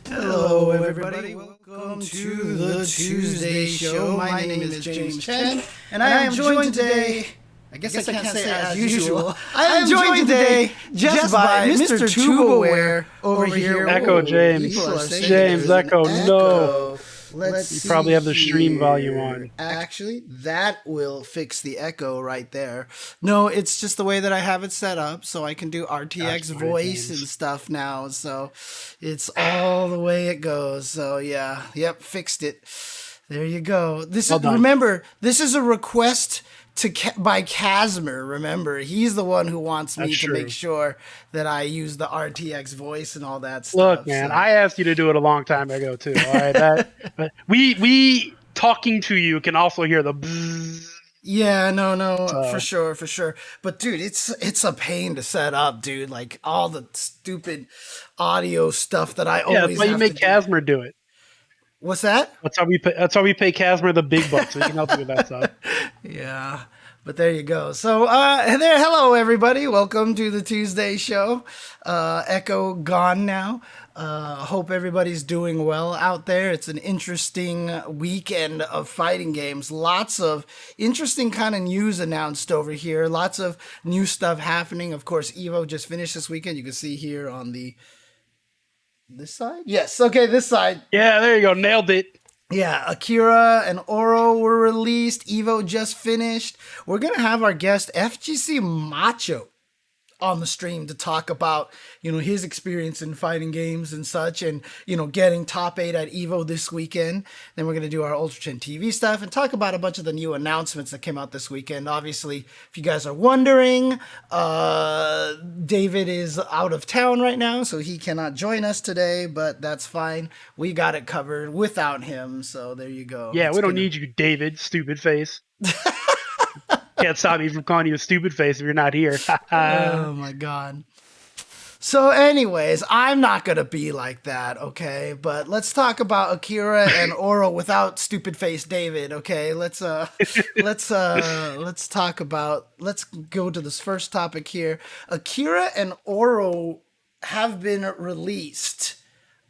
Hello, everybody. Welcome to the Tuesday Show. My name is James Chen, and I am joined today. I guess I can't say as usual. I am joined today just by Mr. Tubaware over here. Echo, James. James, Echo. No. You probably have the stream volume on. Actually, that will fix the echo right there. No, it's just the way that I have it set up, so I can do RTX voice and stuff now. So it's all the way it goes. So yeah, yep, fixed it. There you go. Remember, this is a request by Casimir. Remember, he's the one who wants me to make sure that I use the RTX voice and all that stuff. Look, man, I asked you to do it a long time ago too. All right, but we talking to you can also hear the bzzz. Yeah, for sure. But dude, it's a pain to set up, dude. Like all the stupid audio stuff that I always have to do. That's why you make Casimir do it. What's that? That's how we pay Casimir the big bucks, so he can help you with that stuff. Yeah, but there you go. So hello everybody. Welcome to the Tuesday Show. Echo gone now. Hope everybody's doing well out there. It's an interesting weekend of fighting games. Lots of interesting kind of news announced over here. Lots of new stuff happening. Of course, Evo just finished this weekend. You can see here on this side? Yes. Okay, this side. Yeah, there you go. Nailed it. Yeah, Akira and Oro were released. Evo just finished. We're going to have our guest FGC Macho on the stream to talk about, his experience in fighting games and such, and, getting top 8 at Evo this weekend. Then we're going to do our UltraChenTV stuff and talk about a bunch of the new announcements that came out this weekend. Obviously, if you guys are wondering, David is out of town right now, so he cannot join us today, but that's fine. We got it covered without him, so there you go. Yeah, we don't need you, David, stupid face. Can't stop me from calling you a stupid face if you're not here. Oh my god. So anyways, I'm not going to be like that, okay? But let's talk about Akira and Oro without stupid face David, okay? Let's go to this first topic here. Akira and Oro have been released.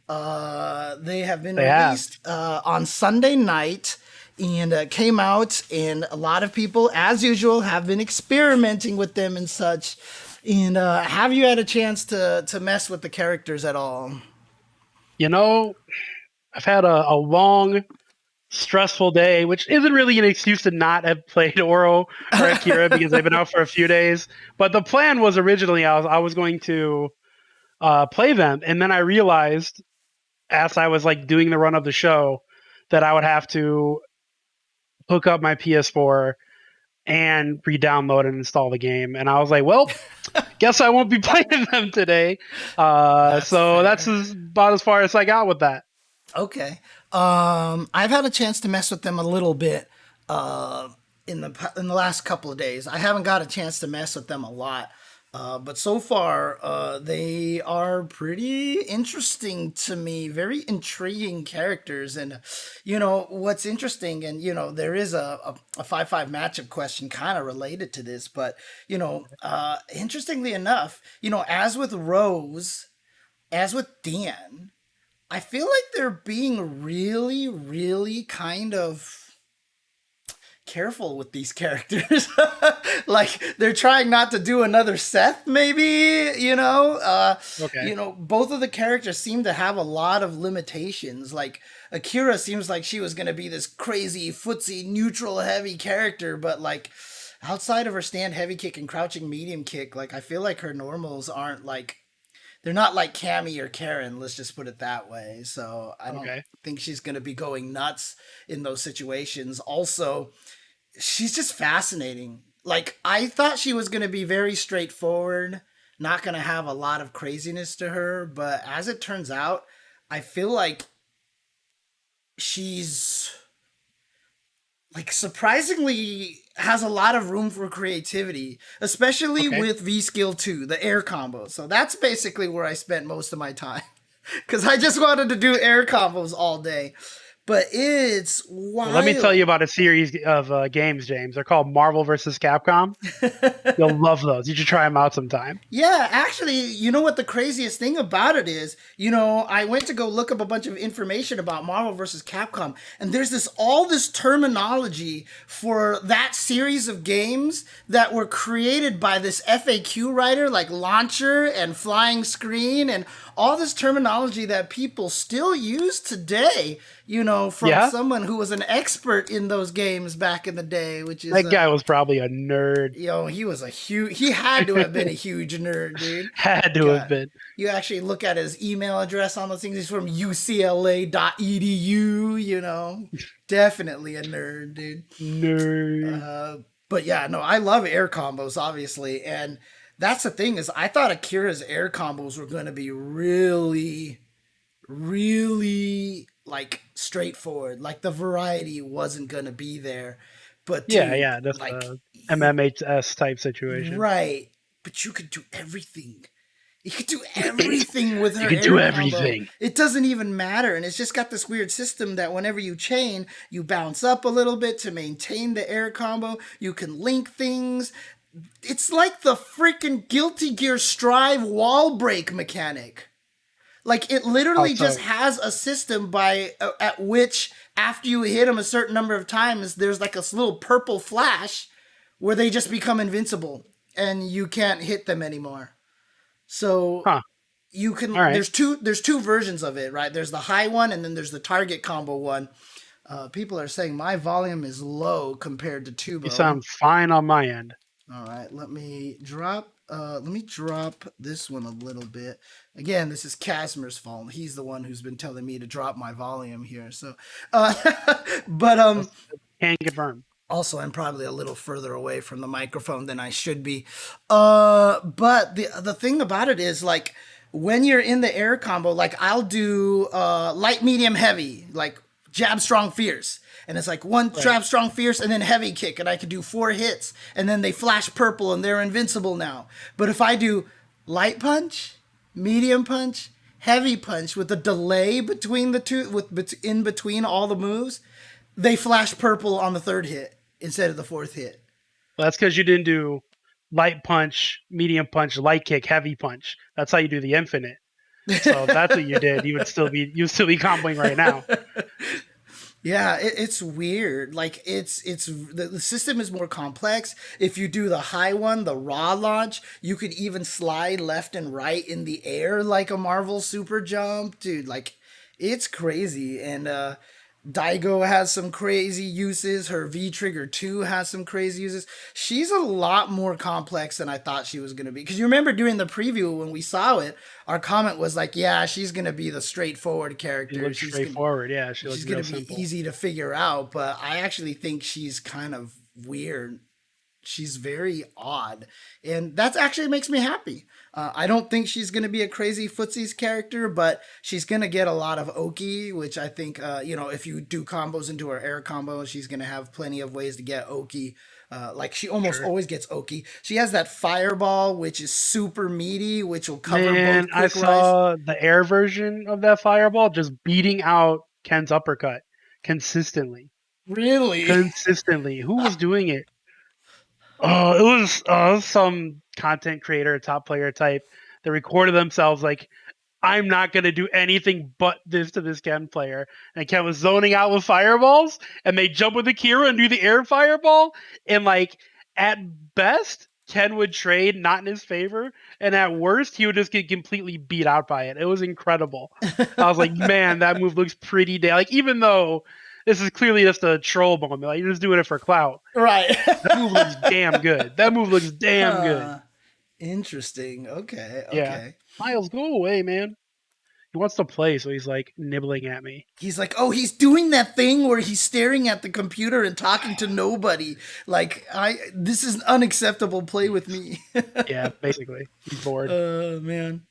They have been released on Sunday night. And came out, and a lot of people, as usual, have been experimenting with them and such. And have you had a chance to mess with the characters at all? I've had a long, stressful day, which isn't really an excuse to not have played Oro or Akira because they've been out for a few days. But the plan was originally I was going to play them, and then I realized, as I was doing the run of the show, that I would have to hook up my PS4 and re-download and install the game. And I was like, well, guess I won't be playing them today. That's about as far as I got with that. Okay. I've had a chance to mess with them a little bit in the last couple of days. I haven't got a chance to mess with them a lot. But so far, they are pretty interesting to me, very intriguing characters. And, what's interesting, and, there is a 5-5 matchup question kind of related to this, but, interestingly enough, as with Rose, as with Dan, I feel like they're being really, really kind of careful with these characters. They're trying not to do another Seth, maybe, okay. Both of the characters seem to have a lot of limitations. Like Akira seems like she was going to be this crazy footsie neutral heavy character, but outside of her stand heavy kick and crouching medium kick, I feel like her normals aren't they're not like Cammy or Karen, let's just put it that way. So I don't think she's going to be going nuts in those situations. Also, she's just fascinating. I thought she was going to be very straightforward, not going to have a lot of craziness to her. But as it turns out, I feel like she's surprisingly has a lot of room for creativity, especially with V-Skill 2, the air combo. So that's basically where I spent most of my time because I just wanted to do air combos all day. but it's Well, let me tell you wild. about a series of games, James. They're called Marvel versus Capcom. You'll love those. You should try them out sometime. Yeah, actually, you know what the craziest thing about it is? I went to go look up a bunch of information about Marvel versus Capcom, and there's all this terminology for that series of games that were created by this FAQ writer, like launcher and flying screen, and all this terminology that people still use today, from Yeah, someone who was an expert in those games back in the day, which is that guy was probably a nerd. he was he had to have been a huge nerd, dude. Had to have God. been. You actually look at his email address on those things. He's from UCLA.edu, Definitely a nerd, dude. Nerd. But yeah, no, I love air combos, obviously. And that's the thing is I thought Akira's air combos were going to be really, really like straightforward. Like the variety wasn't going to be there. But Yeah, dude, yeah, that's like a MMHS type situation. right. But you could do everything. You could do everything with You her can do air combo. everything. It doesn't even matter. And it's just got this weird system that whenever you chain, you bounce up a little bit to maintain the air combo. You can link things. It's like the freaking Guilty Gear Strive wall break mechanic. Like it How literally just so? has a system by at which after you hit them a certain number of times, there's like a little purple flash where they just become invincible and you can't hit them anymore. So Huh. you can All right. there's two versions of it, right? There's the high one and then there's the target combo one. People are saying my volume is low compared to You Tubo. sound fine on my end. All right, let me drop this one a little bit. Again, this is Casmer's fault. He's the one who's been telling me to drop my volume here. So uh but That's, can confirm. also I'm probably a little further away from the microphone than I should be. But the thing about it is like when you're in the air combo, like I'll do light, medium, heavy, like jab, strong, fierce. And it's like one Right. jab, strong, fierce, and then heavy kick, and I can do 4 hits, and then they flash purple, and they're invincible now. But if I do light punch, medium punch, heavy punch with a delay between the two, in between all the moves, they flash purple on the third hit instead of the fourth hit. Well, that's because you didn't do light punch, medium punch, light kick, heavy punch. That's how you do the infinite. So if that's what you did, you'd still be comboing right now. Yeah, it's weird. Like it's the system is more complex. If you do the high one, the raw launch, you could even slide left and right in the air like a Marvel super jump, dude. Like it's crazy. And Daigo has some crazy uses. Her V Trigger 2 has some crazy uses. She's a lot more complex than I thought she was going to be. Because you remember during the preview when we saw it, our comment was like, yeah, she's going to be the straightforward She character. looks straightforward. Yeah, she She's looks going real to be simple. easy to figure out. But I actually think she's kind of weird. She's very odd. And that actually makes me happy. I don't think she's going to be a crazy footsies character, but she's going to get a lot of Oki, which I think, if you do combos into her air combo, she's going to have plenty of ways to get Oki. Like she almost Sure. always gets Oki. She has that fireball, which is super meaty, which will cover Man, both I quick rise. saw the air version of that fireball just beating out Ken's uppercut consistently. Really? Consistently. Who was doing it? It was some content creator, top player type that recorded themselves like, I'm not gonna do anything but this to this Ken player. And Ken was zoning out with fireballs, and they jump with Akira and do the air fireball. And like at best, Ken would trade not in his favor, and at worst, he would just get completely beat out by it. It was incredible. I was like, man, that move looks pretty damn. Like even though this is clearly just a troll moment, like you're just doing it for clout. Right. That move looks damn good. That move looks damn good. Huh. Interesting. Okay. Yeah. Okay. Miles, go away, man. He wants to play, so he's like nibbling at me. He's like, oh, he's doing that thing where he's staring at the computer and talking to nobody. Like, this is unacceptable. Play with me. Yeah, basically. He's bored. Man.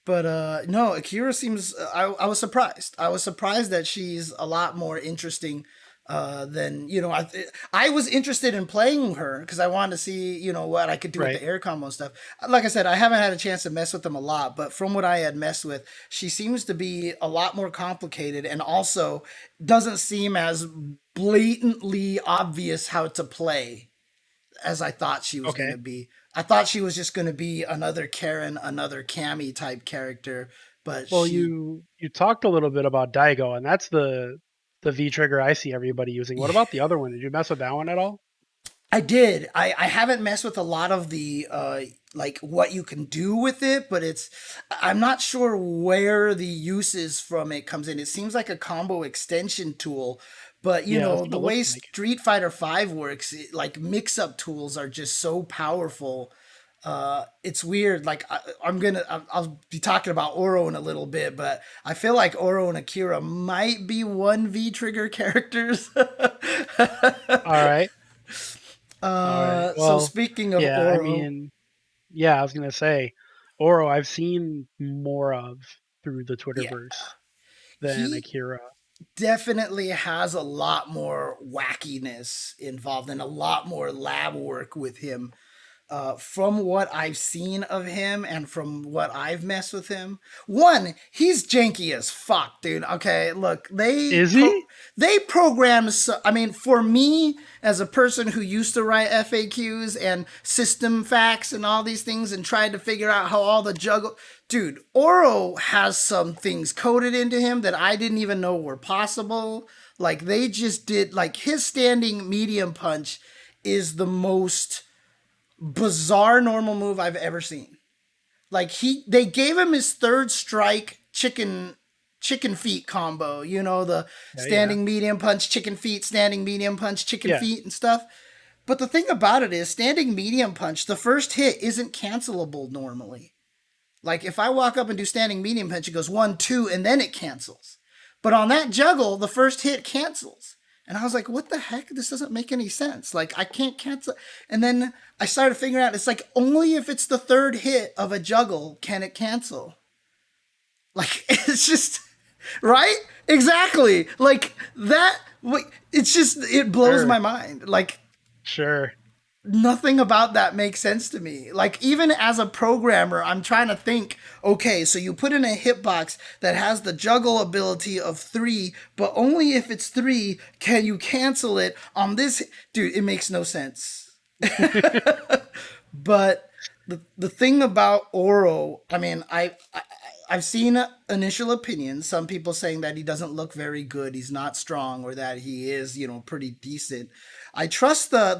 But no, Akira seems. I was surprised. I was surprised that she's a lot more interesting then I was interested in playing her because I wanted to see what I could do with Right. the air combo stuff. Like I said, I haven't had a chance to mess with them a lot, but from what I had messed with, she seems to be a lot more complicated and also doesn't seem as blatantly obvious how to play as I thought she was going Okay. to be. I thought she was just going to be another Karen, another Cammy type character, but Well, she you talked a little bit about Daigo, and that's the V trigger I see everybody using. What about the other one? Did you mess with that one at all? I did. I haven't messed with a lot of the like what you can do with it, but I'm not sure where the uses from it comes in. It seems like a combo extension tool, but Yeah, that's what the it way looks like. Street Fighter 5 works, like mix up tools are just so powerful. It's weird. Like I'll be talking about Oro in a little bit, but I feel like Oro and Akira might be one V trigger characters. All right. All right. So Well, speaking of yeah, I Oro, mean, yeah, I was gonna say, Oro, I've seen more of through the yeah, Twitterverse than he Akira. definitely has a lot more wackiness involved and a lot more lab work with him. From what I've seen of him and from what I've messed with him, one, he's janky as fuck, dude. Okay, look, Is he? they program. I mean, for me as a person who used to write FAQs and system facts and all these things and tried to figure out how all the juggle, dude, Oro has some things coded into him that I didn't even know were possible. Like they just did. Like his standing medium punch is the most bizarre normal move I've ever seen. Like they gave him his third strike chicken feet combo, the Yeah, yeah, standing medium punch, chicken feet, standing medium punch, chicken yeah. feet and stuff. But the thing about it is standing medium punch, the first hit isn't cancelable normally. Like if I walk up and do standing medium punch, it goes 1, 2, and then it cancels. But on that juggle, the first hit cancels. And I was like, what the heck? This doesn't make any sense. Like, I can't cancel. And then I started figuring out it's like only if it's the third hit of a juggle can it cancel. Like, it's just, right? Exactly. Like, that, it's just, it blows Sure, my mind. Like, sure. nothing about that makes sense to me. Like, even as a programmer, I'm trying to think, okay, so you put in a hitbox that has the juggle ability of 3, but only if it's 3 can you cancel it on this. Dude, it makes no sense. But the thing about Oro, I mean, I've seen initial opinions. Some people saying that he doesn't look very good, he's not strong, or that he is, pretty decent. I trust the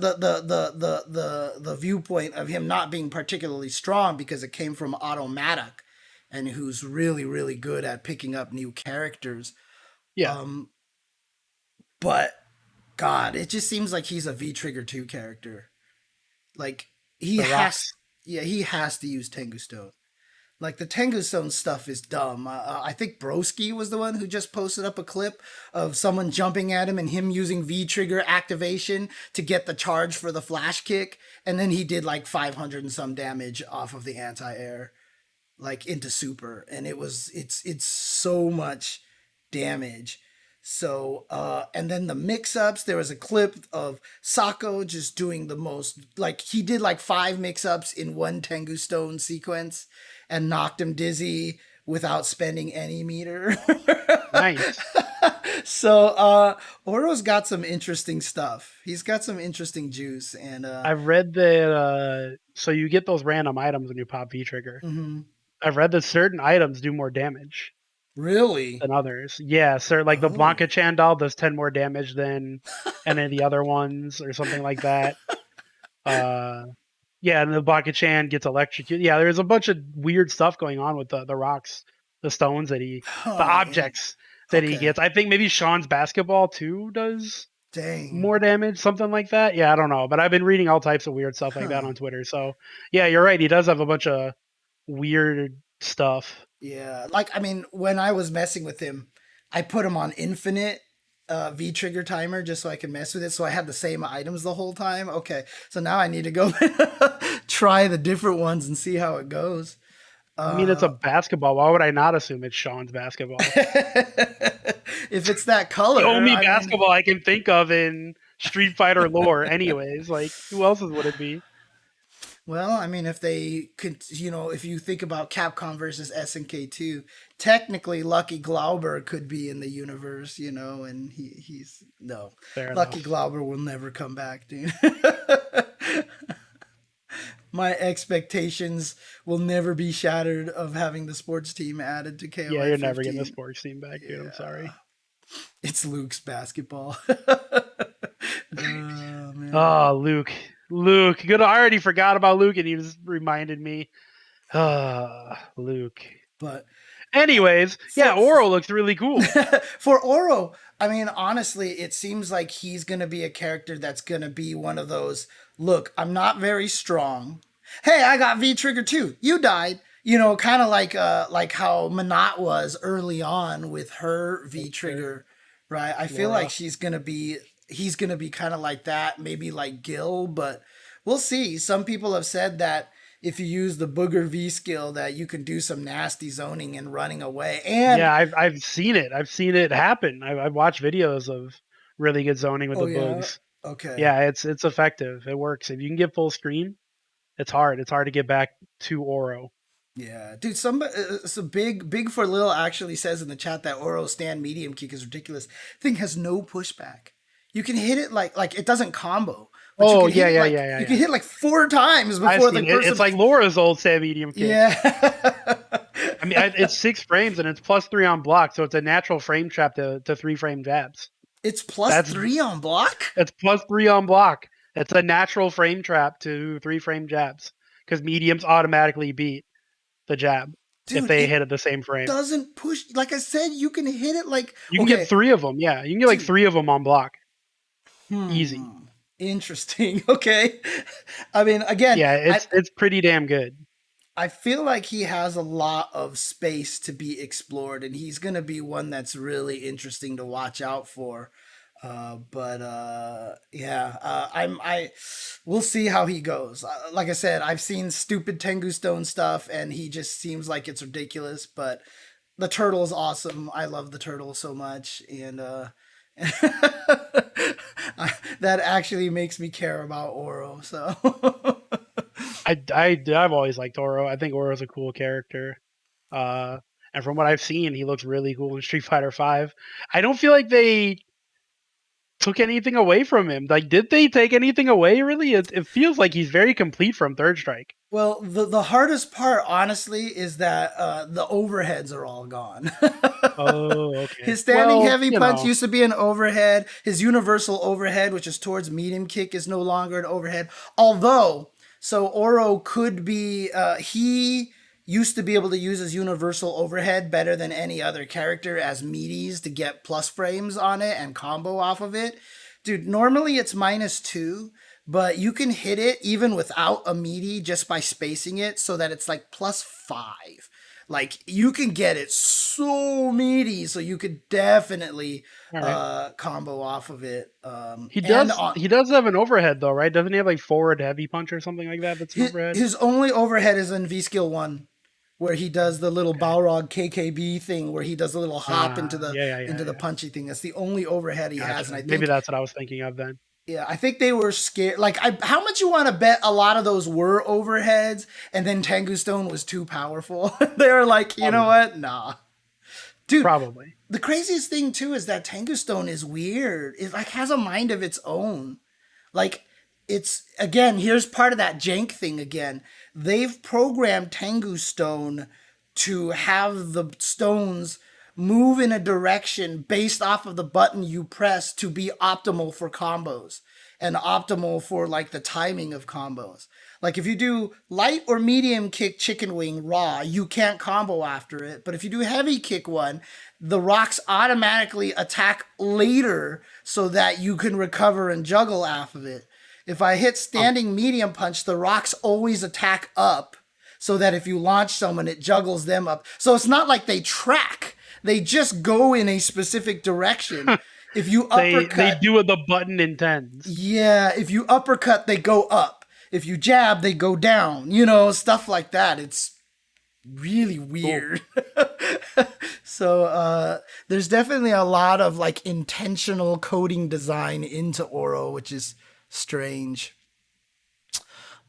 viewpoint of him not being particularly strong because it came from Automatic, and who's really really good at picking up new characters. Yeah, But God, it just seems like he's a V Trigger 2 character. Like he the has, rocks. yeah, he has to use Tengu Stone. Like the Tengu Stone stuff is dumb. I think Broski was the one who just posted up a clip of someone jumping at him and him using V trigger activation to get the charge for the flash kick, and then he did like 500 and some damage off of the anti air, like into super, and it's so much damage. So, and then the mix ups, there was a clip of Sako just doing the most, like, he did like 5 mix ups in one Tengu Stone sequence and knocked him dizzy without spending any meter. Nice. So, Oro's got some interesting stuff. He's got some interesting juice. And, I've read that. So you get those random items when you pop V trigger. mhm. I've read that certain items do more damage Really? than others. Yeah, sir. Like the Oh. Blanca Chandal does 10 more damage than any of the other ones, or something like that. Uh, yeah, and the Blanca Chan gets electrocuted. Yeah, there's a bunch of weird stuff going on with the rocks, the stones the Oh, man. objects that he Okay. gets. I think maybe Sean's basketball too does Dang. more damage, something like that. Yeah, I don't know, but I've been reading all types of weird stuff like that Huh. on Twitter. So yeah, you're right. He does have a bunch of weird stuff. Yeah, like I mean, when I was messing with him, I put him on infinite V trigger timer just so I could mess with it. So I had the same items the whole time. Okay, so now I need to go try the different ones and see how it goes. I mean, it's a basketball. Why would I not assume it's Sean's basketball? if it's that The color, only I mean, basketball I can think of in Street Fighter lore, anyways. Like, who else's would it be? well, I mean, if they could, if you think about Capcom versus SNK 2, technically Lucky Glauber could be in the universe, and he's no. Fair Lucky enough. Glauber will never come back, dude. My expectations will never be shattered of having the sports team added to Yeah, KOF you're never getting the 15. sports team back, dude. I'm sorry. It's Luke's basketball. Oh man. Oh, Luke. Luke. Good. I already forgot about Luke, and you just reminded me. Ah, Luke. But Anyways, yeah, for Oro looks really cool. for Oro, I mean, honestly, it seems like he's gonna be a character that's gonna be one of those. Look, I'm not very strong. Hey, I got V trigger too. You died. Kind of like how Manat was early on with her V trigger, right? I feel like Laura. he's gonna be kind of like that, maybe like Gil, but we'll see. Some people have said that if you use the Booger V skill, that you can do some nasty zoning and running away. And Yeah, I've seen it. I've seen it happen. I've watched videos of really good zoning with oh the yeah, boogs. okay. Yeah, it's effective. It works. If you can get full screen, it's hard. It's hard to get back to Oro. Yeah, dude. So big for little actually says in the chat that Oro stand medium kick is ridiculous. Thing has no pushback. You can hit it like it doesn't combo, but you Oh can hit yeah, it yeah, like yeah, yeah, you yeah. can hit like 4 times I've before the seen it. person. It's like Laura's old set medium kick. Yeah. I mean, it's 6 frames and it's +3 on block, so it's a natural frame trap to 3 frame jabs. It's plus That's 3 on block. It's +3 on block. It's a natural frame trap to 3 frame jabs because mediums automatically beat the jab if Dude, they it hit at the same frame. doesn't push. Like I said, you can hit it like You can get okay, 3 of them. Yeah, you can get like dude. 3 of them on block. Easy. Hmm. Interesting. Okay. I mean, again, Yeah, I it's pretty damn good. I feel like he has a lot of space to be explored, and he's going to be one that's really interesting to watch out for. But yeah, we'll see how he goes. Like I said, I've seen stupid Tengu Stone stuff, and he just seems like it's ridiculous. But the turtle is awesome. I love the turtle so much, and that actually makes me care about Oro. So. I've always liked Oro. I think Oro's a cool character. And from what I've seen, he looks really cool in Street Fighter V. I don't feel like they took anything away from him. Like, did they take anything away? Really, it feels like he's very complete from Third Strike. Well, the hardest part, honestly, is that the overheads are all gone. Oh, okay. His standing Well, heavy punch used to be an overhead. His universal overhead, which is towards medium kick, is no longer an overhead. Although, so Oro could be, he used to be able to use his universal overhead better than any other character as meaties to get plus frames on it and combo off of it. Dude, normally it's -2, but you can hit it even without a meaty just by spacing it so that it's like +5. Like you can get it so meaty, so you could definitely all right. combo off of it. He And does. on He does have an overhead though, right? Doesn't he have like forward heavy punch or something like that? That's an overhead. his only overhead is in V skill 1, where he does the little Okay. Balrog KKB thing, where he does a little hop into the Yeah. punchy thing. That's the only overhead he has, Gotcha. and I think Maybe that's what I was thinking of then. yeah, I think they were scared. Like, how much you want to bet a lot of those were overheads, and then Tengu Stone was too powerful? They were like, you know Probably. what? Nah, dude. Probably. The craziest thing too is that Tengu Stone is weird. It like has a mind of its own. Like it's again, here's part of that jank thing again. They've programmed Tengu Stone to have the stones move in a direction based off of the button you press to be optimal for combos and optimal for like the timing of combos. Like if you do light or medium kick chicken wing raw, you can't combo after it. But if you do heavy kick one, the rocks automatically attack later so that you can recover and juggle off of it. If I hit standing medium punch, the rocks always attack up so that if you launch someone, it juggles them up. So it's not like they track. They just go in a specific direction. If you uppercut, they do what the button intends. yeah, if you uppercut, they go up. If you jab, they go down. You know, stuff like that. It's really Cool. weird. So there's definitely a lot of like intentional coding design into Oro, which is strange.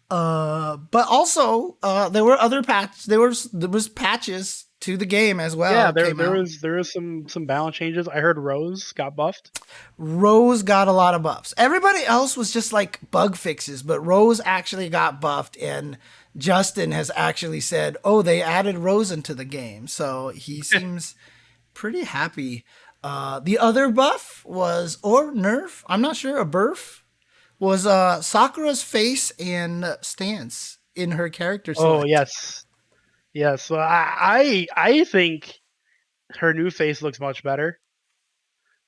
But also there were other patch. There was patches to the game as Yeah, well there came there out. was there was some balance changes. I heard Rose got buffed. Rose got a lot of buffs. Everybody else was just like bug fixes, but Rose actually got buffed, and Justin has actually said, "Oh, they added Rose into the game," so he seems pretty happy. The other buff was, or nerf, I'm not sure, a burf was Sakura's face and stance in her character Oh select. yes, yes. So I think her new face looks much better,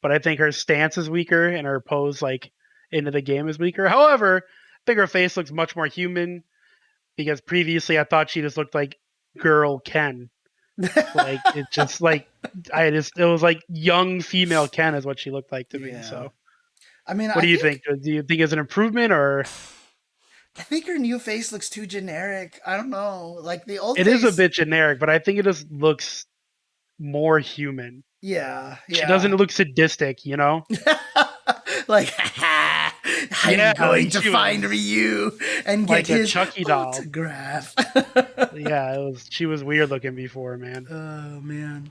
but I think her stance is weaker and her pose like into the game is weaker. However, I think her face looks much more human because previously I thought she just looked like girl Ken. Like it just like it was like young female Ken is what she looked like to me. Yeah. So I mean, what do you think? Do you think it's an improvement or I think her new face looks too generic. I don't know. Like the old it is a face, bit generic, but I think it just looks more human. yeah, She yeah. doesn't look sadistic, you know? Like, I'm Yeah, going like to she find was Ryu and get like a his Chucky doll. autograph. Yeah, she was weird looking before, man. Oh man.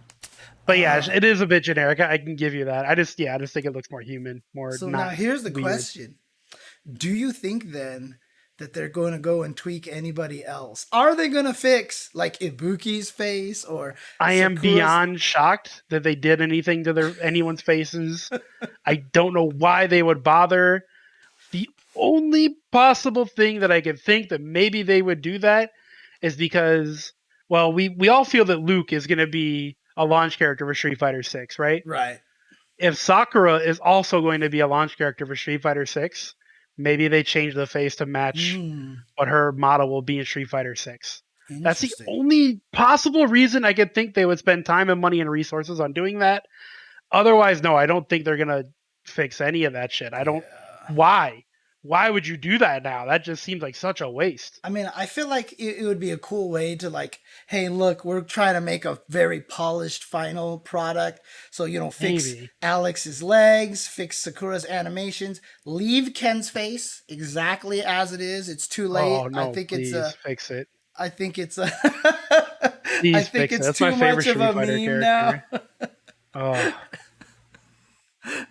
But yeah, it is a bit generic. I can give you that. I just think it looks more human, more So now not here's the weird. question. Do you think then that they're going to go and tweak anybody else? Are they going to fix like Ibuki's face or I am Sakura's? beyond shocked that they did anything to anyone's faces. I don't know why they would bother. The only possible thing that I could think that maybe they would do that is because, well, we all feel that Luke is going to be a launch character for Street Fighter 6, right? Right. If Sakura is also going to be a launch character for Street Fighter 6, maybe they change the face to match Hmm. what her model will be in Street Fighter 6. That's the Interesting. only possible reason I could think they would spend time and money and resources on doing that. Otherwise, no, I don't think they're gonna fix any of that shit. I don't. Yeah. Why? Why would you do that now? That just seems like such a waste. I mean, I feel like it would be a cool way to like, hey, look, we're trying to make a very polished final product. So, fix Maybe. Alex's legs, fix Sakura's animations, leave Ken's face exactly as it is. It's too late. Oh no! Please fix it. I think it's a, I Please think fix it. it's That's my too favorite much of Street a Fighter meme now. character. Oh,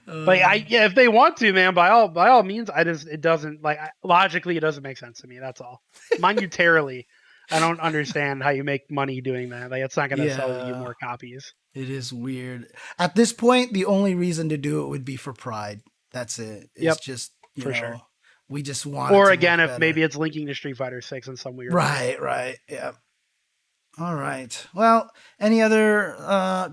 but yeah, if they want to, man, by all means, it doesn't like logically it doesn't make sense to me. That's all. Monetarily, I don't understand how you make money doing that. Like it's not going to sell you Yeah, more copies. it is weird. At this point, the only reason to do it would be for pride. That's it. It's Yep, just, for sure. we just want it Or to again, look if better. maybe it's linking to Street Fighter 6 in some weird way. Right, right. Yeah. All right. Well, any other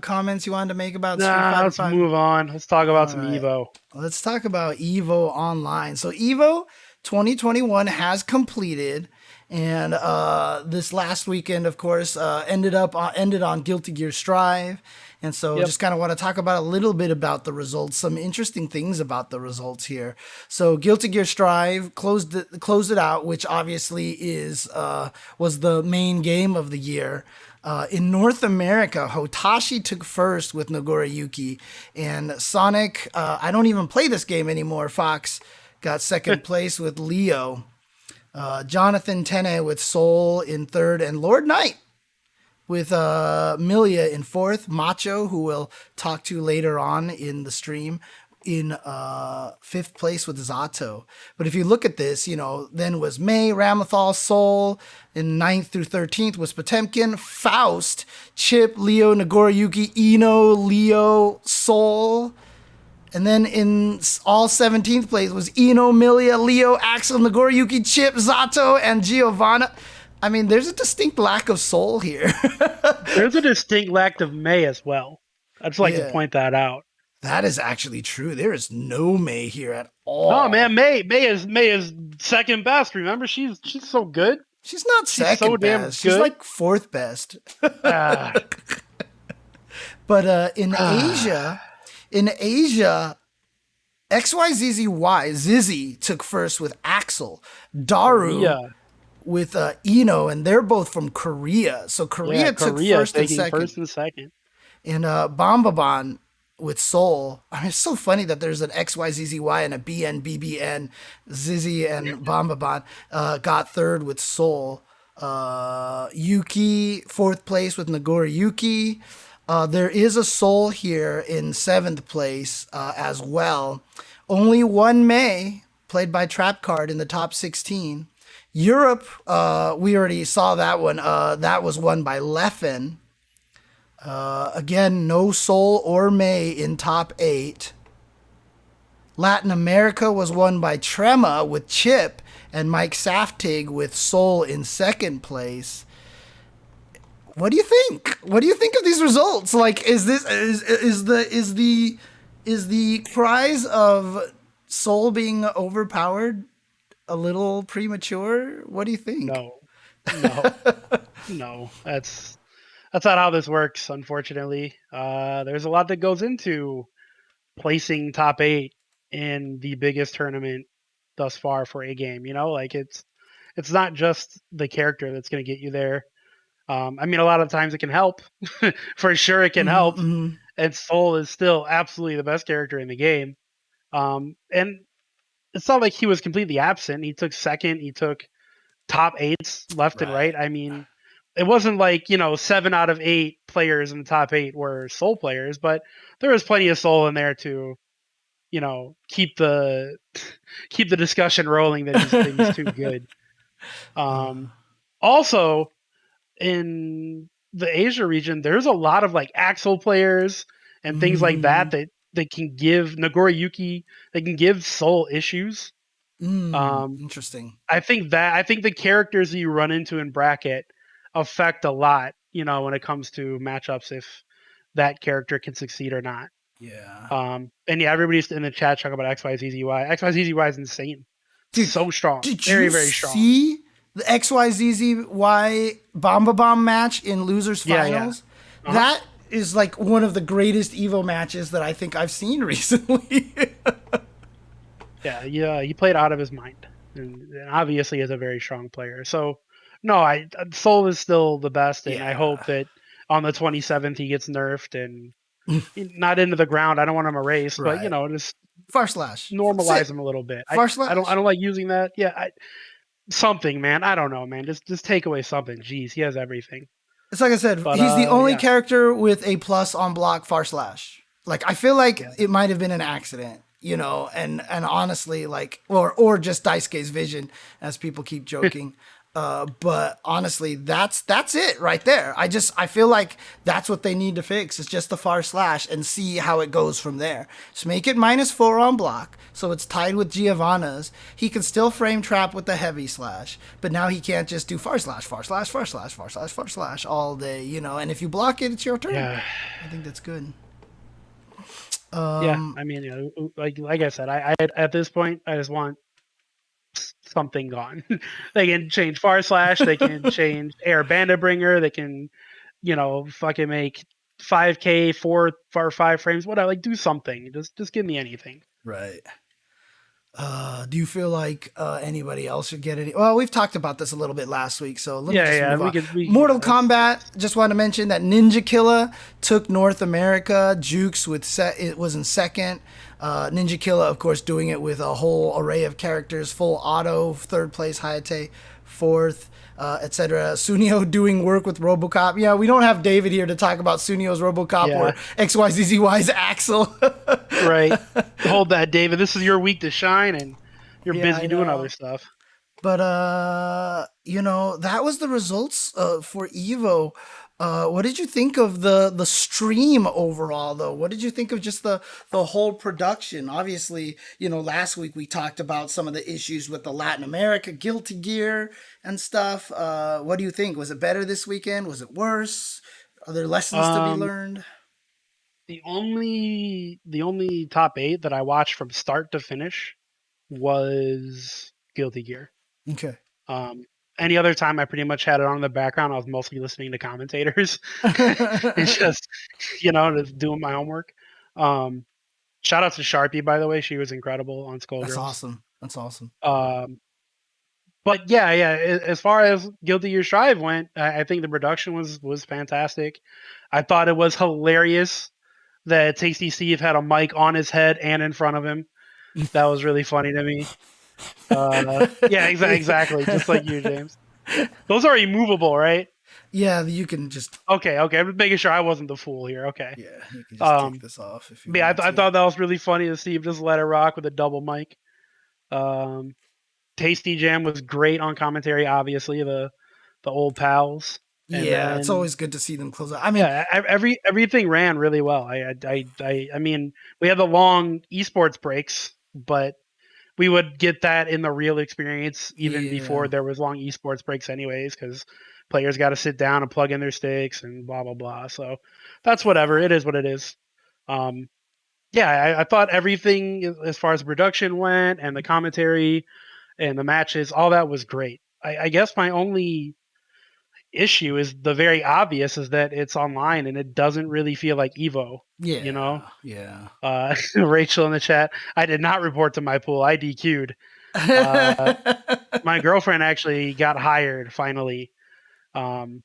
comments you wanted to make about Street Nah, Fighter let's 5? move on. Let's talk about All some right. Evo. Let's talk about Evo Online. So Evo 2021 has completed, and this last weekend, of course, ended on Guilty Gear Strive. And so, Yep. just kind of want to talk about a little bit about the results, some interesting things about the results here. So, Guilty Gear Strive closed it out, which obviously was the main game of the year. In North America, Hotashi took first with Nagoriyuki, and Sonic. I don't even play this game anymore. Fox got second place with Leo. Jonathan Tene with Soul in third, and Lord Knight with Milia in fourth. Macho, who we'll talk to later on in the stream, in fifth place with Zato. But if you look at this, then was May, Ramathal, Soul. In 9th through 13th was Potemkin, Faust, Chip, Leo, Nagoriyuki, Eno, Leo, Soul. And then in all 17th place was Eno, Milia, Leo, Axel, Nagoriyuki, Chip, Zato, and Giovanna. I mean, there's a distinct lack of Soul here. There's a distinct lack of May as well. I'd just like to Yeah. point that out. That is actually true. There is no May here at all. Oh man, May is second best. Remember, she's so good. She's not She's second so damn best. She's good. like fourth best. Ah, But in Asia, XYZZY Zizzy took first with Axel. Daru Korea. with Eno, and they're both from Korea. So Yeah, Korea took Korea first and taking second, first and second. and Bombaban with Seoul. I mean, it's so funny that there's an XYZZY and a BNBBN. Zizzy and Bombaban got third with Seoul. Yuki fourth place with Nagori Yuki. There is a Seoul here in seventh place as well. Only one May, played by Trap Card in the top 16. Europe, we already saw that one. That was won by Leffen. Again, no Seoul or May in top 8. Latin America was won by Trema with Chip and Mike Saftig with Seoul in second place. What do you think? What do you think of these results? Like, is the cries of Seoul being overpowered a little premature? What do you think? No, no, no. That's not how this works. Unfortunately, there's a lot that goes into placing top 8 in the biggest tournament thus far for a game. Like it's not just the character that's going to get you there. I mean, a lot of times it can help. For sure, it can help. And Soul is still absolutely the best character in the game. And it's not like he was completely absent. He took second. He took top 8s left and right. Right. I mean, it wasn't like 7 out of 8 players in the top 8 were Soul players, but there was plenty of Soul in there to keep the discussion rolling that he's too good. Also, in the Asia region, there's a lot of like Axel players and things like that that can give Nagori Yuki, they can give Soul issues. Interesting. I think the characters that you run into in bracket affect a lot, when it comes to matchups, if that character can succeed or not. Yeah. And yeah, everybody's in the chat talking about XYZZY. XYZZY is insane. Dude, So strong. did Very, you very strong. see the XYZZY Bomba Bomb match in losers Yeah, finals? yeah. That is like one of the greatest Evo matches that I think I've seen recently. Yeah, he played out of his mind, and obviously is a very strong player. So, no, Soul is still the best, and I hope that on the 27th he gets nerfed and not into the ground. I don't want him erased, but Right. just Far slash. normalize him a little bit. Far I slash. don't like using that. Yeah, something, man. I don't know, man. Just take away something. Jeez, he has everything. It's like I said, But he's the only yeah. character with a plus on block far slash. Like I feel like it might have been an accident, and honestly, like or just Daisuke's vision, as people keep joking. But honestly, that's it right there. I feel like that's what they need to fix. It's just the far slash and see how it goes from there. Just make it -4 on block, so it's tied with Giovanna's. He can still frame trap with the heavy slash, but now he can't just do far slash, far slash, far slash, far slash, far slash all day, And if you block it, it's your turn. Yeah. I think that's good. Yeah, I mean, like I said, I at this point, I just want something gone. They can change far slash, they can change air bandit bringer, they can, fucking make 5k 4 or 5 frames, whatever. Like do something. Just give me anything. Right. Do you feel like anybody else should get any? Well, we've talked about this a little bit last week, so let me just move on. Mortal Kombat. Just want to mention that Ninja Killa took North America. Jukes it was in second. Ninja Killa, of course, doing it with a whole array of characters, full auto. Third place, Hayate, fourth. Etc. Sunio doing work with RoboCop. Yeah, we don't have David here to talk about Sunio's RoboCop or XYZZY's Axel. Right. Hold that, David. This is your week to shine, and you're busy doing other stuff. But that was the results for Evo. What did you think of the stream overall, though? What did you think of just the whole production? Obviously, last week we talked about some of the issues with the Latin America Guilty Gear and stuff. What do you think? Was it better this weekend? Was it worse? Are there lessons to be learned? The only top 8 that I watched from start to finish was Guilty Gear. Okay. Any other time I pretty much had it on in the background. I was mostly listening to commentators and just, just doing my homework. Shout out to Sharpie, by the way. She was incredible on Skullgirls. That's awesome. But But yeah, as far as Guilty Gear Strive went, I think the production was fantastic. I thought it was hilarious that Tasty Steve had a mic on his head and in front of him. That was really funny to me. Yeah, exactly, just like you, James. Those are immovable, right? Yeah, you can just Okay. I'm making sure I wasn't the fool here. Okay. yeah, you can just take Um, this off if you but yeah, want I to. thought that was really funny to see him just let it rock with a double mic. Um, Tasty Jam was great on commentary, obviously the old pals, and Yeah, it's then always good to see them close out. I mean, yeah, everything ran really well. I mean, we had the long esports breaks, but we would get that in the real experience even before yeah, there was long esports breaks, anyways, because players got to sit down and plug in their sticks and blah blah blah. So that's whatever. It is what it is. Um, yeah, I thought everything as far as production went and the commentary and the matches, all that was great. I guess my only issue is the very obvious is that it's online and it doesn't really feel like Evo, you know? yeah, yeah. Rachel in the chat, I did not report to my pool. I DQ'd. Uh, my girlfriend actually got hired finally um,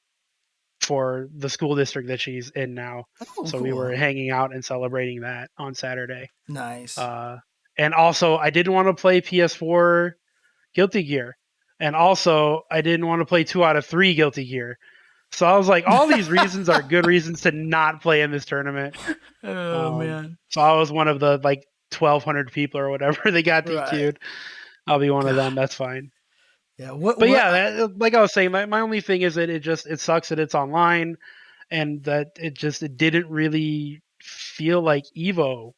for the school district that she's in now. Oh, So we were cool. hanging out and celebrating that on Saturday. Nice. Uh, and also, I didn't want to play PS4 Guilty Gear. And also, I didn't want to play 2 out of 3 Guilty Gear. So I was like, all these reasons are good reasons to not play in this tournament. Oh man. So I was one of the like 1,200 people or whatever they got Right. DQ'd. I'll be one of God. them. That's fine. Yeah. But yeah, like I was saying, my only thing is that it sucks that it's online and that it didn't really feel like Evo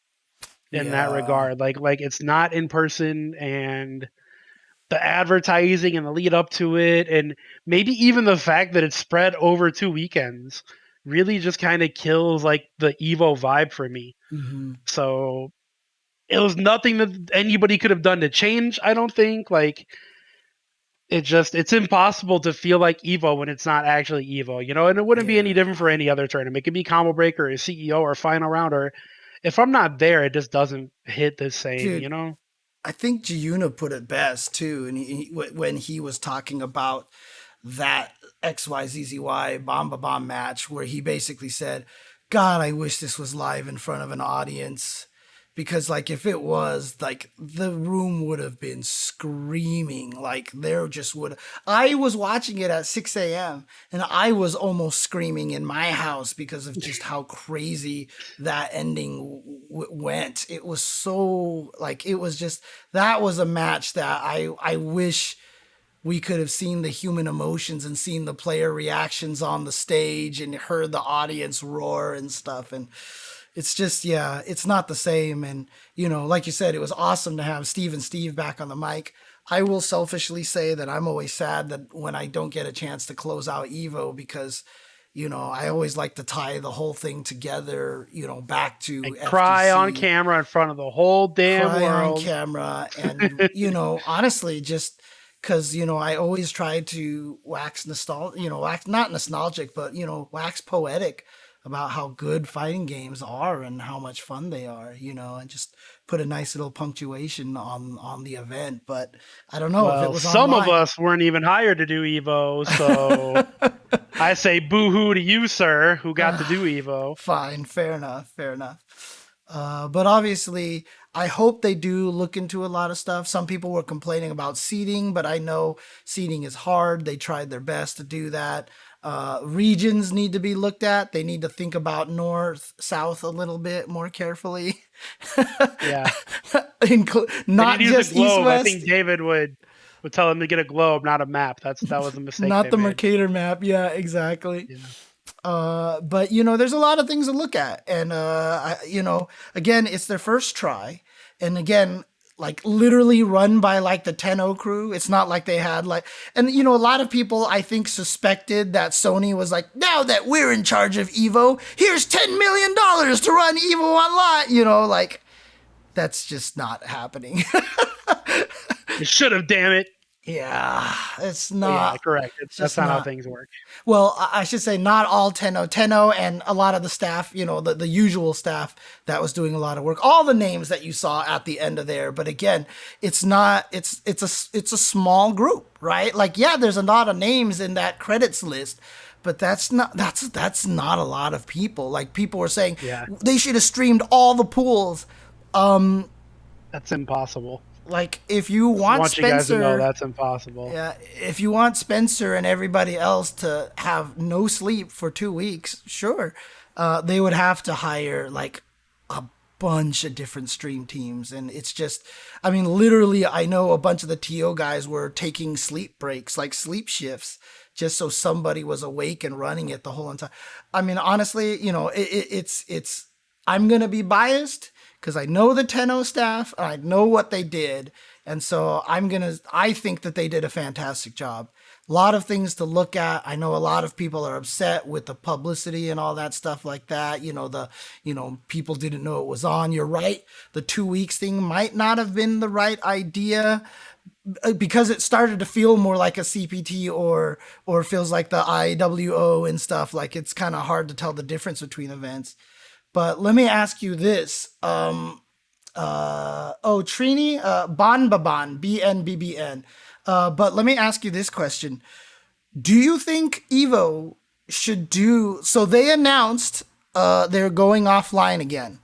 in that Yeah. regard. Like it's not in person, and the advertising and the lead up to it, and maybe even the fact that it's spread over 2 weekends really just kind of kills like the Evo vibe for me. Hmm. So it was nothing that anybody could have done to change, I don't think. Like it's impossible to feel like Evo when it's not actually Evo, and it wouldn't be any Yeah. different for any other tournament. It could be Combo Breaker or CEO or Final Round, or if I'm not there, it just doesn't hit the Dude, same. I think Giuna put it best too, and when he was talking about that XYZZY Bomba Bomb match, where he basically said, "God, I wish this was live in front of an audience." Because like if it was, like the room would have been screaming, like there just would. I was watching it at 6 a.m. and I was almost screaming in my house because of just how crazy that ending went. It was so like it was just that was a match that I wish we could have seen the human emotions and seen the player reactions on the stage and heard the audience roar and stuff. And it's just, yeah, it's not the same. And, like you said, it was awesome to have Steve and Steve back on the mic. I will selfishly say that I'm always sad that when I don't get a chance to close out Evo because, I always like to tie the whole thing together, back to And cry on FGC, camera in front of the whole damn cry on world. camera. And, honestly, just because, I always try to wax nostalgic, wax not nostalgic, but, wax poetic about how good fighting games are and how much fun they are, and just put a nice little punctuation on the event. But I don't know if it Well, was some of online. us weren't even hired to do Evo, so I say boo-hoo to you, sir, who got to do Evo. Fine, fair enough, fair enough. But obviously, I hope they do look into a lot of stuff. Some people were complaining about seating, but I know seating is hard. They tried their best to do that. Regions need to be looked at. They need to think about north, south a little bit more carefully. Yeah. They need Not to use a just east globe. I west, think David would tell them to get a globe, not a map. That was a mistake not they the made. Mercator map. Yeah, exactly. Yeah. But there's a lot of things to look at, and again, it's their first try, and again, like literally run by like the 10-0 crew. It's not like they had like, and a lot of people I think suspected that Sony was like, now that we're in charge of Evo, here's $10 million to run Evo online. Like that's just not happening. You should have, damn it. Yeah, it's But yeah, not. correct. It's That's just not how not. things work. Well, I should say not all Tenno and a lot of the staff, the usual staff that was doing a lot of work. All the names that you saw at the end of there, but again, it's not. It's a small group, right? Like, yeah, there's a lot of names in that credits list, but that's not a lot of people. Like, people were saying Yeah, they should have streamed all the pools. that's impossible. Like, if you Just want want you guys to know Spencer, that's impossible. yeah, if you want Spencer and everybody else to have no sleep for 2 weeks, sure, they would have to hire like a bunch of different stream teams, and it's just, I mean, literally, I know a bunch of the TO guys were taking sleep breaks, like sleep shifts, just so somebody was awake and running it the whole entire. I mean, honestly, it's. I'm gonna be biased because I know the Tenno staff, I know what they did, and so I think that they did a fantastic job. A lot of things to look at. I know a lot of people are upset with the publicity and all that stuff like that. People didn't know it was on. You're right. The 2 weeks thing might not have been the right idea because it started to feel more like a CPT or feels like the IWO and stuff. Like, it's kind of hard to tell the difference between events. But let me ask you this. Trini, Banbaban, BNBBN. But let me ask you this question. Do you think Evo should do, so they announced they're going offline again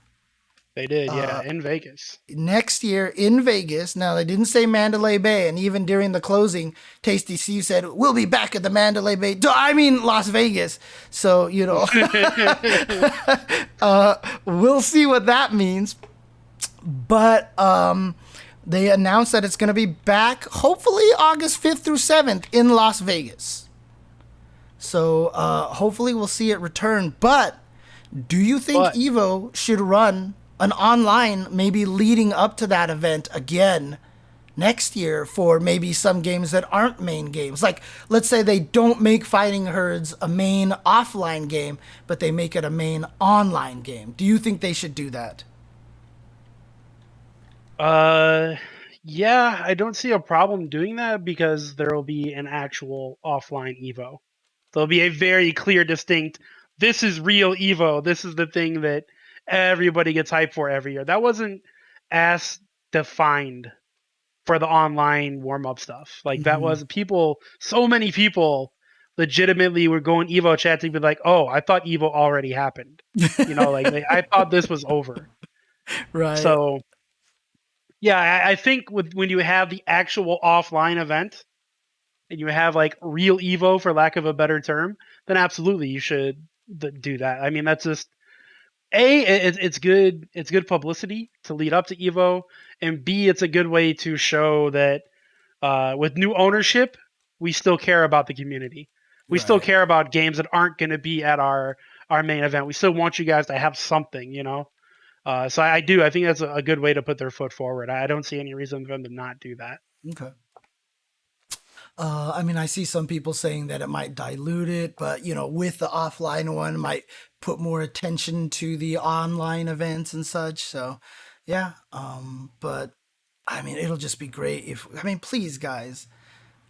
They did, yeah, in Vegas. next year in Vegas. Now, they didn't say Mandalay Bay, and even during the closing, Tasty Steve said, "We'll be back at the Mandalay Bay." I mean, Las Vegas. So, we'll see what that means. But they announced that it's going to be back, hopefully August 5th through 7th in Las Vegas. So hopefully we'll see it return. But do you think But Evo should run an online, maybe leading up to that event again next year for maybe some games that aren't main games? Like, let's say they don't make Fighting Herds a main offline game, but they make it a main online game. Do you think they should do that? uh yeah, I don't see a problem doing that because there will be an actual offline Evo. There'll be a very clear, distinct, this is real Evo. This is the thing that everybody gets hyped for every year. That wasn't as defined for the online warm up stuff. Like, that was people, so many people legitimately were going Evo chat to be like, oh, I thought Evo already happened. Like I thought this was over. Right. So yeah, I think when you have the actual offline event and you have like real Evo, for lack of a better term, then absolutely you should do that. I mean, that's just it's good. It's good publicity to lead up to Evo, and B, it's a good way to show that with new ownership, we still care about the community. We still Right. care about games that aren't going to be at our main event. We still want you guys to have something. So I do. I think that's a good way to put their foot forward. I don't see any reason for them to not do that. Okay. I mean, I see some people saying that it might dilute it, but with the offline one, might put more attention to the online events and such. So, yeah. But I mean, it'll just be great if, I mean, please, guys.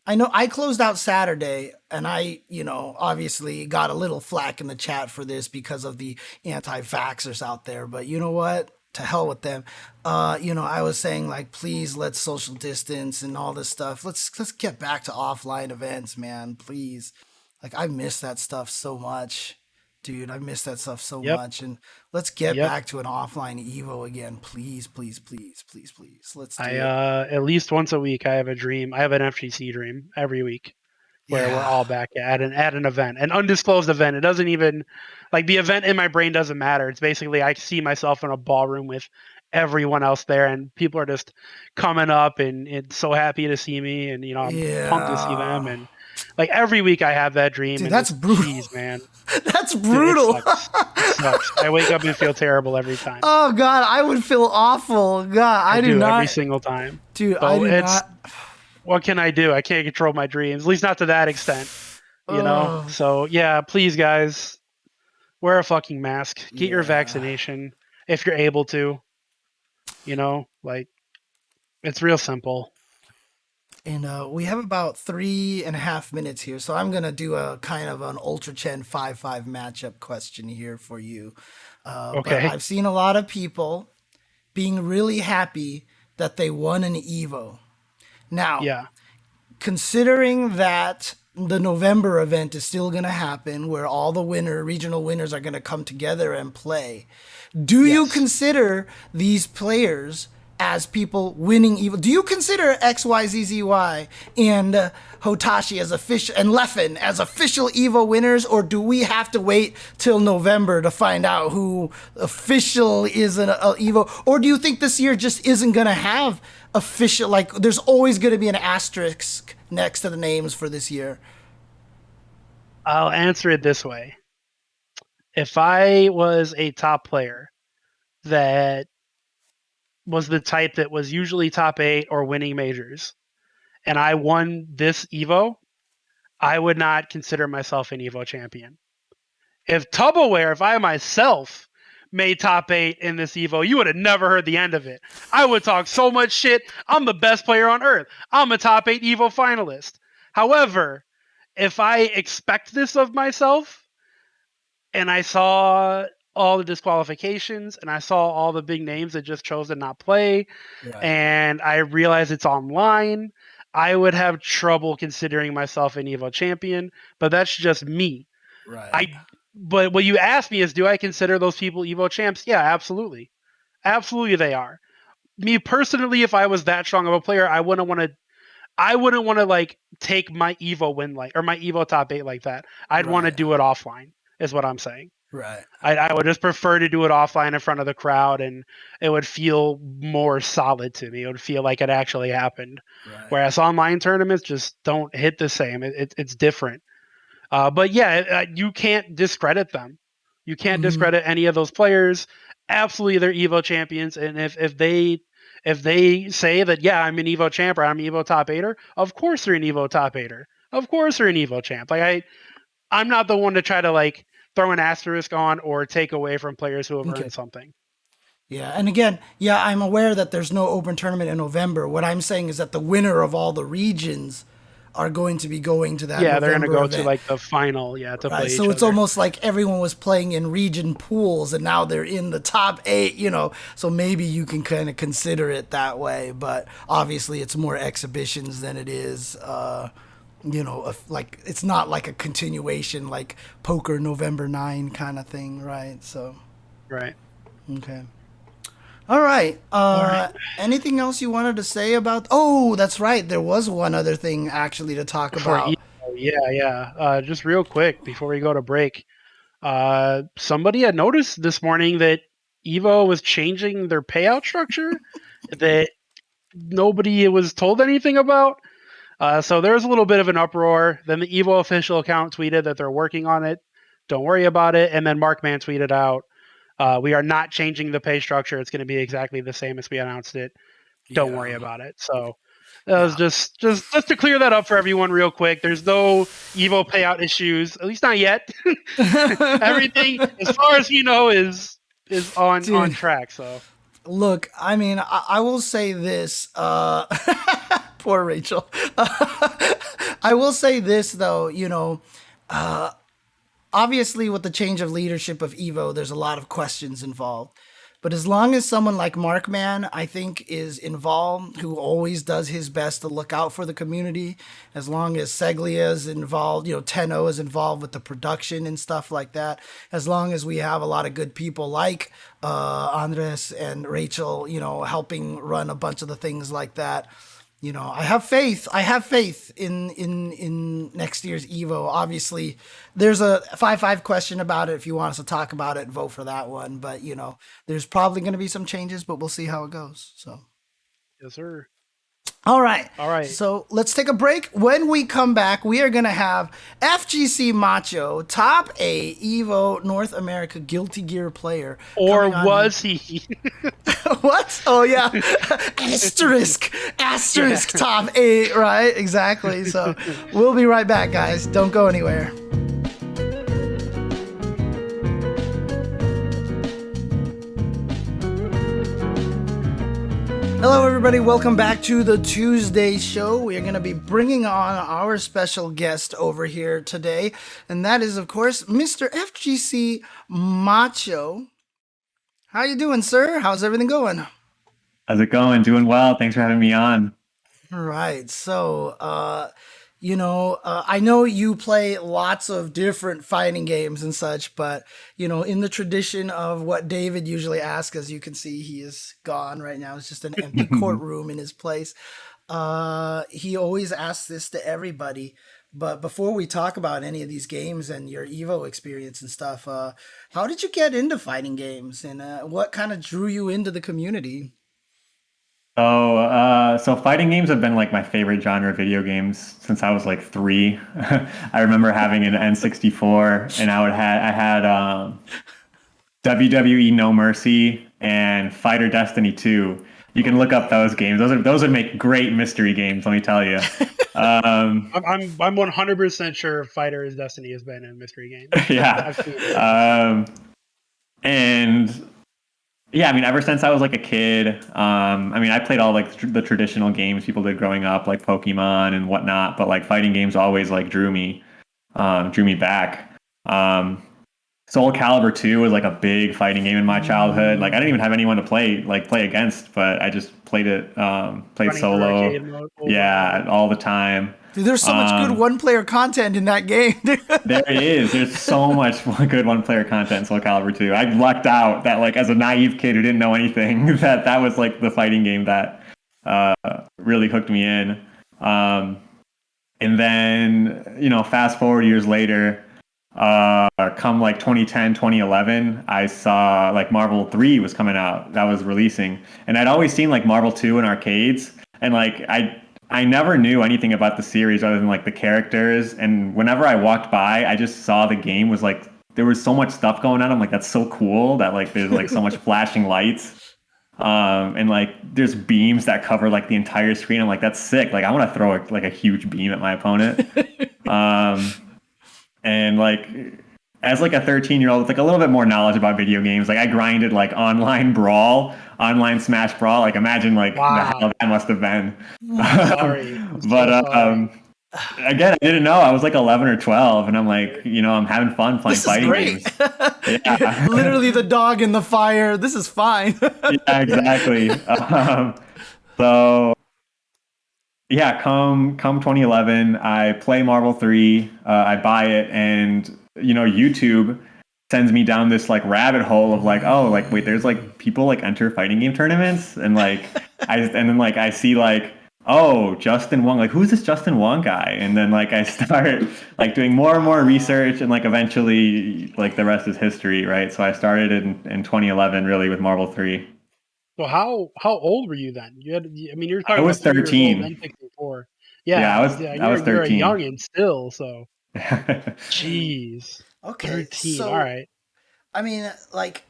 I know I closed out Saturday, and obviously got a little flack in the chat for this because of the anti-vaxxers out there. But you know what? To hell with them. I was saying, like, please, let's social distance and all this stuff. Let's get back to offline events, man. Please. Like, I miss that stuff so much. Dude, I miss that stuff so Yep. much. And let's get Yep. back to an offline Evo again. Please, please, please, please, please. Let's I do it. at least once a week I have a dream. I have an FGC dream every week where we're Yeah. all back at an event, an undisclosed event. It doesn't even, like, the event in my brain doesn't matter. It's basically I see myself in a ballroom with everyone else there, and people are just coming up and so happy to see me, and I'm pumped to see them, Yeah. and like every week I have that dream, Dude, and that's just, brutal. geez, man, That's it brutal. sucks. It sucks. I wake up and feel terrible every time. Oh God, I would feel awful. God, I I do do every not, single time. dude. I But do it's, not. what can I do? I can't control my dreams, at least not to that extent. Oh, So yeah, please, guys, wear a fucking mask. Get your yeah. vaccination if you're able to. Like, it's real simple. And we have about 3.5 minutes here, so I'm gonna do a kind of an Ultra Chen 5-5 matchup question here for you. But Okay. I've seen a lot of people being really happy that they won an Evo. Now, Yeah. considering that the November event is still going to happen where all the regional winners are going to come together and play, do you Yes. consider these players as people winning Evo? Do you consider XYZZY and Hotashi as official and Leffen as official Evo winners, or do we have to wait till November to find out who official is an Evo? Or do you think this year just isn't going to have official, like there's always going to be an asterisk next to the names for this year? I'll answer it this way. If I was a top player that was the type that was usually top 8 or winning majors, and I won this Evo, I would not consider myself an Evo champion. If I myself made top 8 in this Evo, you would have never heard the end of it. I would talk so much shit. I'm the best player on earth. I'm a top 8 Evo finalist. However, if I expect this of myself and I saw all the disqualifications and I saw all the big names that just chose to not play, Right. and I realize it's online, I would have trouble considering myself an Evo champion, but that's just me. Right. But what you asked me is, do I consider those people Evo champs? Yeah, absolutely. Absolutely they are. Me personally, if I was that strong of a player, I wouldn't want to like take my Evo win or my Evo top 8 like that. I'd want to do it offline, is what I'm saying. Right. I would just prefer to do it offline in front of the crowd, and it would feel more solid to me. It would feel like it actually happened. Right. Whereas online tournaments just don't hit the same. It's different. But yeah, you can't discredit them. You can't discredit any of those players. Absolutely, they're Evo champions, and if they say that, yeah, I'm an Evo champ or I'm an Evo top 8er, of course they're an Evo top 8er. Of course they're an Evo champ. Like I'm not the one to try to like throw an asterisk on or take away from players who have earned something. Yeah, and again, yeah, I'm aware that there's no open tournament in November. What I'm saying is that the winner of all the regions are going to be going to that. Yeah, they're going to go event. to like the final. Yeah, to play. So it's almost like everyone was playing in region pools, and now they're in the top 8. So maybe you can kind of consider it that way. But obviously, it's more exhibitions than it is. Like it's not like a continuation like poker November 9 kind of thing, right? So right. Okay. All right. Anything else you wanted to say about? Oh, that's right. There was one other thing actually to talk about. Yeah. Just real quick before we go to break, somebody had noticed this morning that Evo was changing their payout structure that nobody was told anything about. So there was a little bit of an uproar. Then the Evo official account tweeted that they're working on it. Don't worry about it. And then Markman tweeted out, we are not changing the pay structure. It's going to be exactly the same as we announced it. Don't worry about it. So that was just to clear that up for everyone real quick. There's no Evo payout issues, at least not yet. Everything, as far as we know, is on track. So look, I mean, I will say this. Poor Rachel. I will say this though, obviously with the change of leadership of Evo, there's a lot of questions involved. But as long as someone like Markman, I think, is involved, who always does his best to look out for the community, as long as Seglia is involved, Tenno is involved with the production and stuff like that, as long as we have a lot of good people like Andres and Rachel, helping run a bunch of the things like that, I have faith. I have faith in next year's Evo. Obviously, there's a 5-5 question about it. If you want us to talk about it, vote for that one. But there's probably going to be some changes, but we'll see how it goes. So, yes, sir. All right. All right. So let's take a break. When we come back, we are going to have FGC Macho, top 8 Evo North America Guilty Gear player. Or was he? What? Oh, yeah. Asterisk, top 8, right? Exactly. So we'll be right back, guys. Don't go anywhere. Hello, everybody. Welcome back to the Tuesday show. We are going to be bringing on our special guest over here today, and that is, of course, Mr. FGC Macho. How you doing, sir? How's everything going? How's it going? Doing well. Thanks for having me on. Right. So, I know you play lots of different fighting games and such, but, in the tradition of what David usually asks, as you can see, he is gone right now. It's just an empty courtroom in his place. He always asks this to everybody. But before we talk about any of these games and your Evo experience and stuff, how did you get into fighting games and what kind of drew you into the community? So fighting games have been like my favorite genre of video games since I was like 3. I remember having an N64, and I had WWE No Mercy and Fighter Destiny 2. You can look up those games. Those would make great mystery games, let me tell you. I'm 100% sure Fighter is Destiny has been a mystery game. Yeah. I've seen it. And yeah, I mean, ever since I was like a kid, I played all like the traditional games people did growing up, like Pokemon and whatnot. But like fighting games always like drew me back. Soul Calibur 2 was like a big fighting game in my childhood. Like I didn't even have anyone to play against, but I just played it, played solo. Yeah, all the time. Dude, there's so much good one-player content in that game. There is. There's so much good one-player content in Soul Calibur 2. I lucked out that, like, as a naive kid who didn't know anything, that was like the fighting game that really hooked me in. And then, fast forward years later, come like 2010, 2011, I saw like Marvel 3 was coming out. That was releasing, and I'd always seen like Marvel 2 in arcades, and like I never knew anything about the series other than like the characters. And whenever I walked by, I just saw the game was like, there was so much stuff going on. I'm like, that's so cool that like there's like so much flashing lights. And like there's beams that cover like the entire screen. I'm like, that's sick. Like I want to throw like a huge beam at my opponent. And like as like a 13-year-old with like a little bit more knowledge about video games, like I grinded like online Smash Brawl. Like imagine like the hell that must have been. Sorry. Again, I didn't know. I was like 11 or 12, and I'm like, I'm having fun playing fighting games. Yeah. Literally the dog in the fire. This is fine. Yeah, exactly. So yeah, come 2011, I play Marvel 3. I buy it, and YouTube sends me down this like rabbit hole of like, oh, like wait, there's like people like enter fighting game tournaments, and like I see like, oh, Justin Wong, like who's this Justin Wong guy? And then like I start like doing more and more research, and like eventually like the rest is history, right? So I started in 2011 really with Marvel 3. So how old were you then? You're talking I was about 13. Then 64. Yeah, I was 13. You're a youngin' still, so. Jeez. Okay, 13. so All right. I mean, like,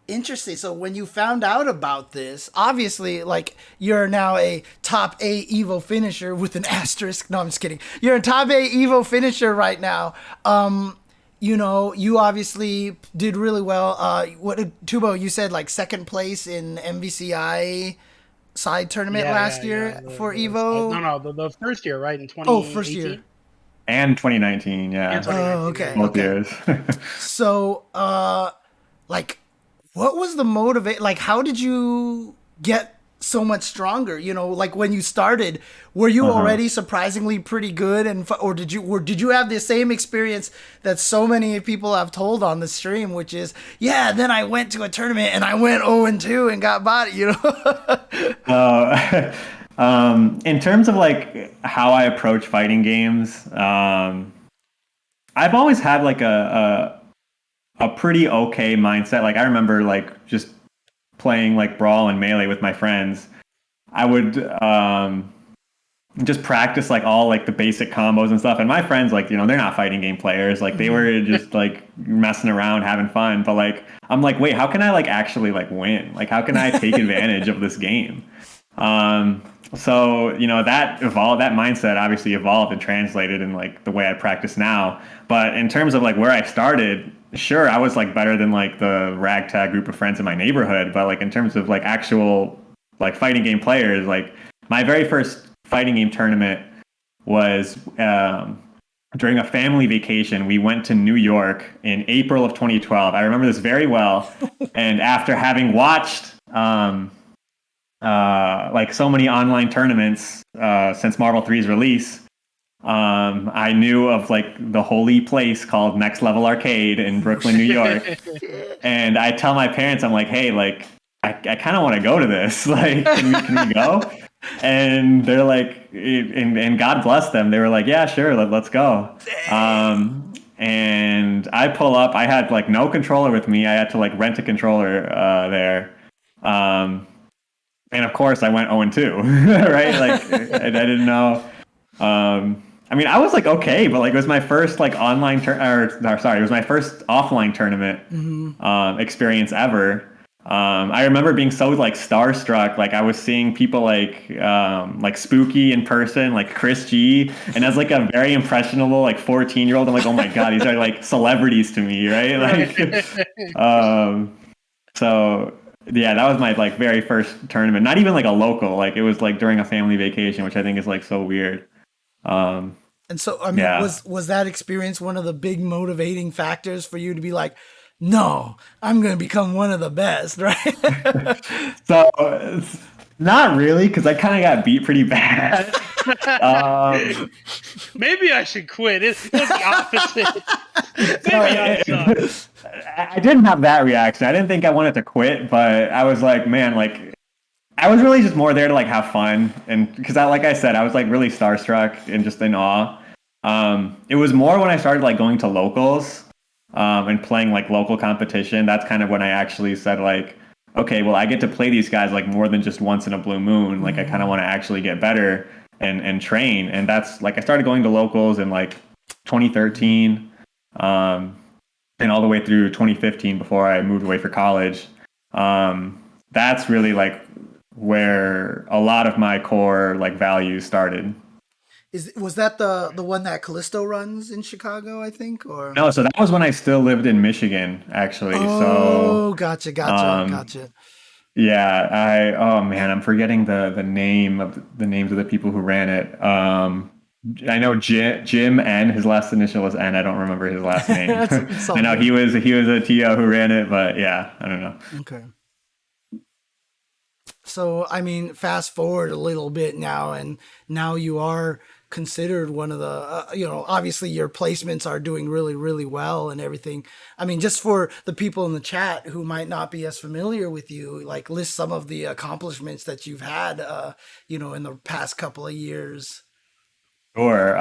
interesting. So when you found out about this, obviously, like, you're now a top A Evo finisher with an asterisk. No, I'm just kidding. You're a top A Evo finisher right now. You obviously did really well. Tubo, you said like second place in MVCI side tournament last year for Evo? The first year, right? In 2018? Oh, first year. And 2019, yeah. And 2019, Oh, okay. Both years. So, like, what was the motivate? Like, how did you get so much stronger? Like when you started, were you already surprisingly pretty good, or did you have the same experience that so many people have told on the stream, which is, yeah, then I went to a tournament and I went 0-2 and got body, In terms of like how I approach fighting games, I've always had like a pretty okay mindset. Like I remember like just playing like Brawl and Melee with my friends. I would just practice like all like the basic combos and stuff. And my friends, like, they're not fighting game players. Like they were just like messing around, having fun. But like, I'm like, wait, how can I like actually like win? Like, how can I take advantage of this game? So, that mindset obviously evolved and translated in like the way I practice now. But in terms of like where I started, sure, I was like better than like the ragtag group of friends in my neighborhood. But like in terms of like actual like fighting game players. Like my very first fighting game tournament was during a family vacation. We went to New York in April of 2012. I remember this very well. And after having watched like so many online tournaments since Marvel 3's release, I knew of like the holy place called Next Level Arcade in Brooklyn, New York. And I tell my parents, I'm like, hey, like I kind of want to go to this. Like, can we go? And they're like, and God bless them. They were like, yeah, sure, let's go. And I pull up. I had like no controller with me. I had to like rent a controller there. And of course, I went 0-2, right? Like, I didn't know. I mean, I was like okay, but like it was my first like online it was my first offline tournament experience ever. I remember being so like starstruck. Like I was seeing people like Spooky in person, like Chris G, and as like a very impressionable like 14-year-old, I'm like, oh my god, these are like celebrities to me, right? Like, so. Yeah, that was my like very first tournament. Not even like a local, like it was like during a family vacation, which I think is like so weird. And so, I mean, was that experience one of the big motivating factors for you to be like, no, I'm going to become one of the best, right? So, not really, because I kind of got beat pretty bad. Maybe I should quit. It's the opposite. Maybe I didn't have that reaction. I didn't think I wanted to quit, but I was like, man, like I was really just more there to like have fun, and because like I said, I was like really starstruck and just in awe. It was more when I started like going to locals and playing like local competition. That's kind of when I actually said like, okay, well I get to play these guys like more than just once in a blue moon. Like I kind of want to actually get better and train. And that's like I started going to locals in like 2013. And all the way through 2015 before I moved away for college. That's really like where a lot of my core like values started. Was that the one that Callisto runs in Chicago, I think? Or no, so that was when I still lived in Michigan, actually. Oh, gotcha. Yeah, oh man, I'm forgetting the names of the people who ran it. I know Jim N. His last initial was N. I don't remember his last name. I know he was a TO who ran it, but yeah, I don't know. Okay. So I mean, fast forward a little bit now, and now you are considered one of the, obviously your placements are doing really, really well and everything. I mean, just for the people in the chat who might not be as familiar with you, like list some of the accomplishments that you've had, in the past couple of years. Sure.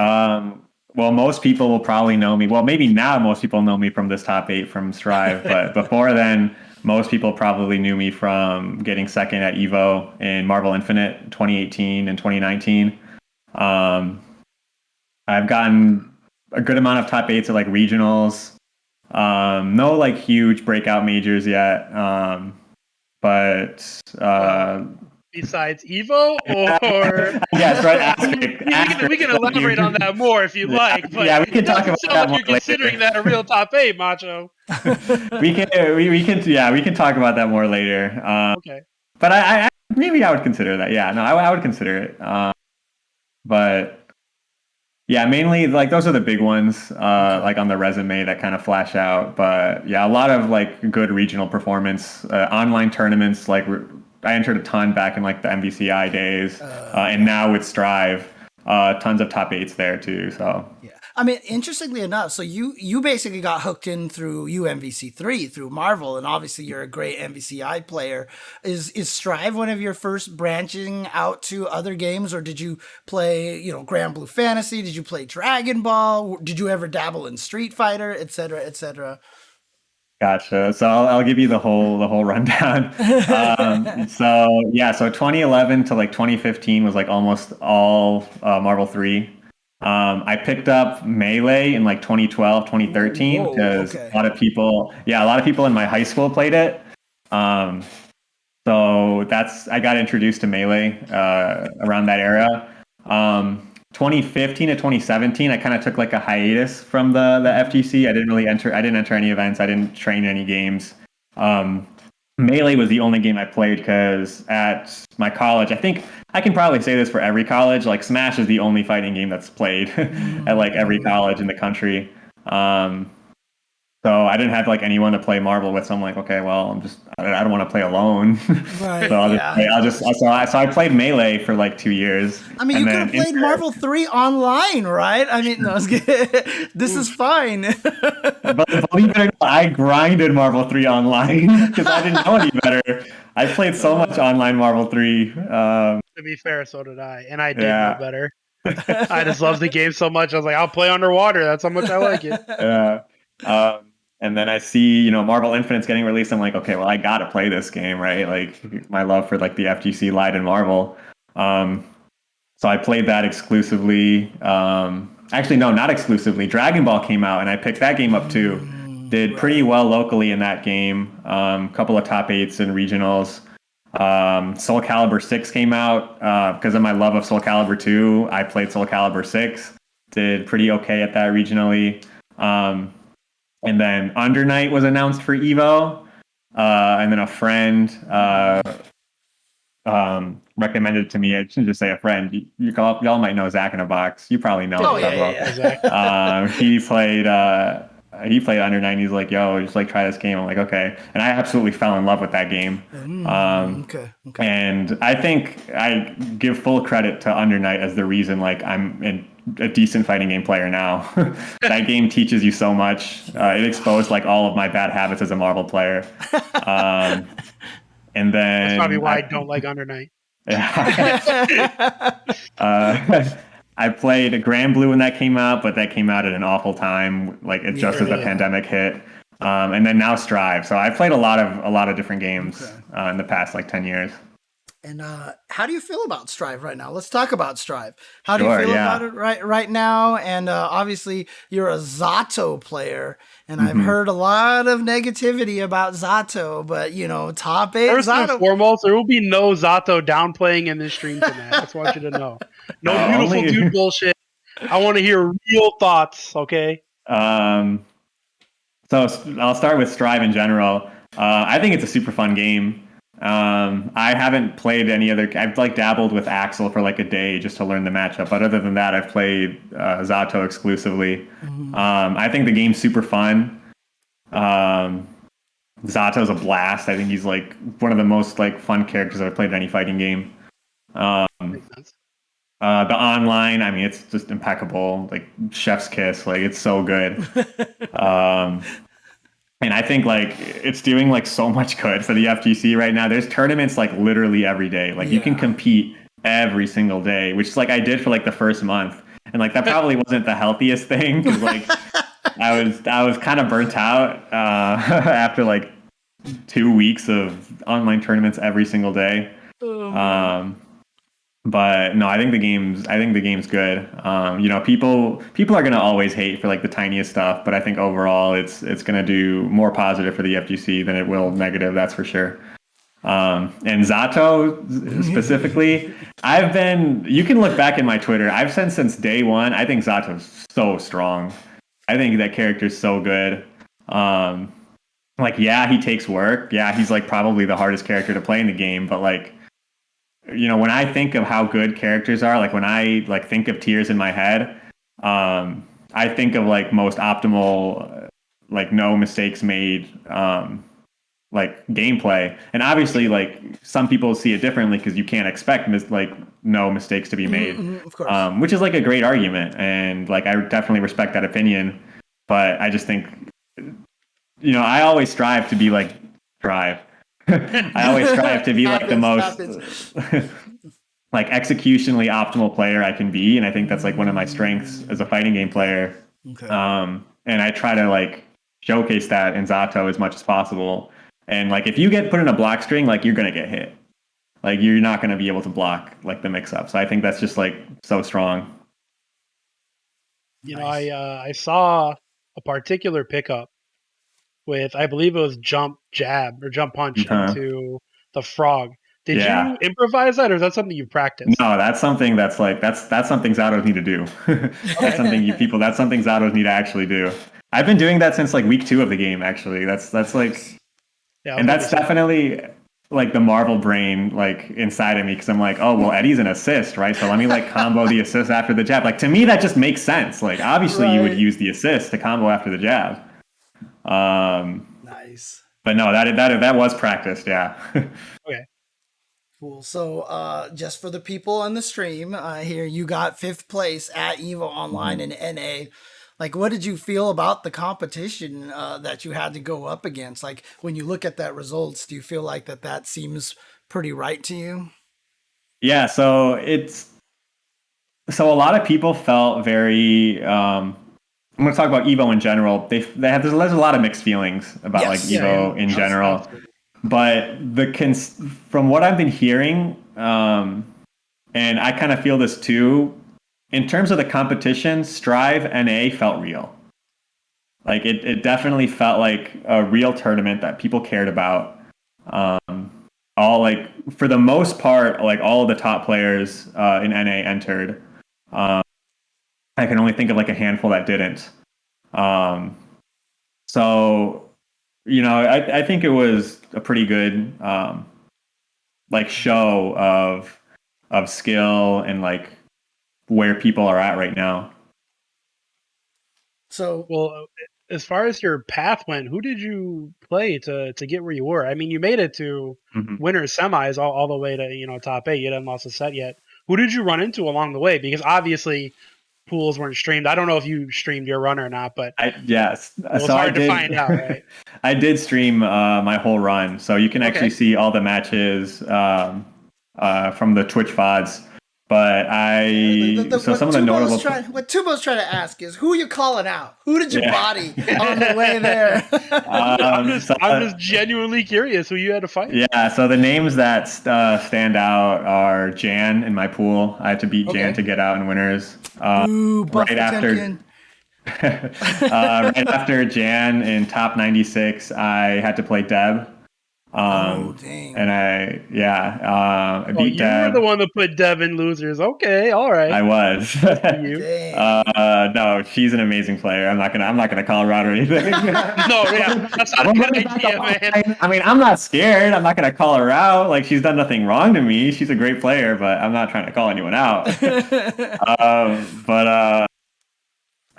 Well, most people will probably know me. Well, maybe now most people know me from this top 8 from Strive, but before then, most people probably knew me from getting second at EVO in Marvel Infinite 2018 and 2019. I've gotten a good amount of top 8s at like regionals. No like huge breakout majors yet. But besides Evo, or yes, right. We can elaborate on that more if you like. But yeah, we can talk about that more. You're considering that a real top 8, Macho. we can talk about that more later. Okay. But I maybe I would consider that. Yeah, no, I would consider it. But yeah, mainly like those are the big ones, like on the resume that kind of flash out. But yeah, a lot of like good regional performance, online tournaments. Like I entered a ton back in like the MVCI days, and now with Strive, tons of top 8s there too. So yeah, I mean, interestingly enough, so you basically got hooked in through UMVC3 through Marvel, and obviously you're a great MVCI player. Is Strive one of your first branching out to other games, or did you play Grand Blue Fantasy? Did you play Dragon Ball? Did you ever dabble in Street Fighter, etc., etc.? Gotcha. So I'll give you the whole rundown. So 2011 to like 2015 was like almost all Marvel 3. I picked up Melee in like 2012, 2013 because a lot of people in my high school played it. So I got introduced to Melee around that era. 2015 to 2017, I kind of took like a hiatus from the FGC. I didn't enter any events. I didn't train any games. Melee was the only game I played because at my college, I think I can probably say this for every college, like Smash is the only fighting game that's played at like every college in the country. Um, so I didn't have like anyone to play Marvel with. So I'm like, okay, well, I don't want to play alone. Right. So I played Melee for like 2 years. I mean, and you could have played Marvel 3 online, right? I mean, no, this is fine. But believe it or not, I grinded Marvel 3 online because I didn't know any better. I played so much online Marvel 3. To be fair, so did I, and I did know Yeah. better. I just love the game so much. I was like, I'll play underwater. That's how much I like it. Yeah. And then I see, Marvel Infinite's getting released. I'm like, okay, well, I gotta play this game, right? Like my love for like the FGC Light and Marvel. So I played that exclusively. Actually, no, not exclusively. Dragon Ball came out, and I picked that game up too. Did pretty well locally in that game. Couple of top 8s and regionals. Soul Calibur 6 came out. Because of my love of Soul Calibur 2, I played Soul Calibur 6. Did pretty okay at that regionally. And then Under Night was announced for Evo. And then a friend recommended it to me. I shouldn't just say a friend. Y'all might know Zach in a Box. You probably know him. Yeah. He played Under Night. He's like, yo, just like try this game. I'm like, okay. And I absolutely fell in love with that game. Okay. And I think I give full credit to Under Night as the reason like I'm a decent fighting game player now. That game teaches you so much. It exposed like all of my bad habits as a Marvel player. And then That's probably why I don't like Under Night. Yeah. I played Grand Blue when that came out, but that came out at an awful time, like as the pandemic hit. And then now Strive. So I played a lot of different games in the past like 10 years. And how do you feel about Strive right now? Let's talk about Strive. How do you feel about it right now? And obviously, you're a Zato player, and I've heard a lot of negativity about Zato. But top 8 First Zato. and foremost, there will be no Zato downplaying in this stream tonight. I just want you to know. No beautiful dude bullshit. I want to hear real thoughts. Okay. So I'll start with Strive in general. I think it's a super fun game. I haven't played any other. I've like dabbled with Axel for like a day just to learn the matchup, but other than that, I've played Zato exclusively. I think the game's super fun. Zato's a blast. I think he's like one of the most like fun characters I've played in any fighting game. Makes sense. The online, I mean, it's just impeccable. Like chef's kiss. Like it's so good. And I think like it's doing like so much good for the FGC right now. There's tournaments like literally every day. Like you can compete every single day, which is like I did for like the first month. And like that probably wasn't the healthiest thing because like I was kind of burnt out after like 2 weeks of online tournaments every single day. But no, I think the game's good. People are gonna always hate for like the tiniest stuff, but I think overall it's gonna do more positive for the FGC than it will negative. That's for sure. And Zato specifically, you can look back in my Twitter. I've said since day one, I think Zato's so strong. I think that character's so good. He takes work. Yeah, he's like probably the hardest character to play in the game, but like, when I think of how good characters are, like when I like think of tiers in my head, I think of like most optimal, like no mistakes made, like gameplay. And obviously, like some people see it differently because you can't expect no mistakes to be made, of course. Which is like a great argument, and like I definitely respect that opinion. But I just think, I always strive to be like Strive. I always strive to be like the most like executionally optimal player I can be, and I think that's like one of my strengths as a fighting game player. And I try to like showcase that in Zato as much as possible. And like if you get put in a block string, like you're gonna get hit. Like you're not gonna be able to block like the mix up. So I think that's just like so strong. Nice. I saw a particular pickup with, I believe it was jump jab or jump punch into the frog. Did you improvise that, or is that something you practiced? No, that's something that's something Zatos need to do. That's something Zatos need to actually do. I've been doing that since like week 2 of the game. Actually, that's like Yeah, I was And gonna that's say. definitely like the Marvel brain like inside of me because I'm like, oh well, Eddie's an assist, right? So let me like combo the assist after the jab. Like to me, that just makes sense. Like obviously you would Right. use the assist to combo after the jab. Nice. But no, that was practiced, yeah. Okay. Cool. So, just for the people on the stream, here you got fifth place at Evo Online in NA. Like, what did you feel about the competition that you had to go up against? Like, when you look at that results, do you feel like that seems pretty right to you? Yeah, so a lot of people felt very I'm going to talk about Evo in general. They have there's a lot of mixed feelings about like Yes. Yeah, yeah. Evo in general. Absolutely. But from what I've been hearing, and I kind of feel this too, in terms of the competition, Strive NA felt real. Like it definitely felt like a real tournament that people cared about. All like for the most part, like all of the top players in NA entered. I can only think of like a handful that didn't. Um, so I think it was a pretty good like show of skill and like where people are at right now. So, Well, as far as your path went, who did you play to get where you were? I mean, you made it to Mhm. winners semis all the way to top 8. You hadn't lost a set yet. Who did you run into along the way? Because obviously pools weren't streamed. I don't know if you streamed your run or not, but Yes, it was so I hard to did. find out, right? I did stream my whole run, so you can actually Okay. see all the matches from the Twitch VODs. But so some of the notable. what Tubo's trying to ask is, who you calling out? Who did you Yeah. body on the way there? I'm just genuinely curious who you had to fight. Yeah, so the names that stand out are Jan in my pool. I had to beat Jan Okay. to get out in winners. Ooh, Buff Right after, Potemkin. right after Jan in top 96, I had to play Deb. Oh, dang. And I Oh, beat you were the Deb. one that put Dev in losers. Okay, all right. I was. Good for you. Dang. No, she's an amazing player. I'm not gonna call her out or anything. No, yeah, that's not a good idea, man. I mean, I'm not scared. I'm not gonna call her out. Like she's done nothing wrong to me. She's a great player, but I'm not trying to call anyone out. But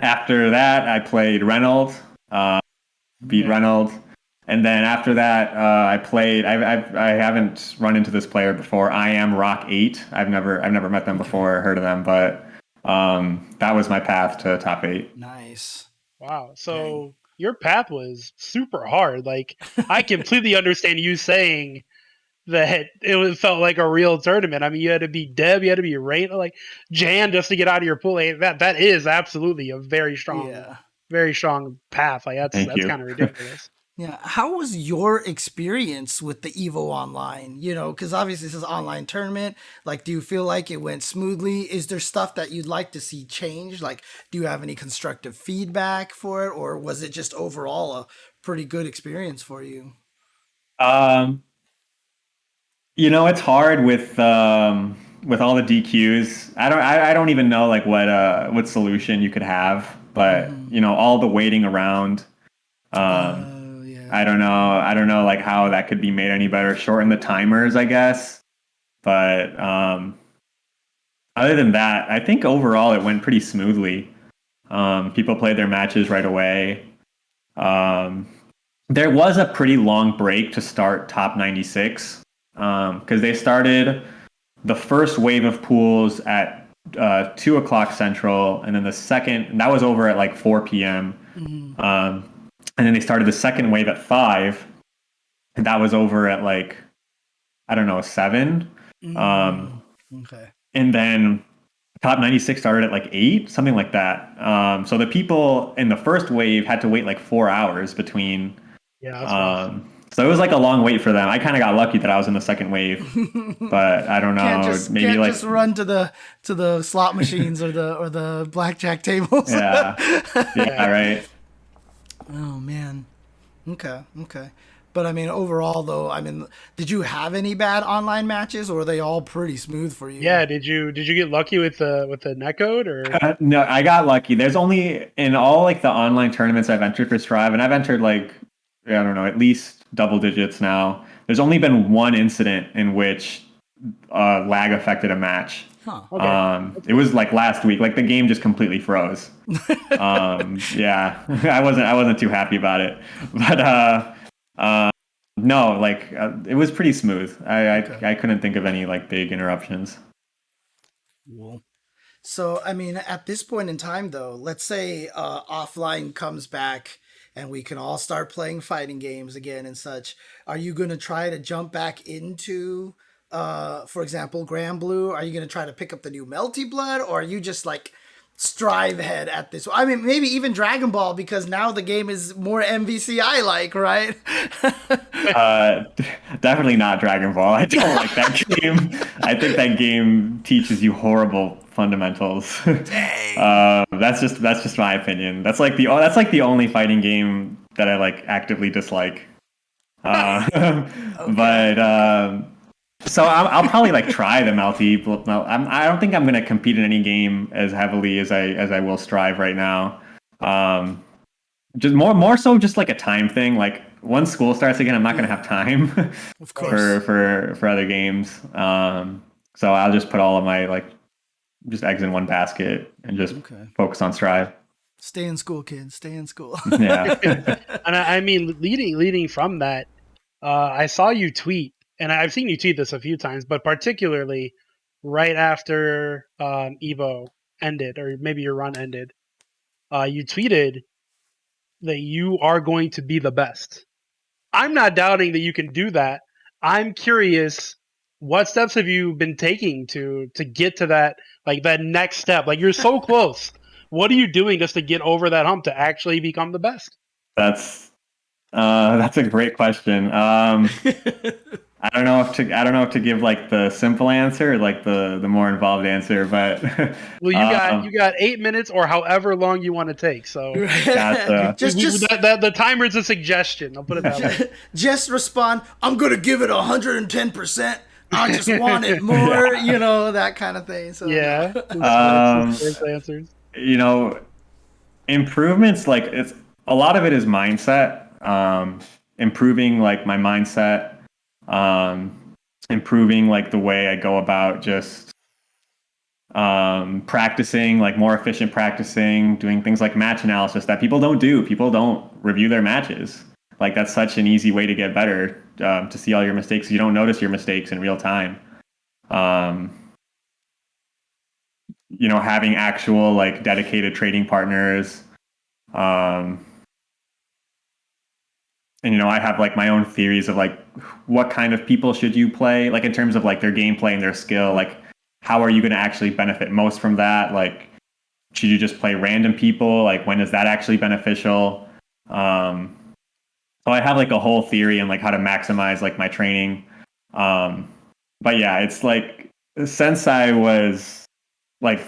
after that, I played Reynolds, beat Yeah. Reynolds, and then after that, I played. I haven't run into this player before. I am Rock 8. I've never met them before, or heard of them, but that was my path to top 8. Nice. Wow. So your path was super hard. Like I completely understand you saying that felt like a real tournament. I mean, you had to beat Deb, you had to be Rain, like Jan, just to get out of your pool. That is absolutely a very strong path. Like Thank that's you. kind of ridiculous. Yeah. How was your experience with the Evo Online? Because obviously this is an online tournament. Like, do you feel like it went smoothly? Is there stuff that you'd like to see change? Like, do you have any constructive feedback for it? Or was it just overall a pretty good experience for you? It's hard with all the DQs. I don't even know like what solution you could have, but all the waiting around. Oh, yeah. I don't know. I don't know like how that could be made any better. Shorten the timers, I guess. But other than that, I think overall it went pretty smoothly. People played their matches right away. There was a pretty long break to start top 96 because they started the first wave of pools at 2 o'clock Central, and then the second, and that was over at like 4 p.m. And then they started the second wave at 5, and that was over at like, I don't know, 7. Okay. And then top 96 started at like 8, something like that. So the people in the first wave had to wait like 4 hours between. Yeah, that's rough. So it was like a long wait for them. I kind of got lucky that I was in the second wave, but I don't know. Can't just run to the slot machines or the blackjack tables. Yeah, right. Oh man. Okay. But I mean, overall though, I mean, did you have any bad online matches, or were they all pretty smooth for you? Yeah, did you get lucky with the netcode or? No, I got lucky. There's only in all like the online tournaments I've entered for Strive, and I've entered like I don't know, at least double digits now. There's only been one incident in which lag affected a match. Huh. Okay. It was like last week. Like the game just completely froze. Yeah, I wasn't too happy about it, but no, like it was pretty smooth. I couldn't think of any like big interruptions. Cool. So, I mean, at this point in time, though, let's say offline comes back and we can all start playing fighting games again and such. Are you going to try to jump back into, for example, Grand Blue? Are you going to try to pick up the new Melty Blood? Or are you just like strive ahead at this? I mean, maybe even Dragon Ball because now the game is more MVCI like, right? Uh, Definitely not Dragon Ball. I don't like that game. I think that game teaches you horrible fundamentals. That's just my opinion. That's like the only fighting game that I like actively dislike. But so I'll probably like try the Melty. I don't think I'm gonna compete in any game as heavily as I will strive right now. Just more so just like a time thing. Like once school starts again, I'm not gonna have time Of course. for other games. So I'll just put all of my like just eggs in one basket and just focus on strive. Stay in school, kids. Stay in school. Yeah. And I mean, leading from that, I saw you tweet, and I've seen you tweet this a few times, but particularly right after Evo ended, or maybe your run ended, you tweeted that you are going to be the best. I'm not doubting that you can do that. I'm curious, what steps have you been taking to get to that, like that next step? Like you're so close. What are you doing just to get over that hump to actually become the best? That's a great question. I don't know if to give like the simple answer or like the more involved answer, but Well, you got 8 minutes or however long you want to take. So just the timer is a suggestion. I'll put it that way. just respond. I'm gonna give it 110%. I just want it more. You know, that kind of thing. So Yeah. That's answers. you know, improvements like it's a lot of it is mindset. Improving like my mindset. Improving like the way I go about just practicing, like more efficient practicing, doing things like match analysis that people don't do. People don't review their matches. Like that's such an easy way to get better, to see all your mistakes. You don't notice your mistakes in real time. Having actual like dedicated trading partners. And I have like my own theories of like what kind of people should you play, like in terms of like their gameplay and their skill, like how are you going to actually benefit most from that? Like, should you just play random people? Like, when is that actually beneficial? So I have like a whole theory on like how to maximize like my training. But yeah, it's like since I was like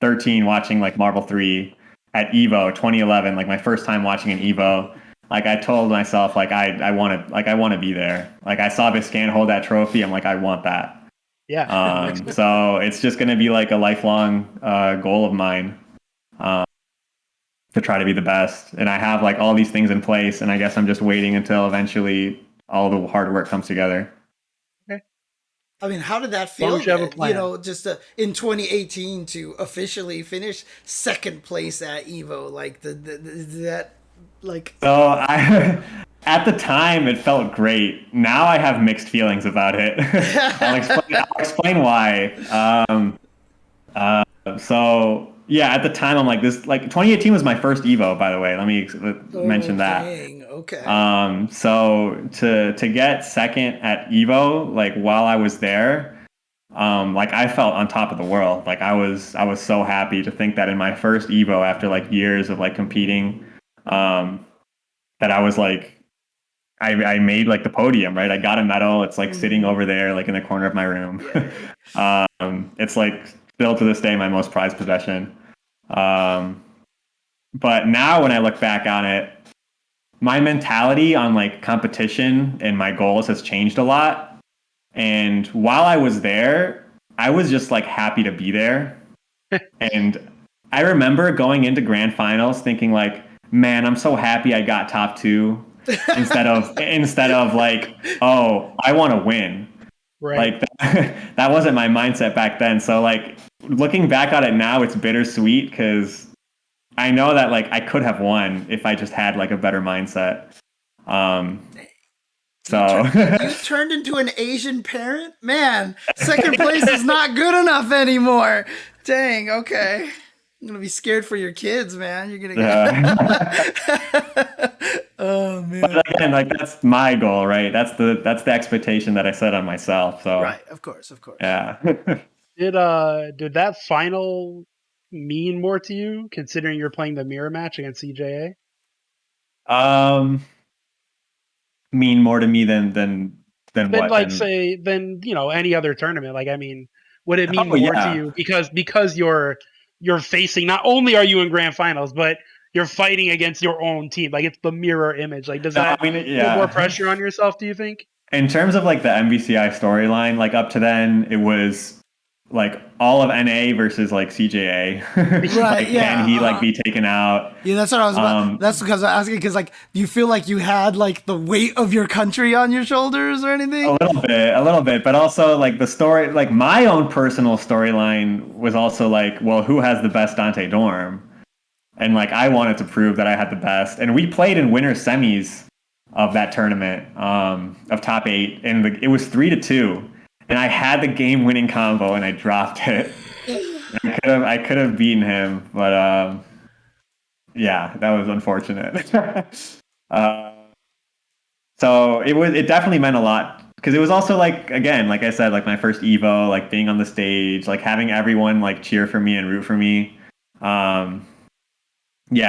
13 watching like Marvel 3 at Evo 2011, like my first time watching an Evo. Like I told myself, like I want to be there. Like I saw Biscan hold that trophy. I'm like, I want that. Yeah. So it's just going to be like a lifelong goal of mine to try to be the best. And I have like all these things in place, and I guess I'm just waiting until eventually all the hard work comes together. Okay. I mean, how did that feel? You have a plan. Just in 2018 to officially finish second place at Evo, like that. Like, so at the time it felt great. Now I have mixed feelings about it. I'll explain why. So yeah, at the time I'm like this. Like 2018 was my first Evo, by the way. Let me mention that. Dang, okay. So to get second at Evo, like while I was there, like I felt on top of the world. Like I was so happy to think that in my first Evo after like years of like competing. That I was like, I made like the podium, right? I got a medal. It's like sitting over there, like in the corner of my room. It's like still to this day my most prized possession. But now when I look back on it, my mentality on like competition and my goals has changed a lot. And while I was there, I was just like happy to be there. And I remember going into grand finals thinking like, man, I'm so happy I got top 2. instead of like, oh, I want to win. Right. Like that wasn't my mindset back then. So like looking back on it now, it's bittersweet because I know that like I could have won if I just had like a better mindset. So You turned into an Asian parent? Man, second place is not good enough anymore. Dang, okay. I'm gonna be scared for your kids, man. You're gonna get Oh man. But again, like that's my goal, right? That's the expectation that I set on myself. So Right, of course. yeah. Did that final mean more to you, considering you're playing the mirror match against CJA? Mean more to me than what? Like say than any other tournament. Like I mean, would it mean Oh more to yeah. you because you're facing, not only are you in grand finals, but you're fighting against your own team. Like it's the mirror image. Like does that put more pressure on yourself, do you think? In terms of like the MVCI storyline, like up to then it was like all of NA versus like CJA. Right, like, yeah. Can he like be taken out? Yeah, that's what I was about. That's because I was asking, because like, do you feel like you had like the weight of your country on your shoulders or anything? A little bit, but also like the story, like my own personal storyline was also like, well, who has the best Dante Dorm? And like I wanted to prove that I had the best, and we played in winter semis of that tournament, of top 8, and it was 3-2. And I had the game-winning combo, and I dropped it. I could have beaten him, but yeah, that was unfortunate. So it definitely meant a lot because it was also like, again, like I said, like my first Evo, like being on the stage, like having everyone like cheer for me and root for me. Yeah,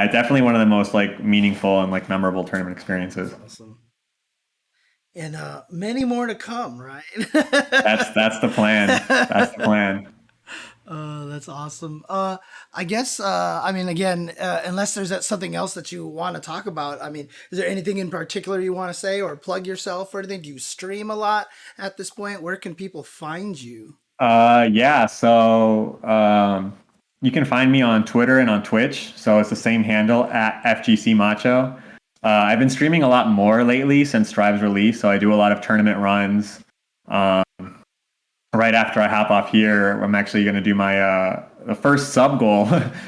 definitely one of the most like meaningful and like memorable tournament experiences. Awesome. And many more to come, right? That's the plan. That's the plan. That's awesome. I guess, I mean, again, unless there's something else that you want to talk about, I mean, is there anything in particular you want to say or plug yourself or anything? Do you stream a lot at this point? Where can people find you? Yeah, so you can find me on Twitter and on Twitch. So it's the same handle at FGC Macho. I've been streaming a lot more lately since Strive's release, so I do a lot of tournament runs. Right after I hop off here, I'm actually going to do my the first sub goal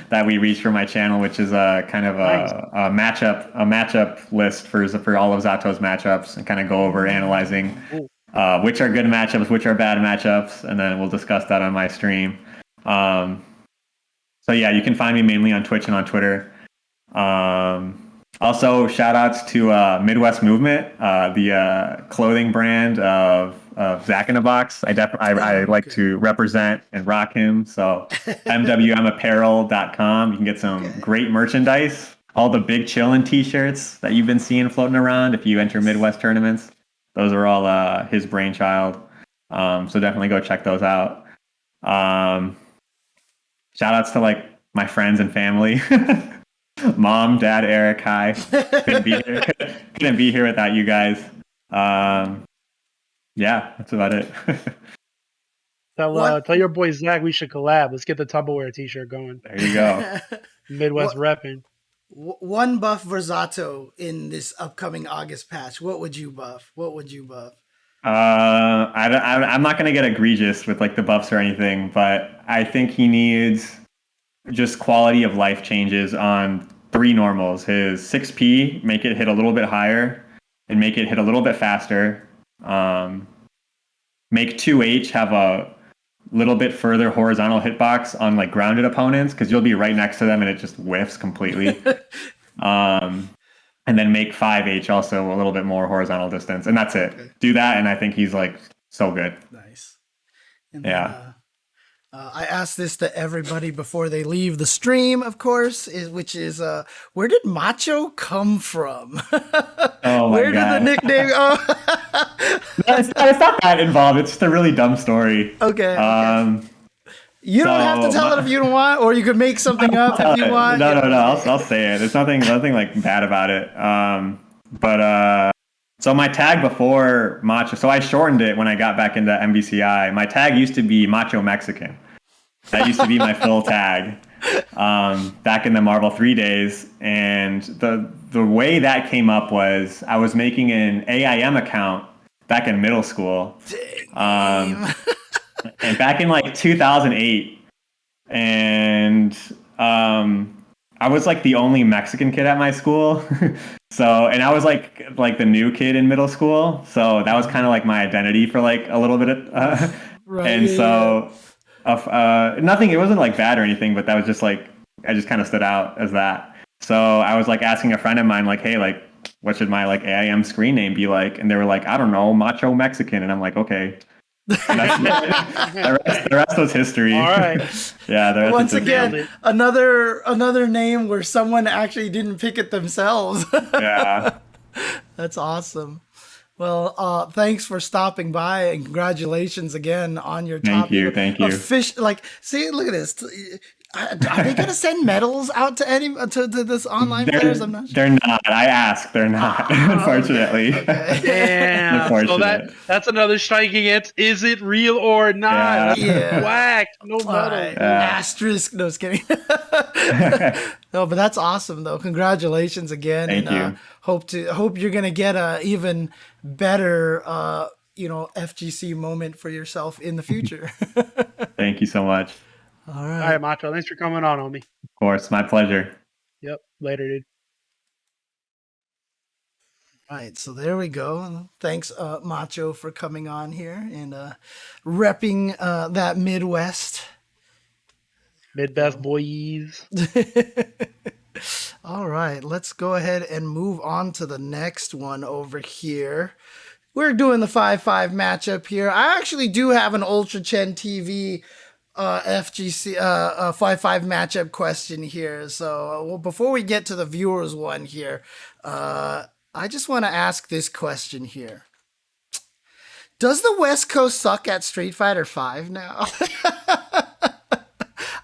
that we reached for my channel, which is a kind of a matchup list for all of Zato's matchups, and kind of go over analyzing which are good matchups, which are bad matchups, and then we'll discuss that on my stream. So yeah, you can find me mainly on Twitch and on Twitter. Also, shout outs to Midwest Movement, the clothing brand of Zach in a Box. I like to represent and rock him. So mwmapparel.com. You can get some great merchandise. All the Big Chillin' t-shirts that you've been seeing floating around if you enter Midwest tournaments. Those are all his brainchild. So definitely go check those out. Shout outs to like my friends and family. Mom, Dad, Eric, hi. Couldn't be here without you guys. Yeah, that's about it. Tell your boy Zach we should collab. Let's get the Tupperware t-shirt going. There you go. Midwest repping. One buff Versato in this upcoming August patch. What would you buff? I'm not gonna get egregious with like the buffs or anything, but I think he needs just quality of life changes on 3 normals. His 6P, make it hit a little bit higher and make it hit a little bit faster. Make 2H have a little bit further horizontal hitbox on like grounded opponents, because you'll be right next to them and it just whiffs completely. And then make 5H also a little bit more horizontal distance, and that's it. Okay. Do that, and I think he's like so good. Nice. And yeah. Then, I asked this to everybody before they leave the stream, of course, which is where did Macho come from? Oh my where God. did the nickname go? No, it's not that involved. It's just a really dumb story. Okay. You don't have to tell it if you don't want, or you could make something up if you want. No. I'll say it. There's nothing like bad about it. So my tag before Macho, so I shortened it when I got back into MVCI. My tag used to be Macho Mexican. That used to be my full tag. back in the Marvel 3 days. And the way that came up was I was making an AIM account back in middle school. Dang. And back in like 2008. And I was like the only Mexican kid at my school. So, and I was like the new kid in middle school. So that was kind of like my identity for like a little bit of, Right. and so nothing, it wasn't like bad or anything, but that was just like, I just kind of stood out as that. So I was like asking a friend of mine, like, hey, like, what should my like AIM screen name be like? And they were like, I don't know, Macho Mexican. And I'm like, okay. The rest was history. All right. Yeah. The rest Once is history. again, another name where someone actually didn't pick it themselves. Yeah. That's awesome. Well, thanks for stopping by, and congratulations again on your top. Thank you. See, look at this. Are they going to send medals out to any to this online players? I'm not sure. They're not. I asked. They're not. Unfortunately. Okay. Damn. So that's another strike against. Is it real or not? Yeah. Whack. No medal. Right. Asterisk. No, just kidding. No, but that's awesome though. Congratulations again. Thank you. Hope you're gonna get a even better FGC moment for yourself in the future. Thank you so much. All All right, Macho. Thanks for coming on, homie. Of course, my pleasure. Yep. Later, dude. Right, so there we go. Thanks, Macho, for coming on here and repping that Midwest. Mid-best boys. All right, let's go ahead and move on to the next one over here. We're doing the 5-5 matchup here. I actually do have an UltraChenTV FGC 5-5 matchup question here. So before we get to the viewers one here, I just want to ask this question here. Does the West Coast suck at Street Fighter V now?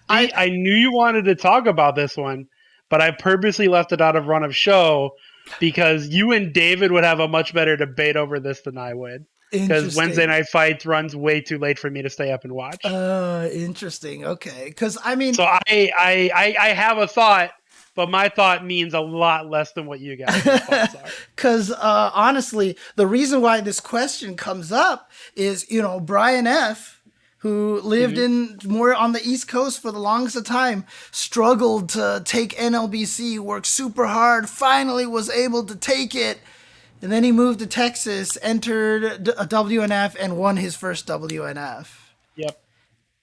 I knew you wanted to talk about this one, but I purposely left it out of run of show because you and David would have a much better debate over this than I would. Because Wednesday Night Fights runs way too late for me to stay up and watch. Interesting. Okay. Because I mean, so I have a thought, but my thought means a lot less than what you guys' thoughts are. Because honestly, the reason why this question comes up is, Brian F., who lived in more on the East Coast for the longest of time, struggled to take NLBC, worked super hard, finally was able to take it. And then he moved to Texas, entered a WNF, and won his first WNF. Yep.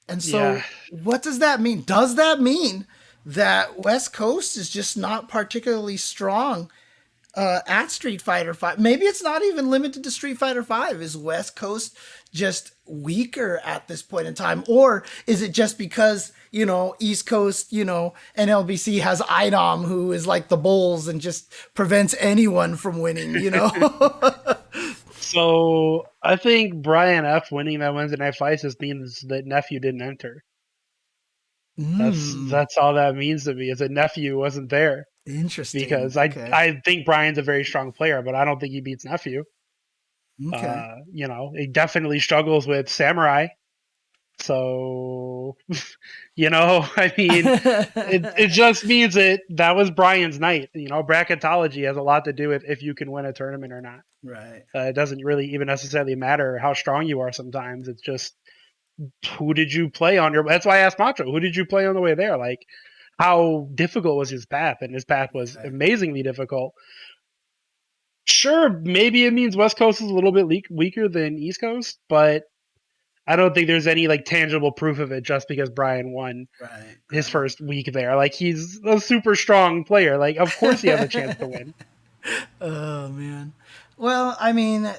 And so what does that mean? Does that mean that West Coast is just not particularly strong at Street Fighter V? Maybe it's not even limited to Street Fighter V. Is West Coast just weaker at this point in time? Or is it just because, East Coast, NLBC has IDOM, who is like the Bulls and just prevents anyone from winning, So I think Brian F. winning that Wednesday Night Fights just means that Nephew didn't enter. That's all that means to me, is that Nephew wasn't there. Interesting. Because I think Brian's a very strong player, but I don't think he beats Nephew. Okay. He definitely struggles with Samurai. So, it just means that was Brian's night. Bracketology has a lot to do with if you can win a tournament or not. Right. It doesn't really even necessarily matter how strong you are sometimes. It's just, who did you play on your... That's why I asked Macho, who did you play on the way there? Like, how difficult was his path? And his path was amazingly difficult. Sure, maybe it means West Coast is a little bit weaker than East Coast, but I don't think there's any tangible proof of it just because Brian won his first week there. Like, he's a super strong player. Like, of course he has a chance to win. Oh, man. Well, I mean,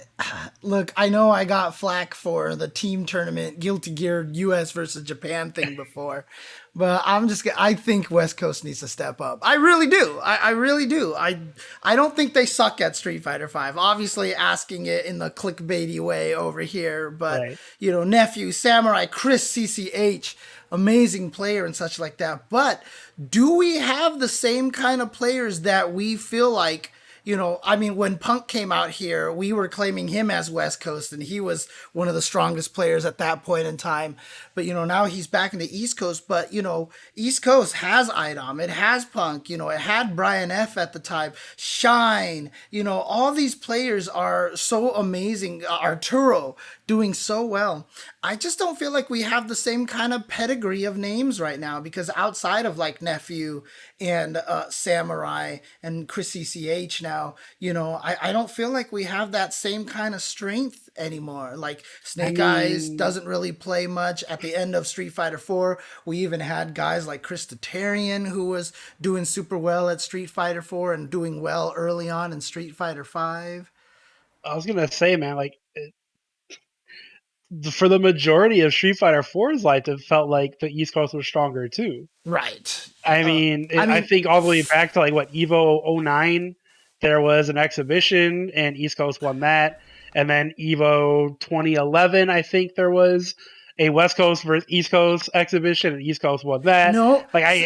look, I know I got flack for the team tournament, Guilty Gear US versus Japan thing before, but I think West Coast needs to step up. I really do. I really do. I don't think they suck at Street Fighter V. Obviously asking it in the clickbaity way over here, but, Nephew, Samurai, Chris CCH, amazing player and such like that. But do we have the same kind of players that we feel like I mean, when Punk came out here, we were claiming him as West Coast, and he was one of the strongest players at that point in time. But, now he's back in the East Coast. But, East Coast has Idom, it has Punk, it had Brian F at the time, Shine, all these players are so amazing. Arturo doing so well. I just don't feel like we have the same kind of pedigree of names right now, because outside of like Nephew and Samurai and Chris ECH now, I don't feel like we have that same kind of strength anymore. Like Snake Eyes doesn't really play much. At the end of Street Fighter 4, we even had guys like Chris Tatarian, who was doing super well at Street Fighter 4 and doing well early on in Street Fighter 5. I was gonna say, man, like for the majority of Street Fighter 4's life, it felt like the East Coast was stronger too. Right. I think all the way back to like what Evo 09, there was an exhibition and East Coast won that, and then Evo 2011, I think there was a West Coast versus East Coast exhibition, and East Coast won that. No, like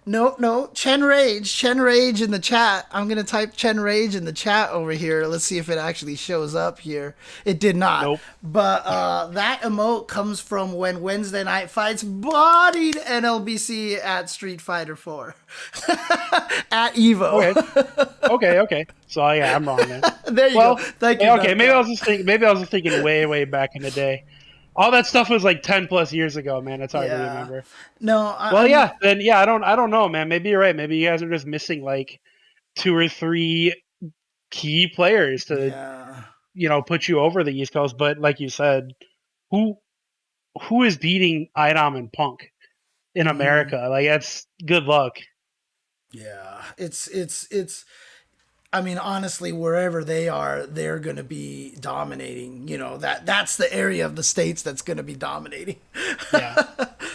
no. Chen Rage in the chat. I'm gonna type Chen Rage in the chat over here. Let's see if it actually shows up here. It did not. Nope. But that emote comes from when Wednesday Night Fights bodied NLBC at Street Fighter 4 at Evo. Okay. So yeah, I'm wrong then. There you go. Thank you. Okay, maybe I was just thinking way back in the day. All that stuff was like 10 plus years ago, man. It's hard to remember. No. I don't know, man. Maybe you're right. Maybe you guys are just missing like 2 or 3 key players to, put you over the East Coast. But like you said, who is beating Idom and Punk in America? Like, that's good luck. Yeah, it's. I mean, honestly, wherever they are, they're going to be dominating. That's the area of the states that's going to be dominating. Yeah,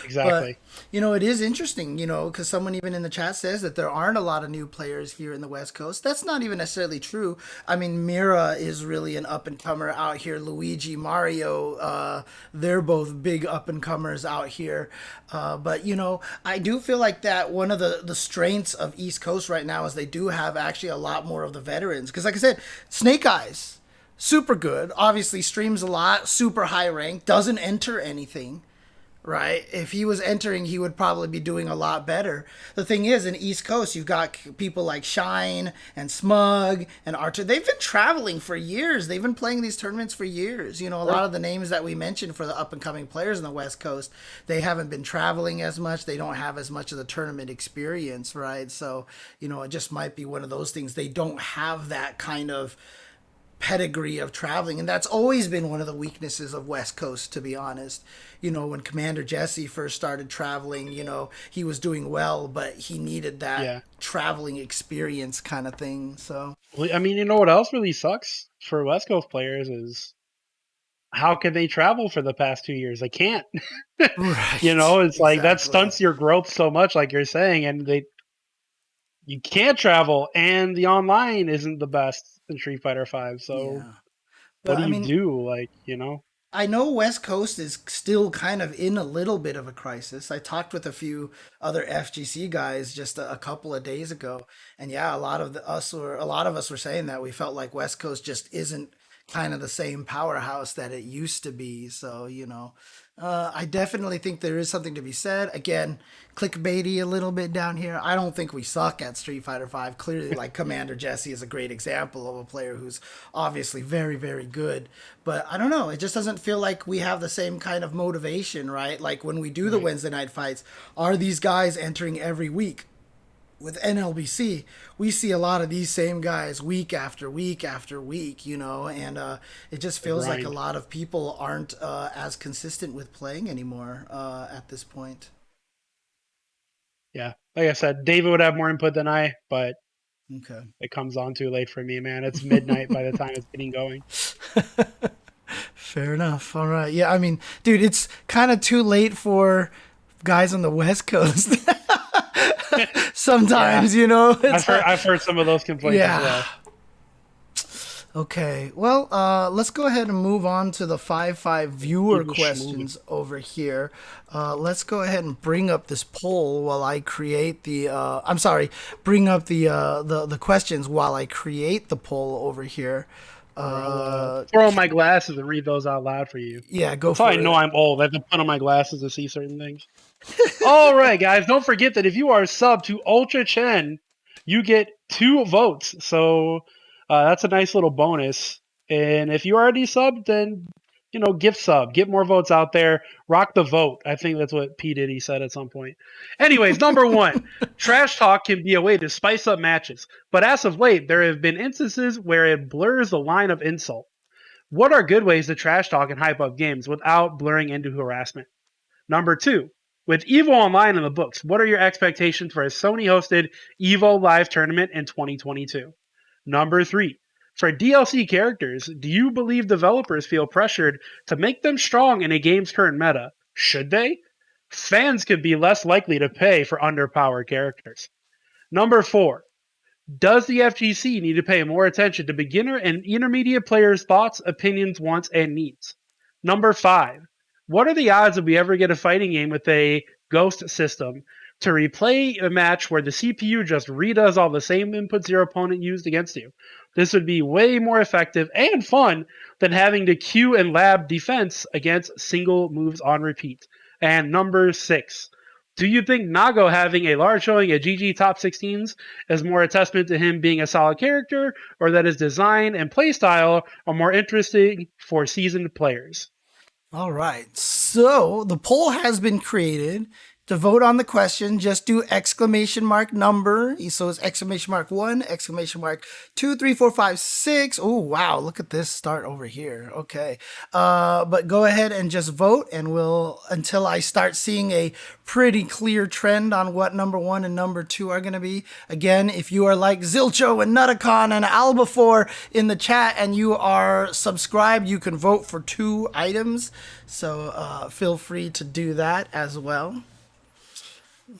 exactly. But, it is interesting, because someone even in the chat says that there aren't a lot of new players here in the West Coast. That's not even necessarily true. I mean, Mira is really an up-and-comer out here. Luigi, Mario, they're both big up-and-comers out here. But, I do feel like that one of the strengths of East Coast right now is they do have actually a lot more of the veterans. Because like I said, Snake Eyes, super good. Obviously streams a lot, super high rank, doesn't enter anything. Right? If he was entering, he would probably be doing a lot better. The thing is, in East Coast, you've got people like Shine and Smug and Archer. They've been traveling for years. They've been playing these tournaments for years. A lot of the names that we mentioned for the up-and-coming players in the West Coast, they haven't been traveling as much. They don't have as much of the tournament experience, right? So, it just might be one of those things. They don't have that kind of pedigree of traveling, and that's always been one of the weaknesses of West Coast, to be honest. When Commander Jesse first started traveling, he was doing well, but he needed that traveling experience kind of thing. So I mean, what else really sucks for West Coast players is how can they travel for the past 2 years? They can't. Right. It's like that stunts your growth so much, like you're saying, and you can't travel, and the online isn't the best in Street Fighter 5. So what do you do? I know West Coast is still kind of in a little bit of a crisis. I talked with a few other FGC guys just a couple of days ago, and a lot of us were saying that we felt like West Coast just isn't kind of the same powerhouse that it used to be. So I definitely think there is something to be said. Again, clickbaity a little bit down here. I don't think we suck at Street Fighter 5. Clearly, like Commander Jesse is a great example of a player who's obviously very, very good. But I don't know. It just doesn't feel like we have the same kind of motivation, right? Like when we do the Wednesday night fights, are these guys entering every week? With NLBC, we see a lot of these same guys week after week after week, and it just feels like a lot of people aren't as consistent with playing anymore at this point. Yeah, like I said, David would have more input than I, but okay, it comes on too late for me, man. It's midnight by the time it's getting going. Fair enough. All right. Yeah, I mean, dude, it's kind of too late for guys on the West Coast. Sometimes, I've heard some of those complaints as well. Okay, well, let's go ahead and move on to the 5-5 viewer Keep it schmoovin'. questions over here. Let's go ahead and bring up this poll while I create the. I'm sorry, bring up the questions while I create the poll over here. I'll throw on my glasses and read those out loud for you. Yeah, go That's how for I it. know I'm old. I have to put on my glasses to see certain things. All right, guys. Don't forget that if you are sub to Ultra Chen, you get 2 votes. So that's a nice little bonus. And if you already subbed, then gift sub, get more votes out there. Rock the vote. I think that's what P Diddy said at some point. Anyways, number 1, trash talk can be a way to spice up matches, but as of late, there have been instances where it blurs the line of insult. What are good ways to trash talk and hype up games without blurring into harassment? Number 2, with EVO Online in the books, what are your expectations for a Sony-hosted EVO Live tournament in 2022? Number 3, for DLC characters, do you believe developers feel pressured to make them strong in a game's current meta? Should they? Fans could be less likely to pay for underpowered characters. Number 4, does the FGC need to pay more attention to beginner and intermediate players' thoughts, opinions, wants, and needs? Number 5, what are the odds that we ever get a fighting game with a ghost system to replay a match where the CPU just redoes all the same inputs your opponent used against you? This would be way more effective and fun than having to queue and lab defense against single moves on repeat. And number 6, do you think Nago having a large showing at GG top 16s is more a testament to him being a solid character, or that his design and playstyle are more interesting for seasoned players? All right. So the poll has been created. To vote on the question, just do exclamation mark number. So it's exclamation mark 1, exclamation mark 2, 3, 4, 5, 6. Oh, wow. Look at this start over here. Okay. But go ahead and just vote, and until I start seeing a pretty clear trend on what number 1 and number 2 are going to be. Again, if you are like Zilcho and Nutacon and Albafor in the chat and you are subscribed, you can vote for 2 items. So feel free to do that as well.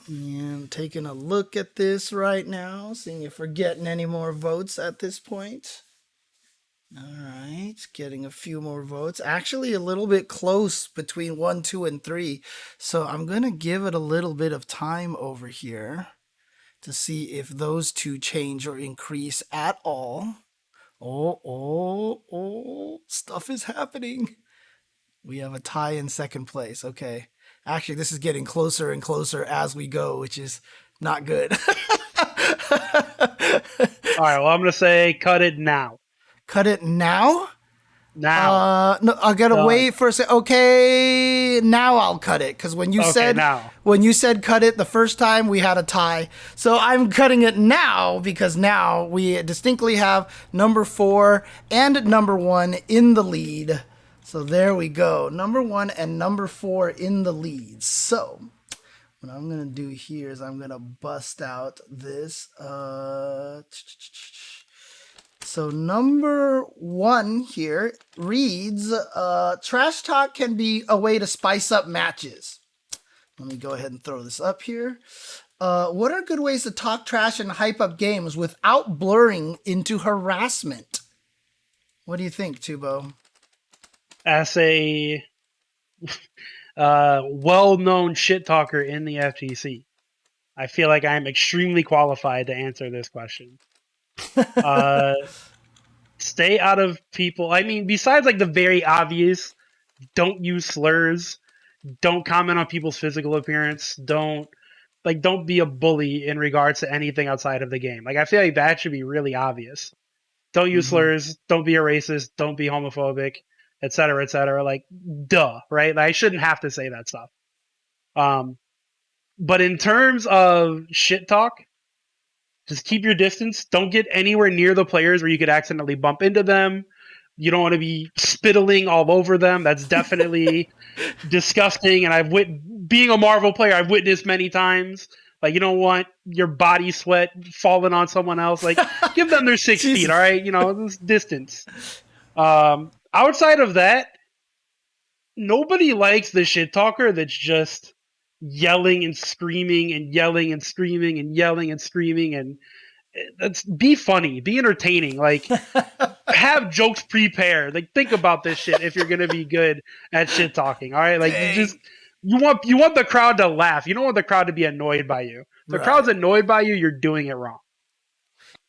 And taking a look at this right now, seeing if we're getting any more votes at this point. All right, getting a few more votes. Actually, a little bit close between 1, 2, and 3. So I'm going to give it a little bit of time over here to see if those 2 change or increase at all. Oh, stuff is happening. We have a tie in second place. Okay. Actually, this is getting closer and closer as we go, which is not good. All right, well, I'm going to say cut it now. Cut it now? Now. No, I gotta wait for a second. Okay, now I'll cut it because when you said cut it the first time, we had a tie. So I'm cutting it now because now we distinctly have number 4 and number 1 in the lead. So there we go. Number 1 and number 4 in the lead. So what I'm going to do here is I'm going to bust out this. So number 1 here reads, trash talk can be a way to spice up matches. Let me go ahead and throw this up here. What are good ways to talk trash and hype up games without blurring into harassment? What do you think, Tubo? As a well-known shit talker in the FGC, I feel like I am extremely qualified to answer this question. Stay out of people. I mean, besides like the very obvious, don't use slurs, don't comment on people's physical appearance, don't be a bully in regards to anything outside of the game. Like, I feel like that should be really obvious. Don't use slurs, don't be a racist, don't be homophobic, etc., etc. Like, duh, right? Like, I shouldn't have to say that stuff. But in terms of shit talk, just keep your distance. Don't get anywhere near the players where you could accidentally bump into them. You don't want to be spittling all over them. That's definitely disgusting. And being a Marvel player, I've witnessed many times. Like, you don't want your body sweat falling on someone else. Like, give them their 6 feet, all right? This distance. Outside of that, nobody likes the shit talker that's just yelling and screaming and yelling and screaming and yelling and screaming and be funny, be entertaining, like have jokes prepared. Like think about this shit if you're gonna be good at shit talking. All right, like you want the crowd to laugh. You don't want the crowd to be annoyed by you. If the crowd's annoyed by you, you're doing it wrong.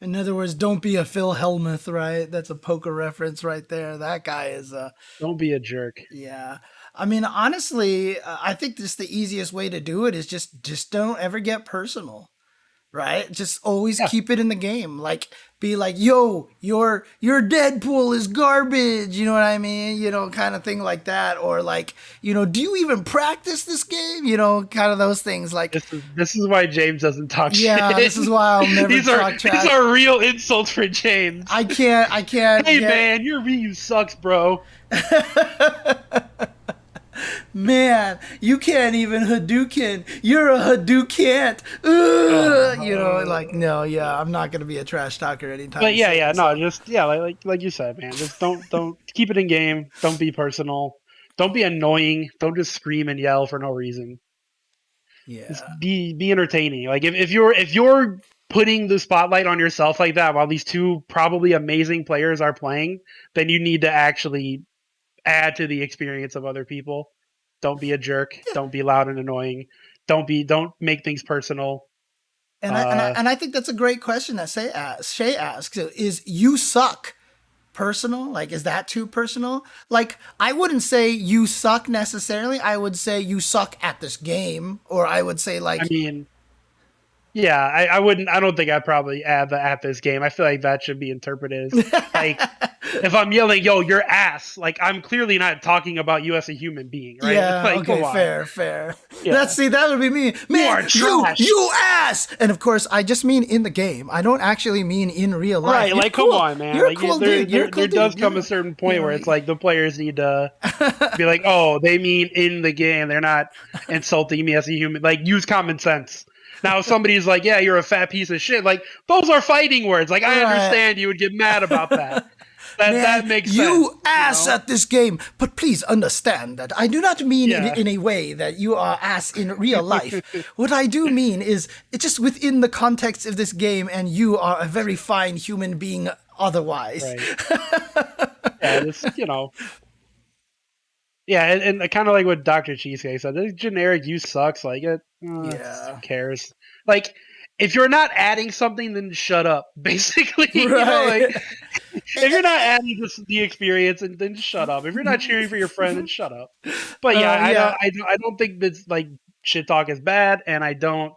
In other words, don't be a Phil Hellmuth, right? That's a poker reference right there. That guy is don't be a jerk. Yeah. I mean, honestly, I think this the easiest way to do it is just don't ever get personal. Right? Just always keep it in the game. Like, be like, yo, your Deadpool is garbage. You know what I mean? You know, kind of thing like that. Or like, you know, do you even practice this game? You know, kind of those things. Like, this is why James doesn't talk shit. Yeah, this is why I'll never talk trash. These are real insults for James. I can't. Hey, man, your Ryu sucks, bro. Man, you can't even Hadouken. You're a Hadouken. You know, like, no, yeah, I'm not gonna be a trash talker anytime. But like you said, man, just don't keep it in game. Don't be personal. Don't be annoying. Don't just scream and yell for no reason. Yeah, just be entertaining. Like if you're putting the spotlight on yourself like that while these two probably amazing players are playing, then you need to actually add to the experience of other people. Don't be a jerk. Yeah. Don't be loud and annoying. Don't make things personal. And I think that's a great question that Shay asks. Is you suck personal? Like, is that too personal? Like, I wouldn't say you suck necessarily. I would say you suck at this game, or I would say like. I mean, yeah, I wouldn't. I don't think I'd probably add the at this game. I feel like that should be interpreted as like. If I'm yelling, yo, your ass, like I'm clearly not talking about you as a human being, right? Yeah, like, okay, fair. Yeah. That would be me. Man, you ass! And of course, I just mean in the game. I don't actually mean in real life. Right, You're like, cool. Come on, man. You're like, cool, dude. There does come a certain point where it's like the players need to be like, oh, they mean in the game. They're not insulting me as a human. Like, use common sense. Now, if somebody's like, yeah, you're a fat piece of shit, like, those are fighting words. Like, I understand you would get mad about that. That makes sense. You ass at this game, but please understand that I do not mean it in a way that you are ass in real life. What I do mean is it's just within the context of this game, and you are a very fine human being otherwise. Right. Yeah, just, you know. Yeah, and kind of like what Dr. Cheesecake said, this generic "you sucks." Like who cares? Like, if you're not adding something, then shut up. Basically, you know, like if you're not adding the experience, then shut up. If you're not cheering for your friend, then shut up. But I don't think that like shit talk is bad, and I don't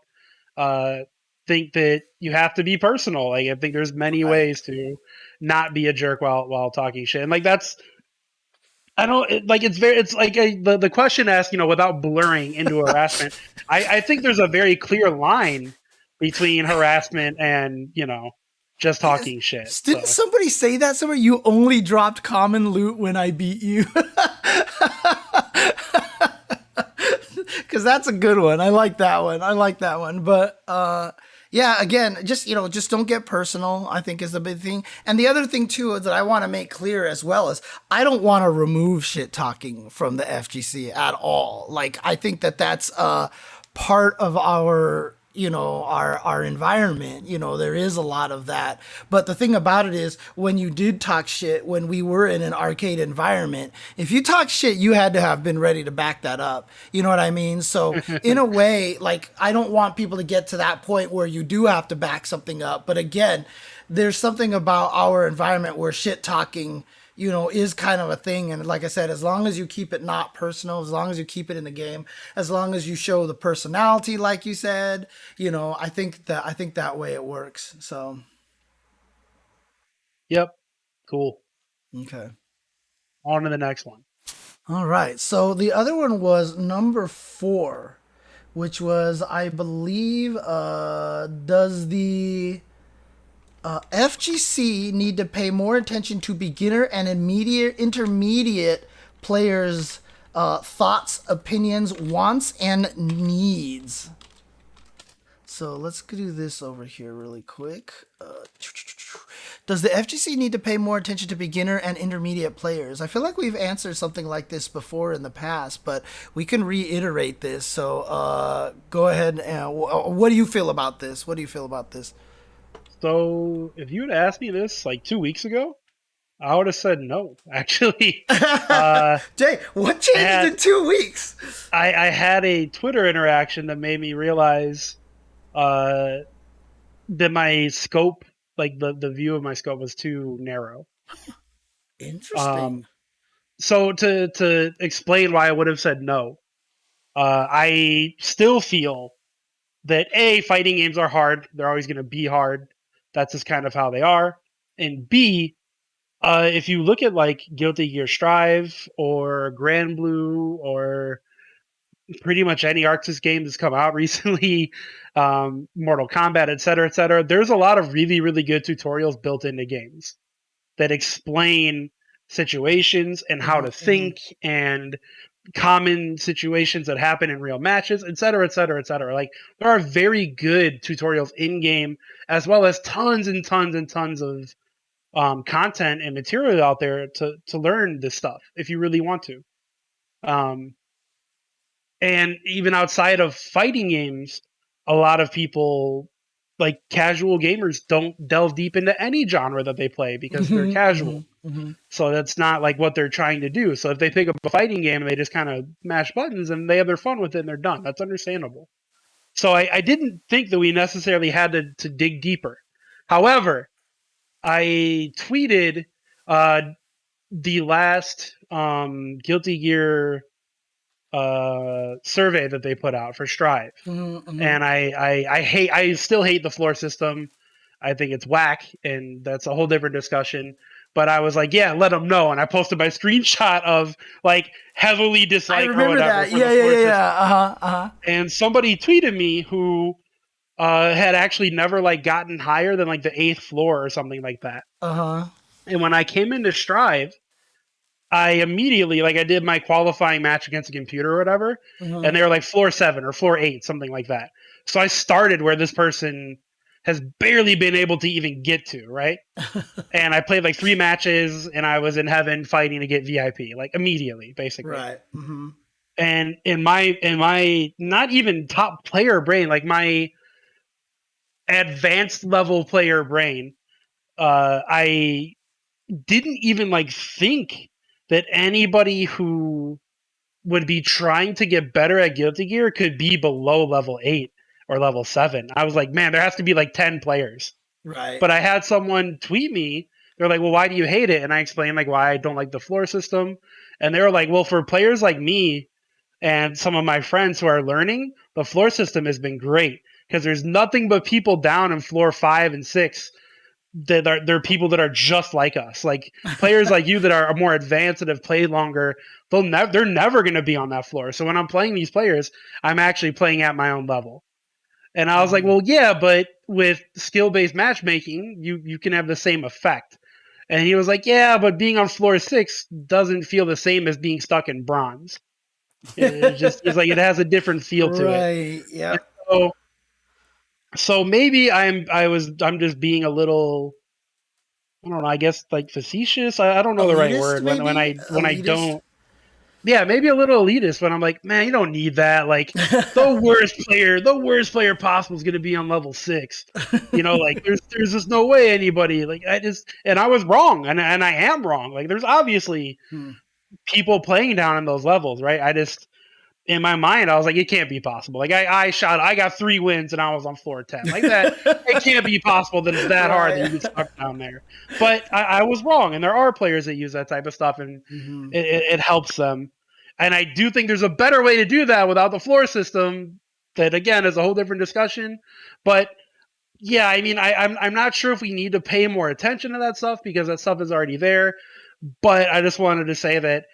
think that you have to be personal. Like I think there's many ways to not be a jerk while talking shit, and like that's. It's like the question asked, you know, without blurring into harassment. I think there's a very clear line between harassment and, you know, just talking shit. Didn't somebody say that somewhere? You only dropped common loot when I beat you. Because that's a good one. I like that one. But yeah, again, just don't get personal, I think is the big thing. And the other thing too that I want to make clear as well is I don't want to remove shit talking from the FGC at all. Like, I think that's part of our, you know, our environment. You know, there is a lot of that. But the thing about it is when you did talk shit, when we were in an arcade environment, if you talk shit, you had to have been ready to back that up. You know what I mean? So in a way, like, I don't want people to get to that point where you do have to back something up. But again, there's something about our environment where shit talking, you know, is kind of a thing. And like I said, as long as you keep it not personal, as long as you keep it in the game, as long as you show the personality, like you said, you know, I think that way it works. So. Yep. Cool. Okay. On to the next one. All right. So the other one was number 4, which was, I believe, does the FGC need to pay more attention to beginner and intermediate players' thoughts, opinions, wants, and needs? So let's do this over here really quick. Does the FGC need to pay more attention to beginner and intermediate players? I feel like we've answered something like this before in the past, but we can reiterate this. So go ahead. What do you feel about this? So if you had asked me this like 2 weeks ago, I would have said no. Actually, Jay, what I changed had in 2 weeks? I had a Twitter interaction that made me realize uh, that my scope, like the view of my scope, was too narrow. Interesting. Um, so to explain why I would have said no, I still feel that fighting games are hard. They're always going to be hard. That's just kind of how they are. And B, if you look at like Guilty Gear Strive or Grand Blue or pretty much any Arxis game that's come out recently, Mortal Kombat, et cetera, there's a lot of really, really good tutorials built into games that explain situations and how to think and common situations that happen in real matches, et cetera, et cetera, et cetera. Like there are very good tutorials in game, as well as tons and tons and tons of content and material out there to learn this stuff if you really want to. Um, and even outside of fighting games, a lot of people, like casual gamers, don't delve deep into any genre that they play because they're casual. So that's not like what they're trying to do. So if they pick up a fighting game and they just kind of mash buttons and they have their fun with it and they're done, that's understandable. So I didn't think that we necessarily had to dig deeper. However, I tweeted uh, the last Guilty Gear survey that they put out for Strive, and I still hate the floor system. I think it's whack, and that's a whole different discussion. But I was like, yeah, let them know, and I posted my screenshot of like heavily I dislike or remember whatever that. for Yeah, the yeah, floor yeah, system. yeah. And somebody tweeted me who had actually never like gotten higher than like the 8th floor or something like that. And when I came into Strive, I immediately, like, I did my qualifying match against a computer or whatever, and they were like floor 7 or floor 8, something like that. So I started where this person has barely been able to even get to, right? And I played like 3 matches, and I was in heaven fighting to get VIP, like immediately, basically. Right. And in my not even top player brain, like my advanced level player brain, I didn't even like think that anybody who would be trying to get better at Guilty Gear could be below level 8 or level 7. I was like, man, there has to be like 10 players. Right. But I had someone tweet me. They're like, well, why do you hate it? And I explained like why I don't like the floor system. And they were like, well, for players like me and some of my friends who are learning, the floor system has been great because there's nothing but people down in floor 5 and 6 that are they're people that are just like us, like players like you that are more advanced and have played longer. They're never going to be on that floor. So when I'm playing these players, I'm actually playing at my own level. And I was like, well, yeah, but with skill-based matchmaking, you can have the same effect. And he was like, yeah, but being on floor 6 doesn't feel the same as being stuck in bronze. It's like it has a different feel to it. Right. Yeah. So maybe I'm just being a little, I don't know, I guess like facetious. I don't know the right Elitist, word maybe? when I Elitist? don't. Yeah, maybe a little elitist when I'm like, man, you don't need that. Like the worst player possible is going to be on level 6. You know, like there's just no way anybody like and I was wrong, and I am wrong. Like there's obviously people playing down in those levels, right? I just in my mind, I was like, it can't be possible. Like I got 3 wins and I was on floor 10. Like that, it can't be possible that it's that hard that you get stuck down there. But I was wrong, and there are players that use that type of stuff, and it helps them. And I do think there's a better way to do that without the floor system. That again is a whole different discussion. But yeah, I mean, I'm not sure if we need to pay more attention to that stuff because that stuff is already there. But I just wanted to say that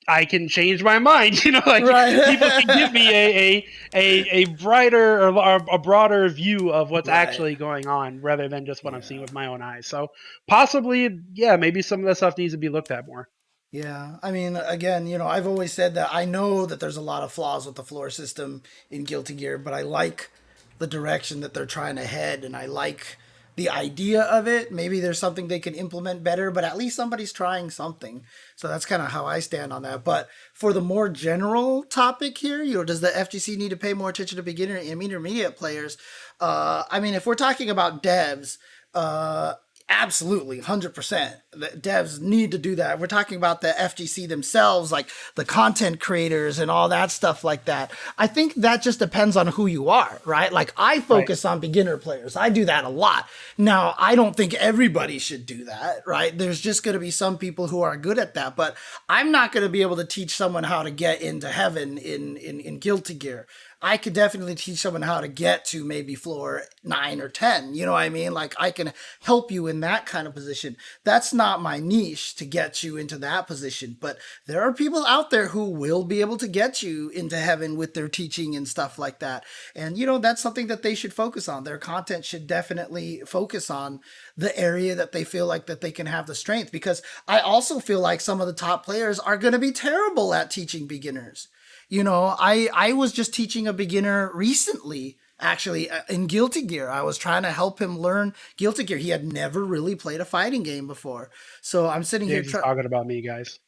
I can change my mind. You know, like people can give me a brighter or a broader view of what's actually going on rather than just what I'm seeing with my own eyes. So possibly, yeah, maybe some of that stuff needs to be looked at more. Yeah, I mean, again, I've always said that I know that there's a lot of flaws with the floor system in Guilty Gear, but I like the direction that they're trying to head, and I like the idea of it. Maybe there's something they can implement better, but at least somebody's trying something. So that's kind of how I stand on that. But for the more general topic here, does the FGC need to pay more attention to beginner and intermediate players? I mean, if we're talking about devs, absolutely, 100%. The devs need to do that. We're talking about the FGC themselves, like the content creators and all that stuff like that. I think that just depends on who you are, right? Like I focus on beginner players. I do that a lot. Now, I don't think everybody should do that, right? There's just going to be some people who are good at that, but I'm not going to be able to teach someone how to get into heaven in Guilty Gear. I could definitely teach someone how to get to maybe floor 9 or 10. You know what I mean? Like I can help you in that kind of position. That's not my niche to get you into that position, but there are people out there who will be able to get you into heaven with their teaching and stuff like that. And that's something that they should focus on. Their content should definitely focus on the area that they feel like that they can have the strength, because I also feel like some of the top players are going to be terrible at teaching beginners. I was just teaching a beginner recently, actually, in Guilty Gear. I was trying to help him learn Guilty Gear. He had never really played a fighting game before. So I'm sitting here talking about me, guys.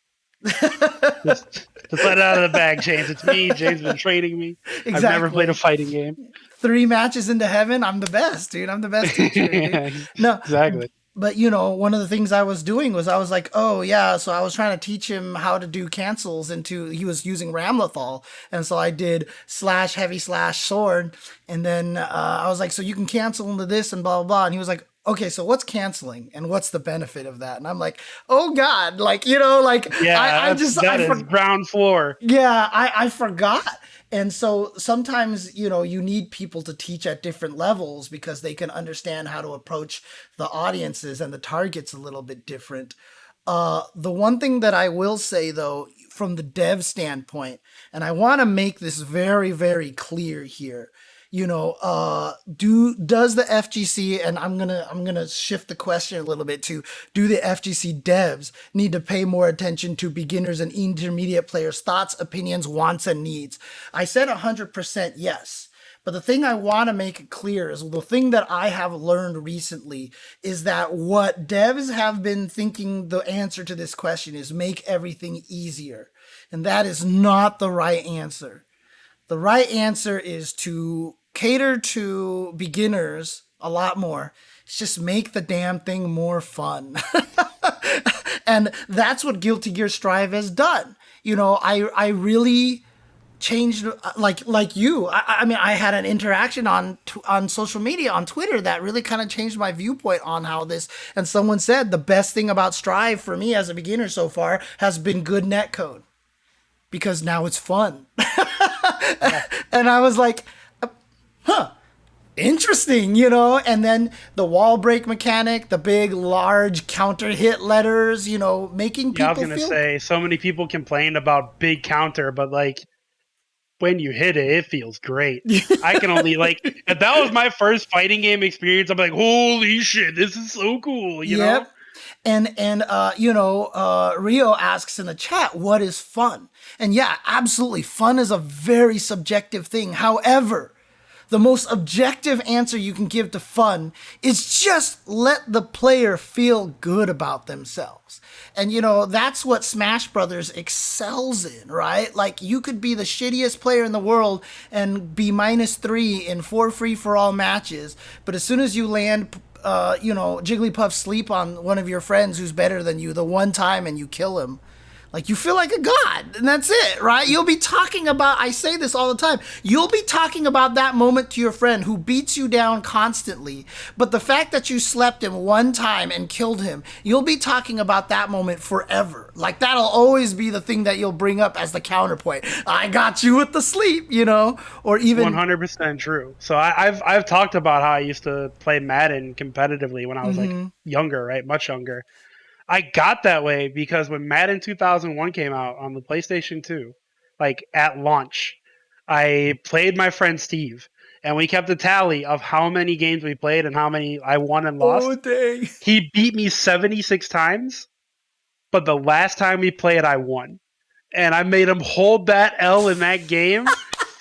just let it out of the bag, James. It's me. James has been training me. Exactly. I've never played a fighting game. 3 matches into heaven. I'm the best, dude. I'm the best teacher. Dude. No, exactly. But, one of the things I was doing was I was like, oh, yeah. So I was trying to teach him how to do cancels he was using Ramlethal. And so I did / heavy / sword. And then I was like, so you can cancel into this and blah, blah, blah. And he was like, okay, so what's canceling and what's the benefit of that? And I'm like, oh God, that is ground floor. Yeah, I forgot. And so sometimes, you need people to teach at different levels because they can understand how to approach the audiences and the targets a little bit different. The one thing that I will say, though, from the dev standpoint, and I want to make this very, very clear here, does the FGC, and I'm gonna shift the question a little bit to, do the FGC devs need to pay more attention to beginners and intermediate players' thoughts, opinions, wants, and needs? I said 100% yes. But the thing I want to make it clear is the thing that I have learned recently is that what devs have been thinking the answer to this question is make everything easier. And that is not the right answer. The right answer is to cater to beginners a lot more. It's just make the damn thing more fun. And that's what Guilty Gear Strive has done. I really changed, like you. I mean, I had an interaction on social media, on Twitter, that really kind of changed my viewpoint on how this, and someone said the best thing about Strive for me as a beginner so far has been good netcode, because now it's fun. And I was like, interesting, and then the wall break mechanic, the big, large counter hit letters, making people I was going to say, so many people complained about big counter, but when you hit it, it feels great. I can only, if that was my first fighting game experience, I'm like, holy shit, this is so cool, you know? And Rio asks in the chat, what is fun? And yeah, absolutely. Fun is a very subjective thing. However, the most objective answer you can give to fun is just let the player feel good about themselves. And, that's what Smash Brothers excels in, right? Like, you could be the shittiest player in the world and be -3 in 4 free-for-all matches, but as soon as you land Jigglypuff sleep on one of your friends who's better than you the one time and you kill him, you feel like a god, and that's it, right? You'll be talking about, I say this all the time, you'll be talking about that moment to your friend who beats you down constantly, but the fact that you slept him one time and killed him, you'll be talking about that moment forever. That'll always be the thing that you'll bring up as the counterpoint. I got you with the sleep, or even 100% true. So I've talked about how I used to play Madden competitively when I was younger, right? Much younger. I got that way because when Madden 2001 came out on the PlayStation 2, at launch, I played my friend Steve, and we kept a tally of how many games we played and how many I won and lost. Oh, dang. He beat me 76 times, but the last time we played, I won. And I made him hold that L in that game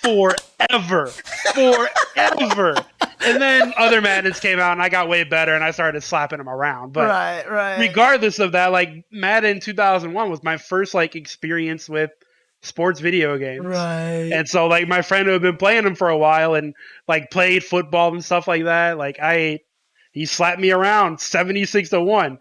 forever. Forever. And then other Maddens came out, and I got way better, and I started slapping them around. But right. regardless of that, like Madden 2001 was my first like experience with sports video games. Right. And so like my friend who had been playing them for a while and like played football and stuff like that, like he slapped me around 76-1.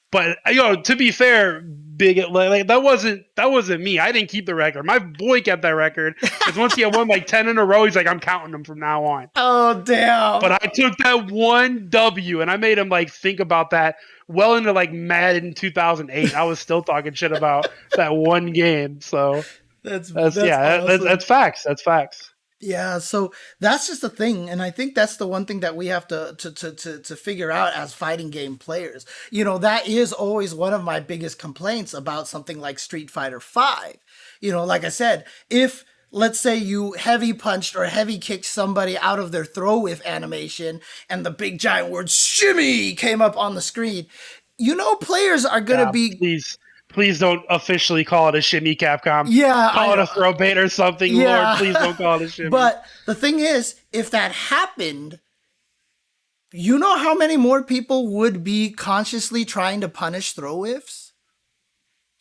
But to be fair, big like that wasn't me. I didn't keep the record. My boy kept that record because once he had won like 10 in a row, he's like, I'm counting them from now on. Oh damn! But I took that one W and I made him like think about that well into like Madden 2008. I was still talking shit about that one game. So that's awesome. that's facts. That's facts. Yeah, so that's just the thing, and I think that's the one thing that we have to figure out as fighting game players. That is always one of my biggest complaints about something like Street Fighter V. Like I said, if let's say you heavy punched or heavy kicked somebody out of their throw with animation, and the big giant word "shimmy" came up on the screen, players are gonna be. Please don't officially call it a shimmy, Capcom. Yeah. Call it a throw bait or something, yeah. Lord. Please don't call it a shimmy. But the thing is, if that happened, you know how many more people would be consciously trying to punish throw whiffs?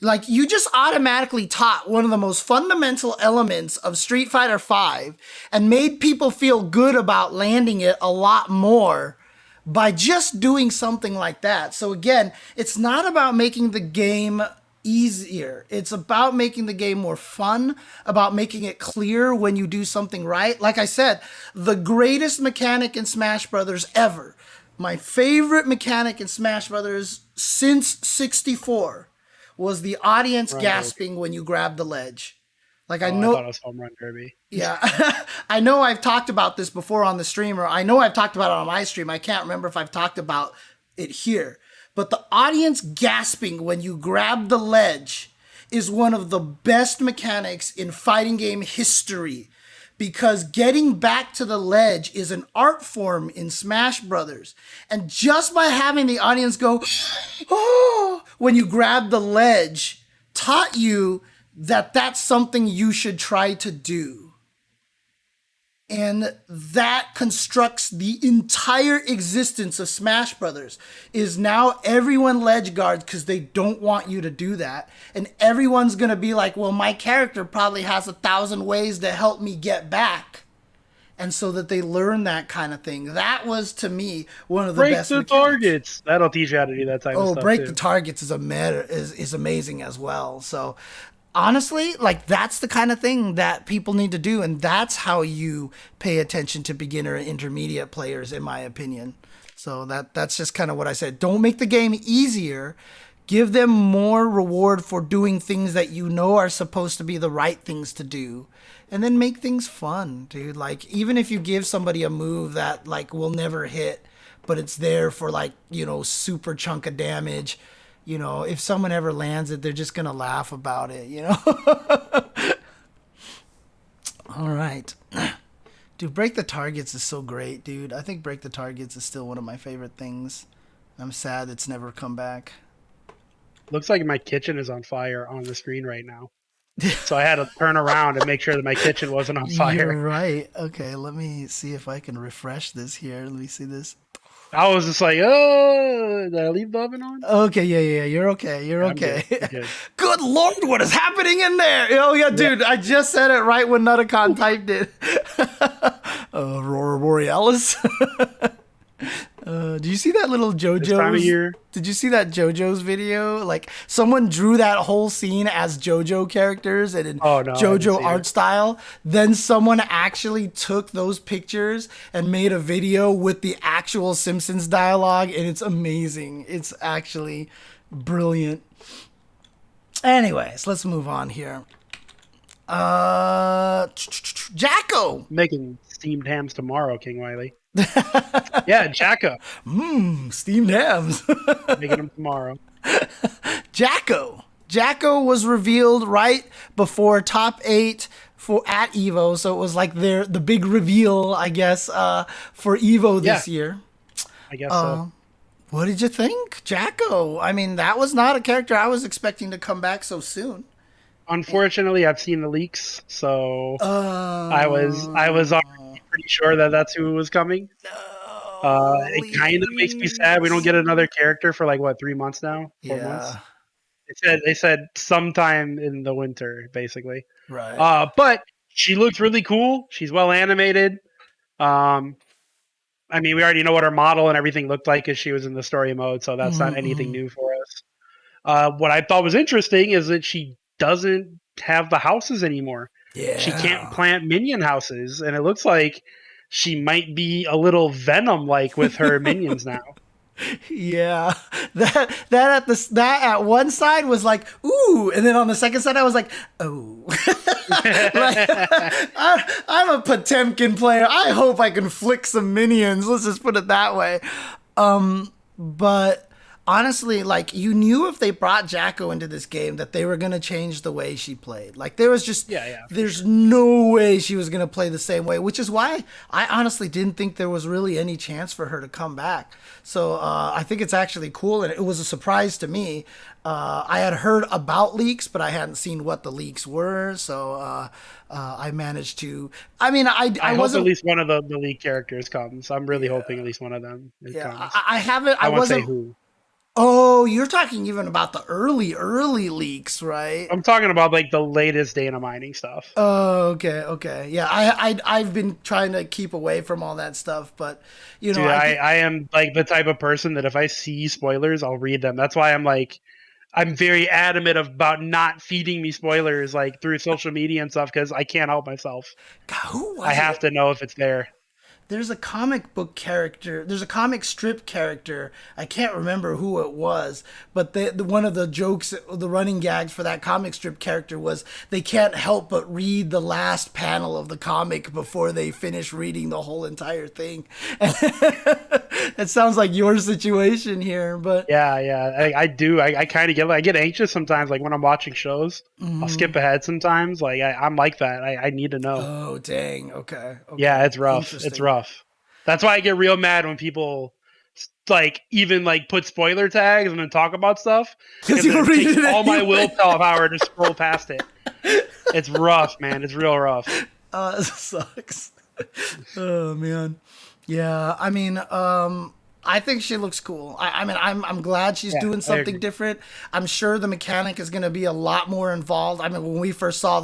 Like, you just automatically taught one of the most fundamental elements of Street Fighter V and made people feel good about landing it a lot more by just doing something like that. So again, it's not about making the game easier. It's about making the game more fun, about making it clear when you do something right. Like I said, the greatest mechanic in Smash Brothers ever, my favorite mechanic in Smash Brothers since 64, was the audience gasping when you grab the ledge. Like I know, I thought it was Home Run Derby. Yeah, I know I've talked about this before on the stream, or I know I've talked about it on my stream. I can't remember if I've talked about it here. But the audience gasping when you grab the ledge is one of the best mechanics in fighting game history, because getting back to the ledge is an art form in Smash Brothers. And just by having the audience go, oh, when you grab the ledge, taught you that that's something you should try to do. And that constructs the entire existence of Smash Brothers. Is now everyone ledge guards because they don't want you to do that. And everyone's going to be like, well, my character probably has 1,000 ways to help me get back. And so that they learn that kind of thing. That was, to me, one of the best mechanics. Break the targets. That'll teach you how to do that type of stuff. Break the targets is is amazing as well. So honestly, like, that's the kind of thing that people need to do, and that's how you pay attention to beginner and intermediate players, in my opinion. So that's just kind of what I said. Don't make the game easier. Give them more reward for doing things that you know are supposed to be the right things to do. And then make things fun, dude. Like, even if you give somebody a move that, like, will never hit, but it's there for, like, super chunk of damage, if someone ever lands it, they're just going to laugh about it, All right. Dude, Break the Targets is so great, dude. I think Break the Targets is still one of my favorite things. I'm sad it's never come back. Looks like my kitchen is on fire on the screen right now. So I had to turn around and make sure that my kitchen wasn't on fire. You're right. Okay, let me see if I can refresh this here. Let me see this. I was just like, oh, did I leave the oven on? Okay, yeah. You're okay. You're okay. Good. Good Lord, what is happening in there? Oh, yeah, dude, I just said it right when Nutacon typed it. Aurora Borealis. Do you see that little JoJo's? This time of year? Did you see that JoJo's video? Like, someone drew that whole scene as JoJo characters and in JoJo art style. Then someone actually took those pictures and made a video with the actual Simpsons dialogue, and it's amazing. It's actually brilliant. Anyways, let's move on here. Jacko! Making steamed hams tomorrow, King Wiley. Yeah, Jacko. Steamed hams. Making them tomorrow. Jacko was revealed right before top 8 at Evo, so it was like the big reveal, I guess, for Evo this year. I guess so. What did you think, Jacko? I mean, that was not a character I was expecting to come back so soon. Unfortunately, I've seen the leaks, so I was already pretty sure that that's who was coming. It kind of makes me sad. We don't get another character for like what 3 months now, 4 months. Yeah. They said sometime in the winter, basically. Right. But she looks really cool. She's well animated. I mean, we already know what her model and everything looked like as she was in the story mode, so that's not anything new for us. What I thought was interesting is that she doesn't have the houses anymore. Yeah. She can't plant minion houses, and it looks like she might be a little Venom like with her minions now. Yeah, that at one side was like ooh, and then on the second side I was like oh. Like, I'm a Potemkin player. I hope I can flick some minions. Let's just put it that way. But honestly, like you knew if they brought Jacko into this game that they were gonna change the way she played. Like there was just there's no way she was gonna play the same way, which is why I honestly didn't think there was really any chance for her to come back. So I think it's actually cool, and it was a surprise to me. I had heard about leaks, but I hadn't seen what the leaks were. So I managed to. I mean, I hope wasn't. At least one of the leak characters comes. I'm really hoping at least one of them comes. I haven't. I wasn't. Say who. Oh, you're talking even about the early leaks, right? I'm talking about like the latest data mining stuff. Oh, okay. Yeah, I've been trying to keep away from all that stuff, but you know, dude, I am like the type of person that if I see spoilers, I'll read them. That's why I'm very adamant about not feeding me spoilers like through social media and stuff because I can't help myself. God, who was I have to know if it's there. There's a comic book character. There's a comic strip character. I can't remember who it was, but one of the jokes, the running gags for that comic strip character was they can't help but read the last panel of the comic before they finish reading the whole entire thing. It sounds like your situation here, but yeah, I do. I kind of I get anxious sometimes, like when I'm watching shows. I'll skip ahead sometimes. Like I'm like that. I need to know. Oh dang. Okay. Yeah, it's rough. It's rough. That's why I get real mad when people like even like put spoiler tags and then talk about stuff because it takes all my willpower to scroll past it. It's rough, man. It's real rough. It sucks. Oh man. Yeah, I mean, I think she looks cool. I mean, I'm glad she's doing something different. I'm sure the mechanic is going to be a lot more involved. I mean, when we first saw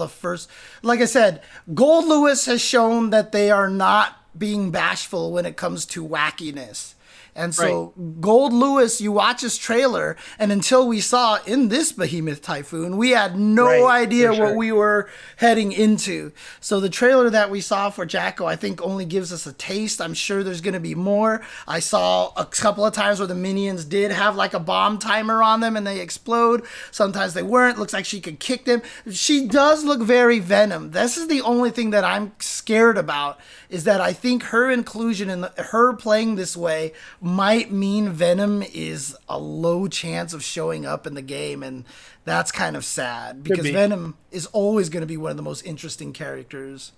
like I said, Gold Lewis has shown that they are not being bashful when it comes to wackiness. And so Gold Lewis, you watch his trailer, and until we saw in this Behemoth Typhoon, we had no idea what we were heading into. So the trailer that we saw for Jacko, I think only gives us a taste. I'm sure there's going to be more. I saw a couple of times where the minions did have like a bomb timer on them and they explode. Sometimes they weren't. Looks like she could kick them. She does look very Venom. This is the only thing that I'm scared about, is that I think her inclusion and her playing this way might mean Venom is a low chance of showing up in the game, and that's kind of sad because Venom is always going to be one of the most interesting characters.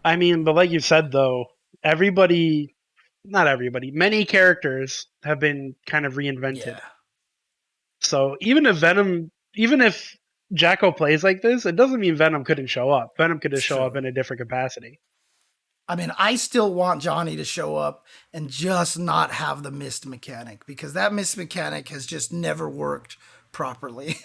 I mean, but like you said though, not everybody, many characters have been kind of reinvented. Yeah. So even if Jacko plays like this, it doesn't mean Venom couldn't show up. Venom could just show up in a different capacity. I mean, I still want Johnny to show up and just not have the mist mechanic, because that mist mechanic has just never worked properly.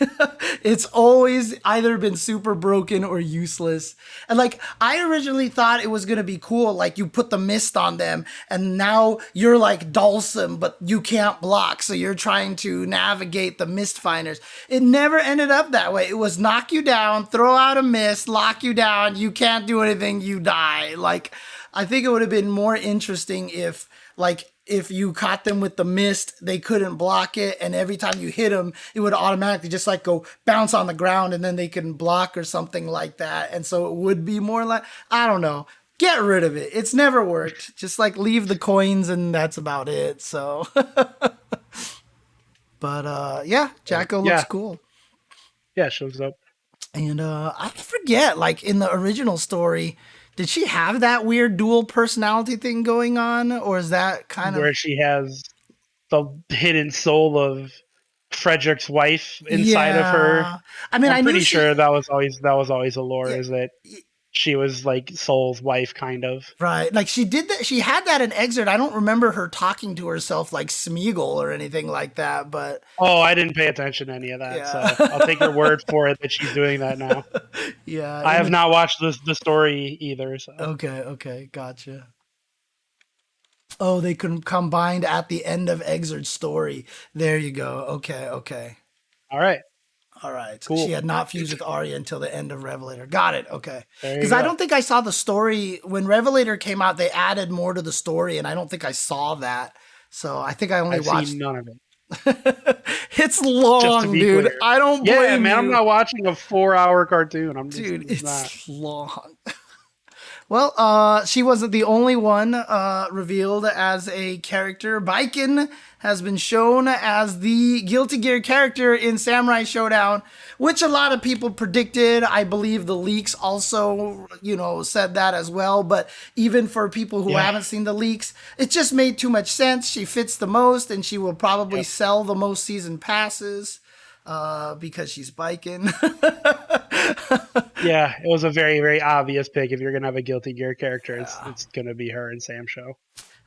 It's always either been super broken or useless. And like, I originally thought it was going to be cool. Like you put the mist on them and now you're like Dulcim, but you can't block. So you're trying to navigate the mist finders. It never ended up that way. It was knock you down, throw out a mist, lock you down. You can't do anything. You die. Like, I think it would have been more interesting if you caught them with the mist, they couldn't block it, and every time you hit them, it would automatically just like go bounce on the ground, and then they can block or something like that. And so it would be more like, I don't know, get rid of it. It's never worked. Just like leave the coins, and that's about it. So, but yeah, Jacko looks cool. Yeah, shows up. And I forget, like in the original story, did she have that weird dual personality thing going on, or is that kind of where she has the hidden soul of Frederick's wife inside of her? I mean, I'm pretty sure that was always a lore. Is that she was like Soul's wife, kind of. Right. Like she did that. She had that in Exert. I don't remember her talking to herself like Smeagol or anything like that, but Oh, I didn't pay attention to any of that, yeah. so I'll take your word for it that she's doing that now. Yeah. I have not watched the story either, so. Okay. Gotcha. Oh, they combined at the end of Exert's story. There you go. Okay. All right. All right. Cool. She had not fused with Arya until the end of Revelator. Got it. Okay. There you Because I go. don't think I saw the story when Revelator came out. They added more to the story, and I don't think I saw that. So I think I only I've watched. seen none of it. It's Just to long, be dude. clear. I don't blame Yeah, man, you. I'm not watching a 4-hour cartoon. I'm just Dude, it's not. it's long. Well, she wasn't the only one revealed as a character. Baiken has been shown as the Guilty Gear character in Samurai Showdown, which a lot of people predicted. I believe the leaks also, said that as well. But even for people who haven't seen the leaks, it just made too much sense. She fits the most, and she will probably sell the most season passes because she's Baiken. Yeah, it was a very, very obvious pick. If you're gonna have a Guilty Gear character, it's gonna be her and Sam Show.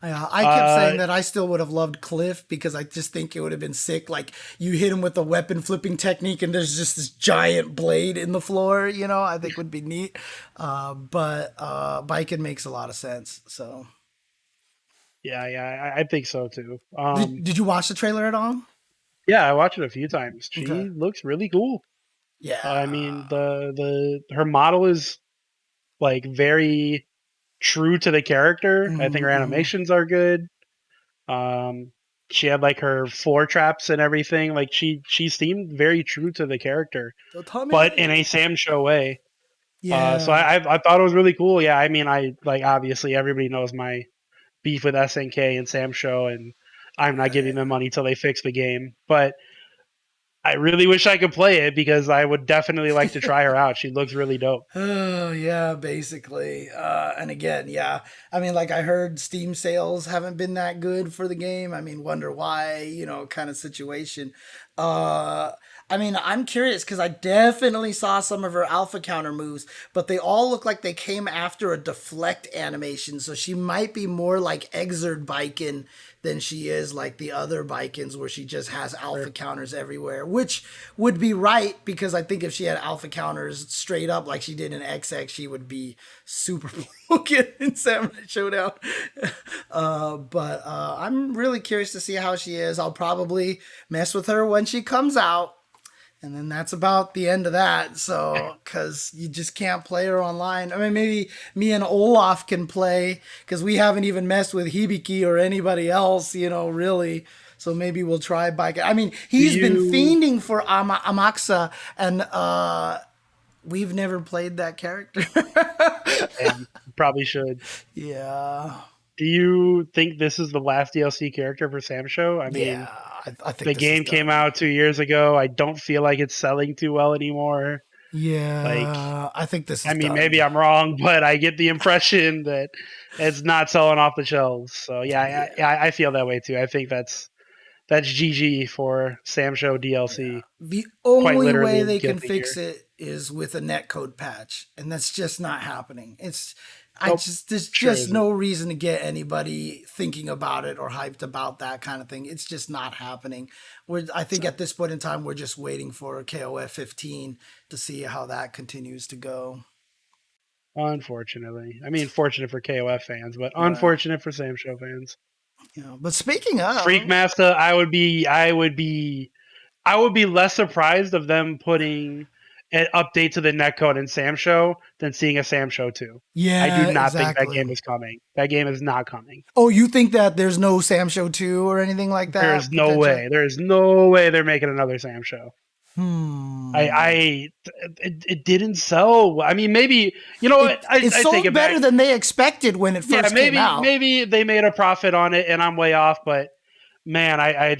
I kept saying that I still would have loved Cliff because I just think it would have been sick. Like you hit him with a weapon flipping technique and there's just this giant blade in the floor, I think would be neat. But Baiken makes a lot of sense. So Yeah, I think so too. did you watch the trailer at all? Yeah, I watched it a few times. She Okay. looks really cool. Yeah. I mean, her model is like very true to the character. I think her animations are good. She had like her floor traps and everything. Like she seemed very true to the character, but in a Sam Show way. Yeah. So I thought it was really cool. Yeah, I mean, I like obviously everybody knows my beef with SNK and Sam Show, and I'm not giving them money till they fix the game. But I really wish I could play it because I would definitely like to try her out. She looks really dope. Oh, yeah, basically. And again, yeah. I mean, like I heard Steam sales haven't been that good for the game. I mean, wonder why, kind of situation. I mean, I'm curious because I definitely saw some of her alpha counter moves, but they all look like they came after a deflect animation. So she might be more like Exert Baiken than she is like the other Baikens where she just has alpha counters everywhere, which would be right because I think if she had alpha counters straight up like she did in XX, she would be super broken in Samurai Showdown. But I'm really curious to see how she is. I'll probably mess with her when she comes out. And then that's about the end of that. So, because you just can't play her online. I mean, maybe me and Olaf can play because we haven't even messed with Hibiki or anybody else, really. So maybe we'll try Baiken. I mean, he's been fiending for Amaxa, and we've never played that character. Probably should. Yeah. Do you think this is the last DLC character for Sam Show? I mean, yeah, I think the game came out 2 years ago. I don't feel like it's selling too well anymore. Yeah, I think this is I mean, done. maybe I'm wrong, but I get the impression that it's not selling off the shelves. So I feel that way too. I think that's GG for Sam Show DLC. Yeah. The only literally way they can Guilty fix Gear. it is with a netcode patch, and that's just not happening. Nope, There's sure just isn't. no reason to get anybody thinking about it or hyped about that kind of thing. It's just not happening. I think at this point in time, we're just waiting for KOF 15 to see how that continues to go. Unfortunately, I mean, fortunate for KOF fans, but unfortunate for Sam Show fans. But speaking of Freakmaster, I would be less surprised of them putting an update to the netcode in Sam Show than seeing a Sam Show 2. yeah, I do not think exactly. that game is coming. That game is not coming. Oh, you think that there's no Sam Show 2 or anything like that? There's no way. There's no way they're making another Sam Show. It didn't sell. I mean, maybe what? I sold take it better back. than they expected when it first came out. Maybe they made a profit on it, and I'm way off. But man, I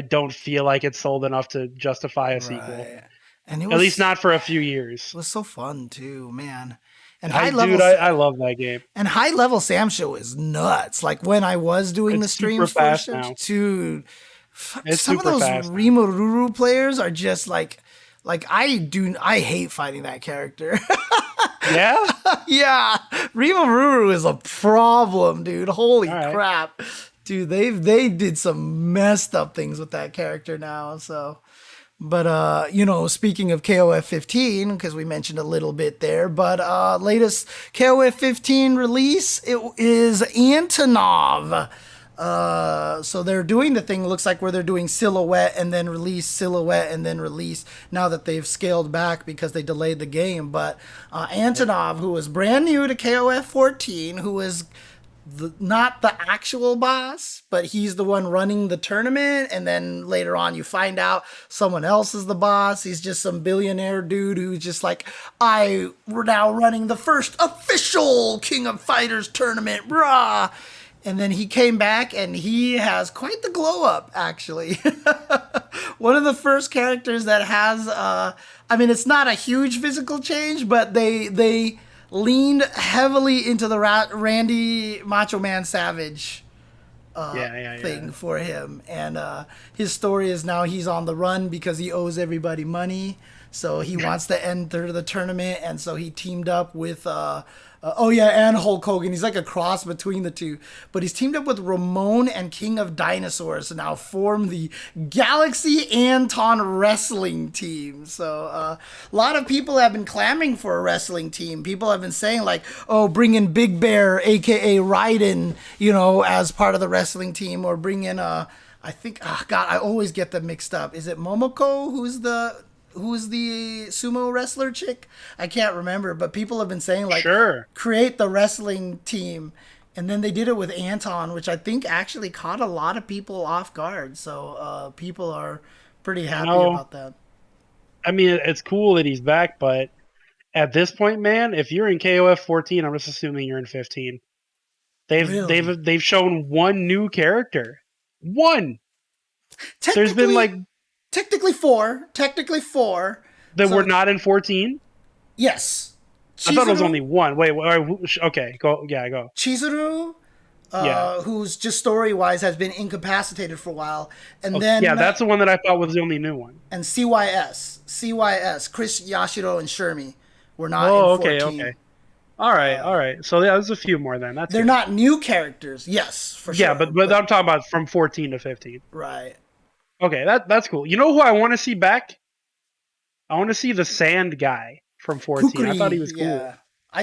don't feel like it's sold enough to justify a sequel. And at least not for a few years. It was so fun too, man. And I love that game. And high level Sam Show is nuts. Like when I was doing the streams for fast Show, now. dude, It's some of super those fast Rimururu players are just like Like I hate fighting that character. Yeah. Yeah, Rimamuru is a problem, dude. Holy All right. crap, dude. They did some messed up things with that character now. So, but speaking of KOF 15, because we mentioned a little bit there, but latest KOF 15 release, it is Antonov. So they're doing the thing, looks like, where they're doing silhouette and then release, silhouette and then release, now that they've scaled back because they delayed the game. But Antonov, who was brand new to KOF 14, who is not the actual boss, but he's the one running the tournament, and then later on you find out someone else is the boss. He's just some billionaire dude who's just like, we're now running the first official King of Fighters tournament, brah. And then he came back, and he has quite the glow up, actually. One of the first characters that has, it's not a huge physical change, but they leaned heavily into the Randy Macho Man Savage thing for him. And his story is now he's on the run because he owes everybody money. So he wants to enter the tournament, and so he teamed up with... and Hulk Hogan. He's like a cross between the two. But he's teamed up with Ramon and King of Dinosaurs to now form the Galaxy Anton Wrestling Team. So a lot of people have been clamoring for a wrestling team. People have been saying, like, bring in Big Bear, a.k.a. Raiden, as part of the wrestling team. Or bring in, I always get them mixed up. Is it Momoko who's the sumo wrestler chick? I can't remember, but people have been saying, like, sure, create the wrestling team. And then they did it with Anton, which I think actually caught a lot of people off guard. So people are pretty happy about that. I mean, it's cool that he's back, but at this point, man, if you're in KOF 14, I'm just assuming you're in 15. They've shown one new character. One. There's been like Technically four. That were not in 14? Yes. I thought it was only one. Wait, okay, go. Chizuru, who's just story-wise has been incapacitated for a while. And then... Yeah, that's the one that I thought was the only new one. And CYS, Chris, Yashiro, and Shermie were not in 14. Okay. All right. So there's a few more then. They're not new characters, yes, for sure. Yeah, but I'm talking about from 14 to 15. Right. Okay, that's cool. You know who I want to see back? I want to see the Sand guy from 14. Kukri, I thought he was cool.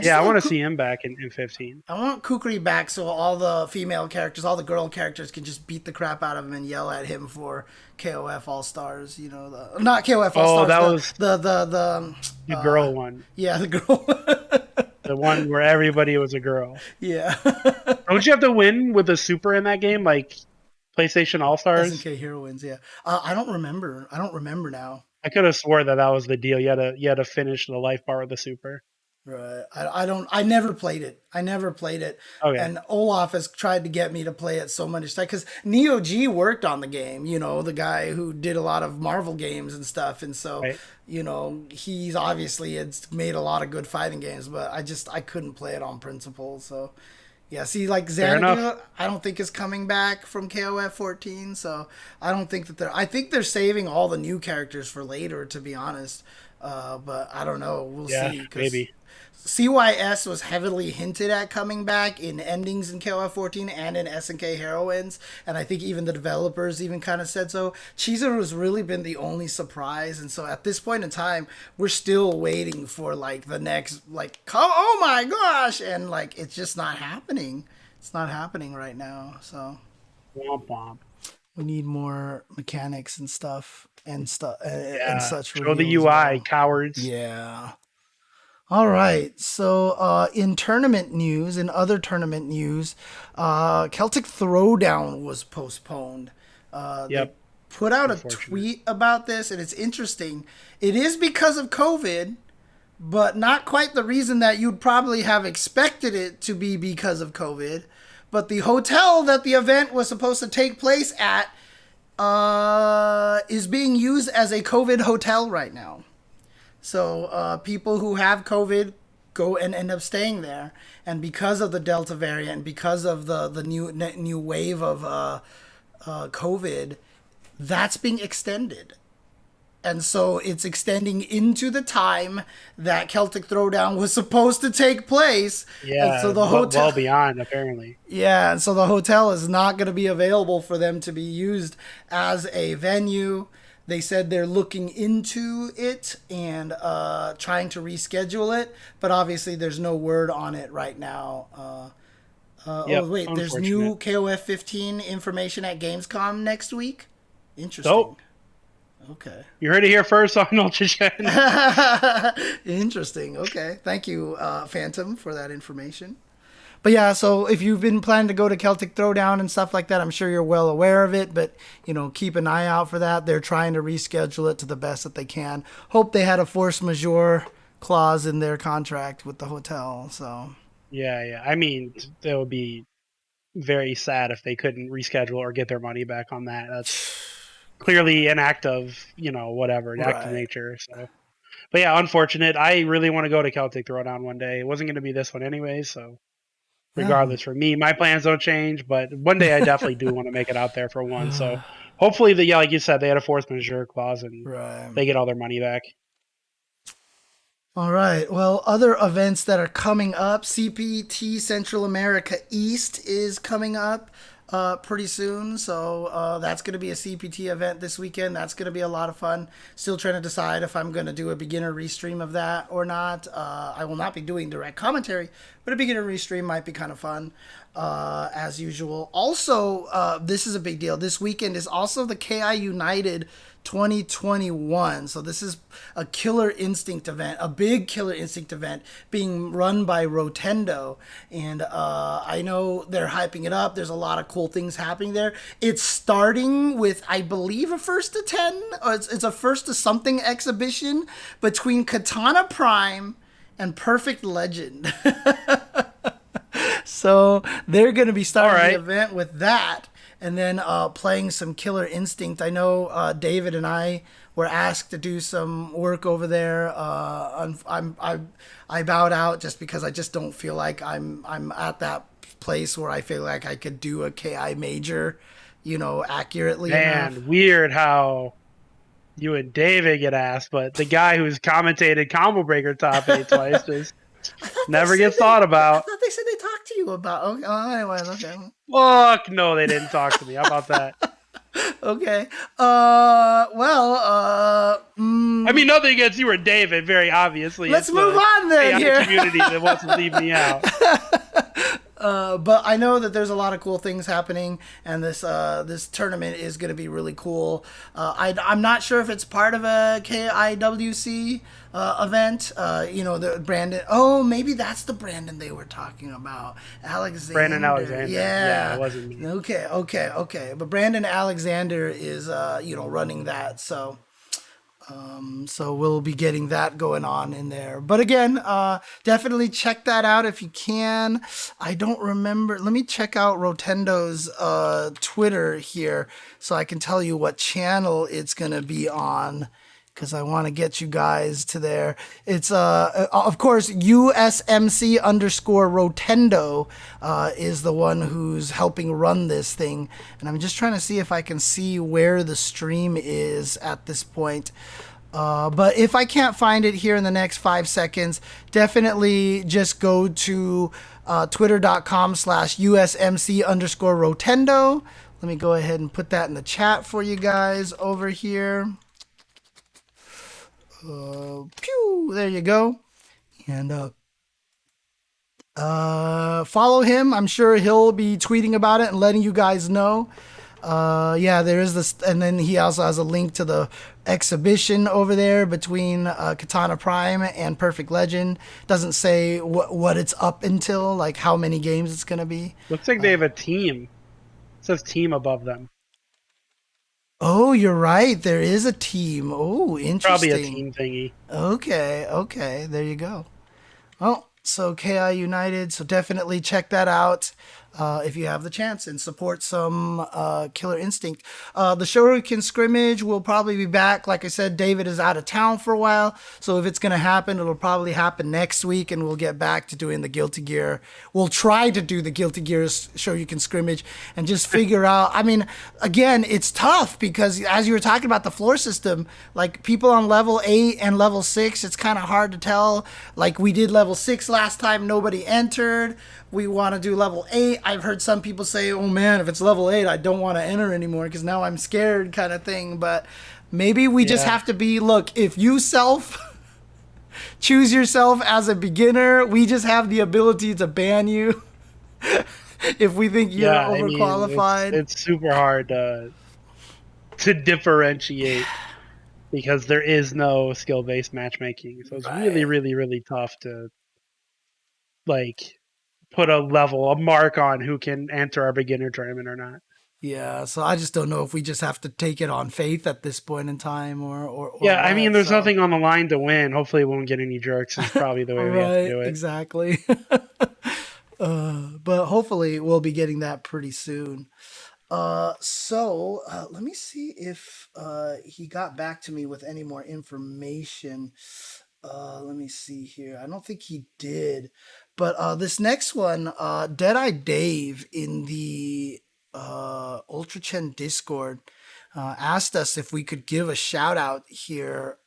Yeah, I want to see him back in 15. I want Kukri back so all the female characters, all the girl characters can just beat the crap out of him and yell at him for KOF All-Stars. Not KOF All-Stars. Oh, that was the girl one. Yeah, the girl The one where everybody was a girl. Yeah. Don't you have to win with a super in that game? Like... PlayStation All-Stars? SNK Heroines, yeah. I don't remember now. I could have swore that was the deal. You had to finish the life bar with the super. Right. I never played it. Okay. And Olaf has tried to get me to play it so much time because Neo G worked on the game, the guy who did a lot of Marvel games and stuff. And so, right. He's obviously it's made a lot of good fighting games, but I couldn't play it on principle. So, yeah, see, like Xanadu, I don't think is coming back from KOF 14, so I don't think that I think they're saving all the new characters for later, to be honest. But I don't know. We'll see. Maybe. CYS was heavily hinted at coming back in endings in KOF 14 and in SNK Heroines, and I think even the developers even kind of said so. Chizuru has really been the only surprise, and so at this point in time, we're still waiting for like the next, like, oh my gosh, and like it's just not happening. It's not happening right now, so womp womp. We need more mechanics and stuff and such. Show the UI, cowards. Yeah. All right, so in other tournament news, Celtic Throwdown was postponed. They put out a tweet about this, and it's interesting. It is because of COVID, but not quite the reason that you'd probably have expected it to be because of COVID. But the hotel that the event was supposed to take place at is being used as a COVID hotel right now. So people who have COVID go and end up staying there. And because of the Delta variant, because of the new wave of COVID, that's being extended. and so it's extending into the time that Celtic Throwdown was supposed to take place. And Yeah, so the hotel, well beyond, apparently. yeah, and so the hotel is not going to be available for them to be used as a venue. They said they're looking into it and trying to reschedule it, but obviously there's no word on it right now. Yep, Oh, wait, there's new KOF 15 information at Gamescom next week? Interesting. Dope. Okay. You heard it here first on UltraChen. Interesting. Okay. Thank you, Phantom, for that information. But yeah, so if you've been planning to go to Celtic Throwdown and stuff like that, I'm sure you're well aware of it, but, keep an eye out for that. They're trying to reschedule it to the best that they can. Hope they had a force majeure clause in their contract with the hotel, so. Yeah. I mean, that would be very sad if they couldn't reschedule or get their money back on that. That's clearly an act of, whatever, an act of nature, so. But yeah, unfortunate. I really want to go to Celtic Throwdown one day. It wasn't going to be this one anyway, so. Regardless, for me, my plans don't change, but one day I definitely do want to make it out there for one. So hopefully, like you said, they had a force majeure clause and they get all their money back. All right. Well, other events that are coming up, CPT Central America East is coming up pretty soon. So that's going to be a CPT event this weekend. That's going to be a lot of fun. Still trying to decide if I'm going to do a beginner restream of that or not. I will not be doing direct commentary, but a beginner restream might be kind of fun as usual. Also, this is a big deal. This weekend is also the KI United 2021. So this is a Killer Instinct event, a big Killer Instinct event being run by Rotendo. And I know they're hyping it up. There's a lot of cool things happening there. It's starting with, I believe, a first to 10. Or it's a first to something exhibition between Katana Prime and Perfect Legend. So they're going to be starting the event with that. And then playing some Killer Instinct. I know David and I were asked to do some work over there. I bowed out just because I just don't feel like I'm at that place where I feel like I could do a KI major, accurately. Man, weird how you and David get asked, but the guy who's commentated Combo Breaker Top 8 twice just never gets thought about. I thought they said they talked to you about. Okay, anyway, okay. Fuck no, they didn't talk to me. How about that? Okay. I mean, nothing against you or David, very obviously. Let's move on then. Here, community that wants to leave me out. But I know that there's a lot of cool things happening, and this tournament is going to be really cool. I'm not sure if it's part of a KIWC event. The Brandon. Oh, maybe that's the Brandon they were talking about. Alexander. Brandon Alexander. Yeah, it wasn't me. Okay. But Brandon Alexander is running that. So we'll be getting that going on in there. But again, definitely check that out if you can. I don't remember. Let me check out Rotendo's Twitter here so I can tell you what channel it's going to be on, because I want to get you guys to there. It's, of course, USMC_Rotendo is the one who's helping run this thing. And I'm just trying to see if I can see where the stream is at this point. But if I can't find it here in the next 5 seconds, definitely just go to twitter.com/USMC_Rotendo. Let me go ahead and put that in the chat for you guys over here. There you go. And follow him. I'm sure he'll be tweeting about it and letting you guys know. There is this, and then he also has a link to the exhibition over there between Katana Prime and Perfect Legend. Doesn't say what it's up until, like how many games it's going to be. Looks like they have a team. It says team above them. Oh, you're right. There is a team. Oh, interesting. Probably a team thingy. Okay. There you go. Well, so KI United. So definitely check that out. if you have the chance, and support some Killer Instinct. The Shuriken scrimmage will probably be back. Like I said, David is out of town for a while, so if it's going to happen, it'll probably happen next week, and we'll get back to doing the Guilty Gear. We'll try to do the Guilty Gear Shuriken scrimmage and just figure out. I mean, again, it's tough because as you were talking about the floor system, like people on level 8 and level 6, it's kind of hard to tell. Like we did level 6 last time, nobody entered. We want to do level 8. I've heard some people say, oh man, if it's level 8, I don't want to enter anymore because now I'm scared kind of thing. But maybe we just have to be, look, if you choose yourself as a beginner, we just have the ability to ban you if we think you're overqualified. I mean, it's super hard to differentiate because there is no skill-based matchmaking. So it's really, really, really tough to like put a mark on who can enter our beginner tournament or not. Yeah, so I just don't know if we just have to take it on faith at this point in time or yeah, I mean, there's nothing on the line to win. Hopefully we won't get any jerks. It's probably the way we have to do it. Exactly. But hopefully we'll be getting that pretty soon. So let me see if he got back to me with any more information. Let me see here. I don't think he did. But this next one, Deadeye Dave in the UltraChen Discord asked us if we could give a shout out here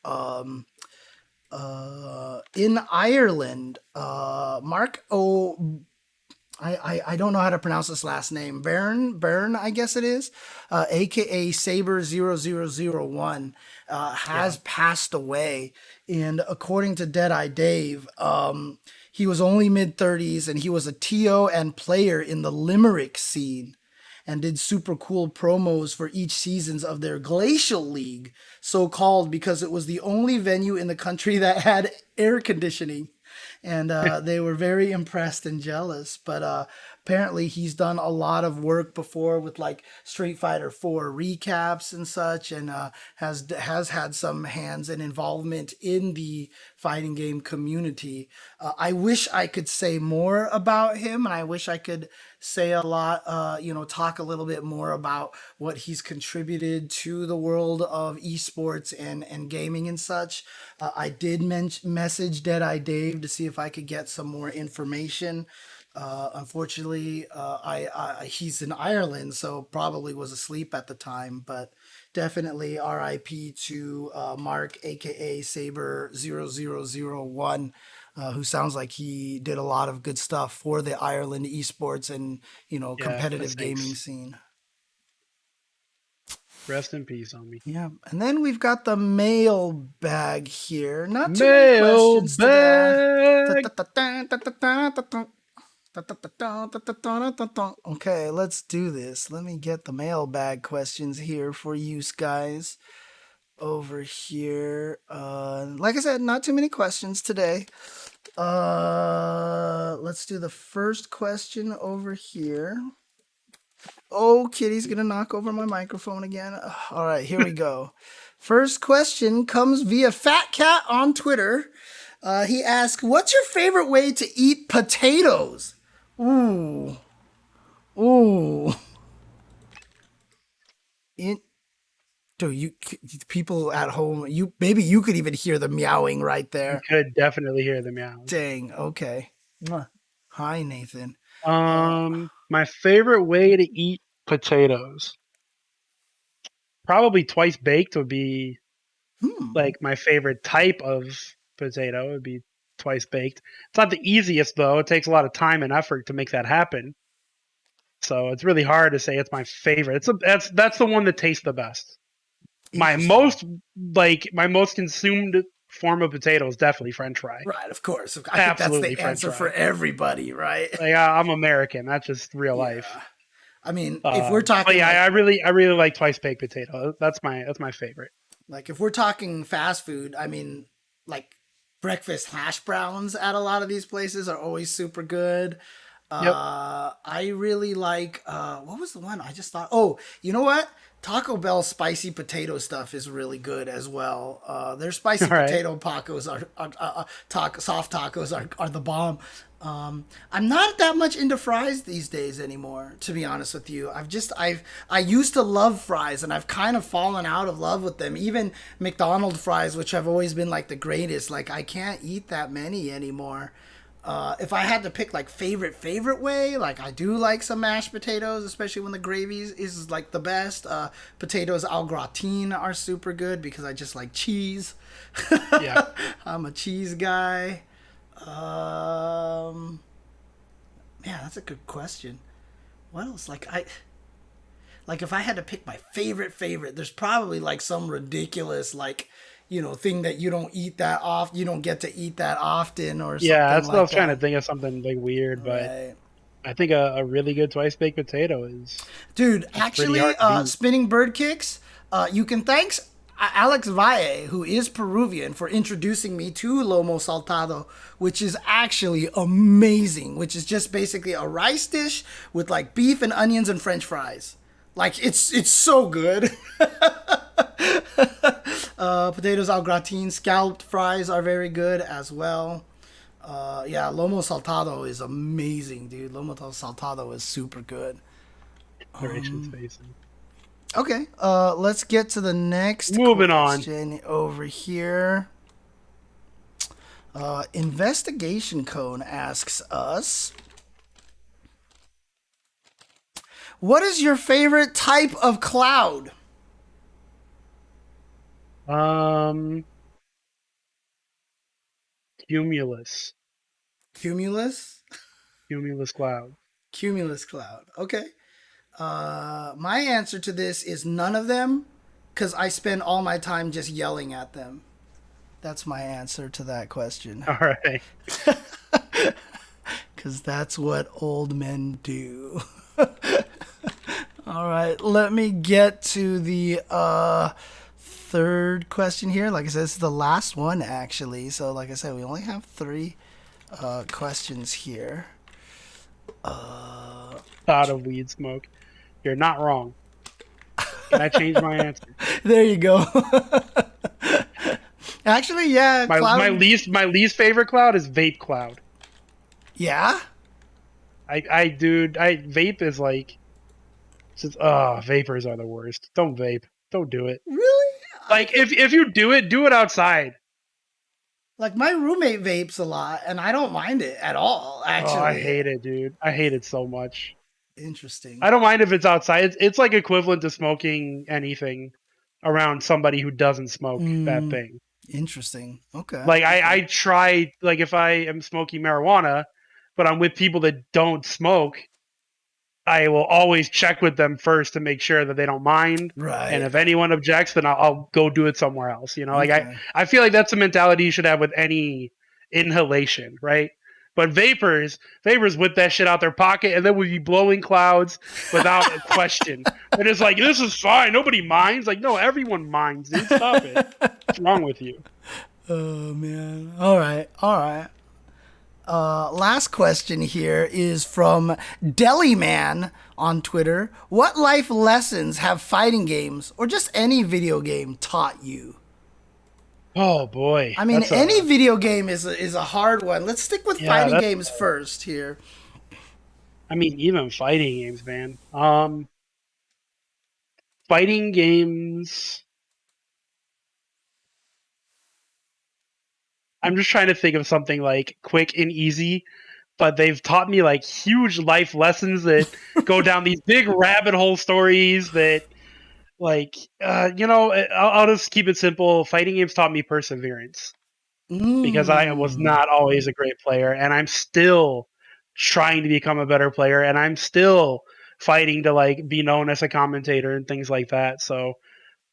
in Ireland. Mark O. I don't know how to pronounce this last name. Beirne, I guess it is, aka Saber0001, has passed away. And according to Deadeye Dave, he was only mid-30s, and he was a TO and player in the Limerick scene and did super cool promos for each seasons of their Glacial League, so called because it was the only venue in the country that had air conditioning. And they were very impressed and jealous. But apparently he's done a lot of work before with like Street Fighter 4 recaps and such, and has had some hands and involvement in the fighting game community. I wish I could say more about him, and I wish I could say a lot, talk a little bit more about what he's contributed to the world of esports and gaming and such. I did message Deadeye Dave to see if I could get some more information. Unfortunately, he's in Ireland, so probably was asleep at the time, but definitely RIP to Mark, aka Saber0001, who sounds like he did a lot of good stuff for the Ireland esports and, competitive gaming scene. Rest in peace, homie. Yeah, and then we've got the mailbag here. Not too many questions today. Okay, let's do this. Let me get the mailbag questions here for you guys over here. Like I said, not too many questions today. Let's do the first question over here. Oh, Kitty's gonna knock over my microphone again. All right, here we go. First question comes via Fat Cat on Twitter. He asked, "What's your favorite way to eat potatoes?" Ooh. Dude, people at home, maybe you could even hear the meowing right there. You could definitely hear the meow. Dang. Okay. Hi, Nathan. My favorite way to eat potatoes, probably twice baked would be like my favorite type of potato. Would be twice baked. It's not the easiest though. It takes a lot of time and effort to make that happen. So it's really hard to say it's my favorite. That's the one that tastes the best. My most consumed form of potato is definitely French fry. Right, of course. I think that's the answer for everybody, right? Like, I'm American. That's just real life. I mean, if we're talking, I really like twice baked potato. That's my favorite. Like if we're talking fast food, I mean, like breakfast hash browns at a lot of these places are always super good. Yep. I really like what was the one I just thought? Oh, you know what? Taco Bell spicy potato stuff is really good as well. Their spicy All right. potato tacos soft tacos are the bomb. I'm not that much into fries these days anymore, to be honest with you. I used to love fries, and I've kind of fallen out of love with them. Even McDonald's fries, which have always been like the greatest, like I can't eat that many anymore. If I had to pick like favorite way, like I do like some mashed potatoes, especially when the gravy is like the best. Potatoes au gratin are super good because I just like cheese. Yeah. I'm a cheese guy. Man, that's a good question. What else? Like if I had to pick my favorite, there's probably like some ridiculous thing that you don't eat that often. You don't get to eat that often or Yeah, something that's what I like was trying to that. think of something like weird, but Right. I think a really good twice baked potato Dude, is pretty actually, hard to beat. spinning bird kicks. You can thanks Alex Valle, who is Peruvian, for introducing me to lomo saltado, which is actually amazing. Which is just basically a rice dish with like beef and onions and French fries. Like it's so good. Potatoes au gratin, scalloped fries are very good as well. Yeah, lomo saltado is amazing, dude. Lomo saltado is super good. Generations facing. Okay, let's get to the next Moving on. question over here. Investigation Cone asks us, what is your favorite type of cloud? Um, cumulus, Cumulus? cumulus cloud. Cumulus cloud. Okay. My answer to this is none of them, because I spend all my time just yelling at them. That's my answer to that question. All right. Because that's what old men do. All right, let me get to the third question here. Like I said, this is the last one, actually. So, like I said, we only have three questions here. Out of weed smoke. You're not wrong. Can I change my answer? There you go. Actually, yeah, My cloud. my least favorite cloud is vape cloud. Yeah? I vape is like just vapors are the worst. Don't vape. Don't do it. Really? Like if you do it outside. Like, my roommate vapes a lot, and I don't mind it at all, Oh, I actually. hate it, dude. I hate it so much. Interesting. I don't mind if it's outside. It's like equivalent to smoking anything around somebody who doesn't smoke that thing. Interesting. Okay. Like Okay. I try, like if I am smoking marijuana, but I'm with people that don't smoke, I will always check with them first to make sure that they don't mind. And Right. if anyone objects, then I'll go do it somewhere else. You know, like Okay. I feel like that's a mentality you should have with any inhalation, right? But vapors whip that shit out their pocket and then we'll be blowing clouds without a question. They're just like, this is fine. Nobody minds. Like, no, everyone minds, dude. Stop it. What's wrong with you? Oh, man. All right. All right. Last question here is from Deliman on Twitter. What life lessons have fighting games or just any video game taught you? Oh boy. I mean, That's any video game is a hard one. Let's stick with fighting that's games first here. I mean, even fighting games, man. Fighting games. I'm just trying to think of something like quick and easy, but they've taught me like huge life lessons that go down these big rabbit hole stories that, like, I'll just keep it simple. Fighting games taught me perseverance because I was Mm. not always a great player, and I'm still trying to become a better player, and I'm still fighting to like be known as a commentator and things like that. So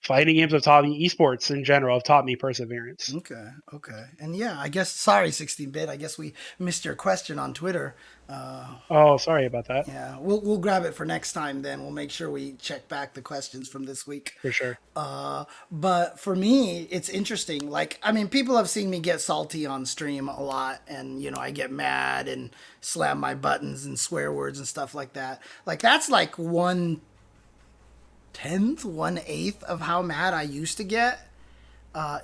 fighting games have taught me, esports in general have taught me perseverance. Okay. And yeah, I guess, sorry, 16-bit. I guess we missed your question on Twitter. Oh, sorry about that. Yeah, we'll grab it for next time then. We'll make sure we check back the questions from this week. For sure. But for me, it's interesting. Like, I mean, people have seen me get salty on stream a lot, and, you know, I get mad and slam my buttons and swear words and stuff like that. Like, that's like 1/10, 1/8 of how mad I used to get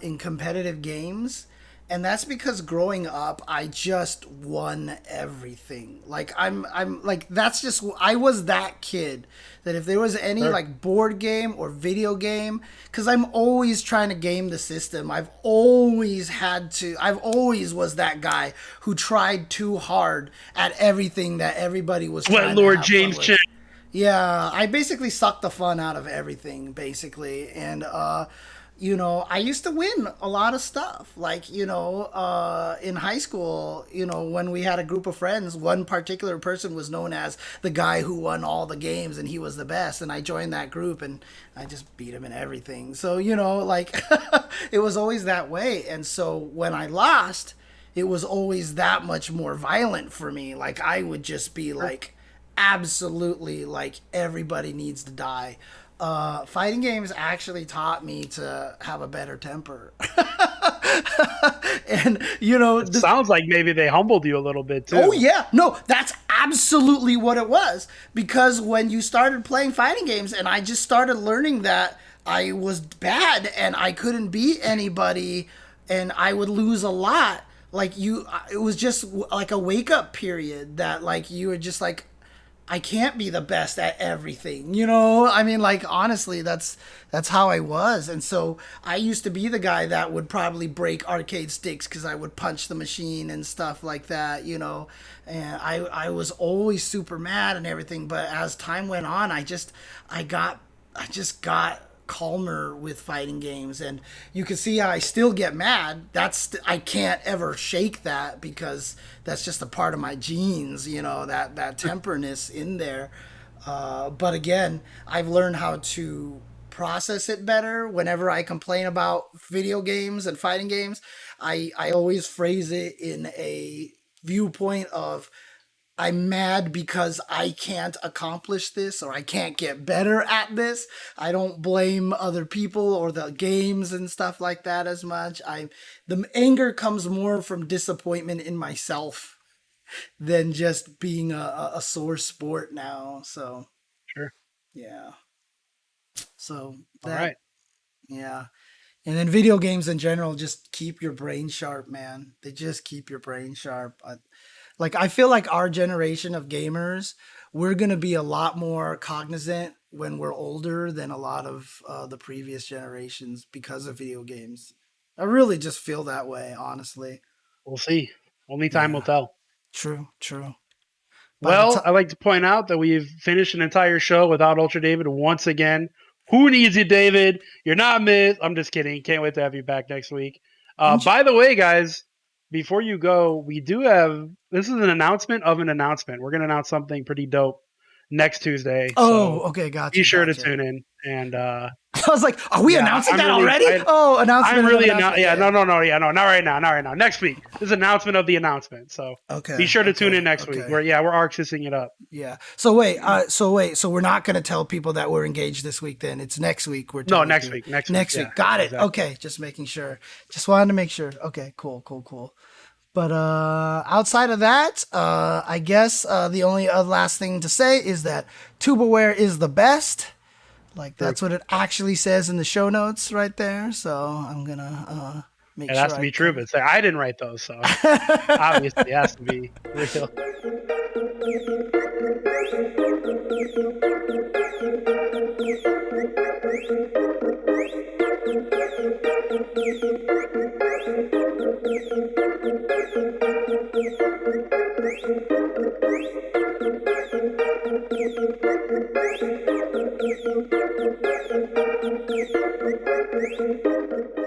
in competitive games. And that's because growing up, I just won everything. Like I'm like, that's just, I was that kid that if there was any like board game or video game, because I'm always trying to game the system. I've always was that guy who tried too hard at everything that everybody was trying What Lord to have James fun with. Chen. Yeah, I basically sucked the fun out of everything, basically. And, you know, I used to win a lot of stuff. Like, you know, in high school, you know, when we had a group of friends, one particular person was known as the guy who won all the games and he was the best. And I joined that group and I just beat him in everything. So, you know, like, it was always that way. And so when I lost, it was always that much more violent for me. Like, I would just be like, absolutely, like, everybody needs to die. Fighting games actually taught me to have a better temper. And, you know, It sounds like maybe they humbled you a little bit too. Oh yeah, no, that's absolutely what it was. Because when you started playing fighting games and I just started learning that I was bad and I couldn't beat anybody and I would lose a lot, like, it was just like a wake up period that, like, you were just like, I can't be the best at everything, you know? I mean, like, honestly, that's how I was. And so I used to be the guy that would probably break arcade sticks because I would punch the machine and stuff like that, you know? And I was always super mad and everything. But as time went on, I just got calmer with fighting games, and you can see how I still get mad. I can't ever shake that because that's just a part of my genes, you know, that temperness in there. But again, I've learned how to process it better. Whenever I complain about video games and fighting games, I always phrase it in a viewpoint of, I'm mad because I can't accomplish this or I can't get better at this. I don't blame other people or the games and stuff like that as much. The anger comes more from disappointment in myself than just being a sore sport now. So, Sure. yeah. So, All right. Yeah. And then video games in general just keep your brain sharp, man. They just keep your brain sharp. Like, I feel like our generation of gamers, we're going to be a lot more cognizant when we're older than a lot of the previous generations because of video games. I really just feel that way, honestly. We'll see. Only time will tell. True. Well, I'd like to point out that we've finished an entire show without Ultra David once again. Who needs you, David? You're not missed. I'm just kidding. Can't wait to have you back next week. By the way, guys, before you go, we do have, this is an announcement of an announcement. We're going to announce something pretty dope next Tuesday. Oh, so okay, gotcha. Be sure to tune in. And I was like, are we announcing that really already? Announcement. I'm really announcing. Yeah, no, not right now. Next week. This is announcement of the announcement. So be sure to tune in next week. We're arcsing it up. Yeah. So wait. So we're not going to tell people that we're engaged this week. Then it's next week. Next week. Next week. Got it. Exactly. Okay. Just making sure. Just wanted to make sure. Okay. Cool. But outside of that, I guess the only last thing to say is that Tubaware is the best. Like, that's what it actually says in the show notes right there. So I'm going to make sure. It has to be true, but I didn't write those. So obviously it has to be real. Thank you.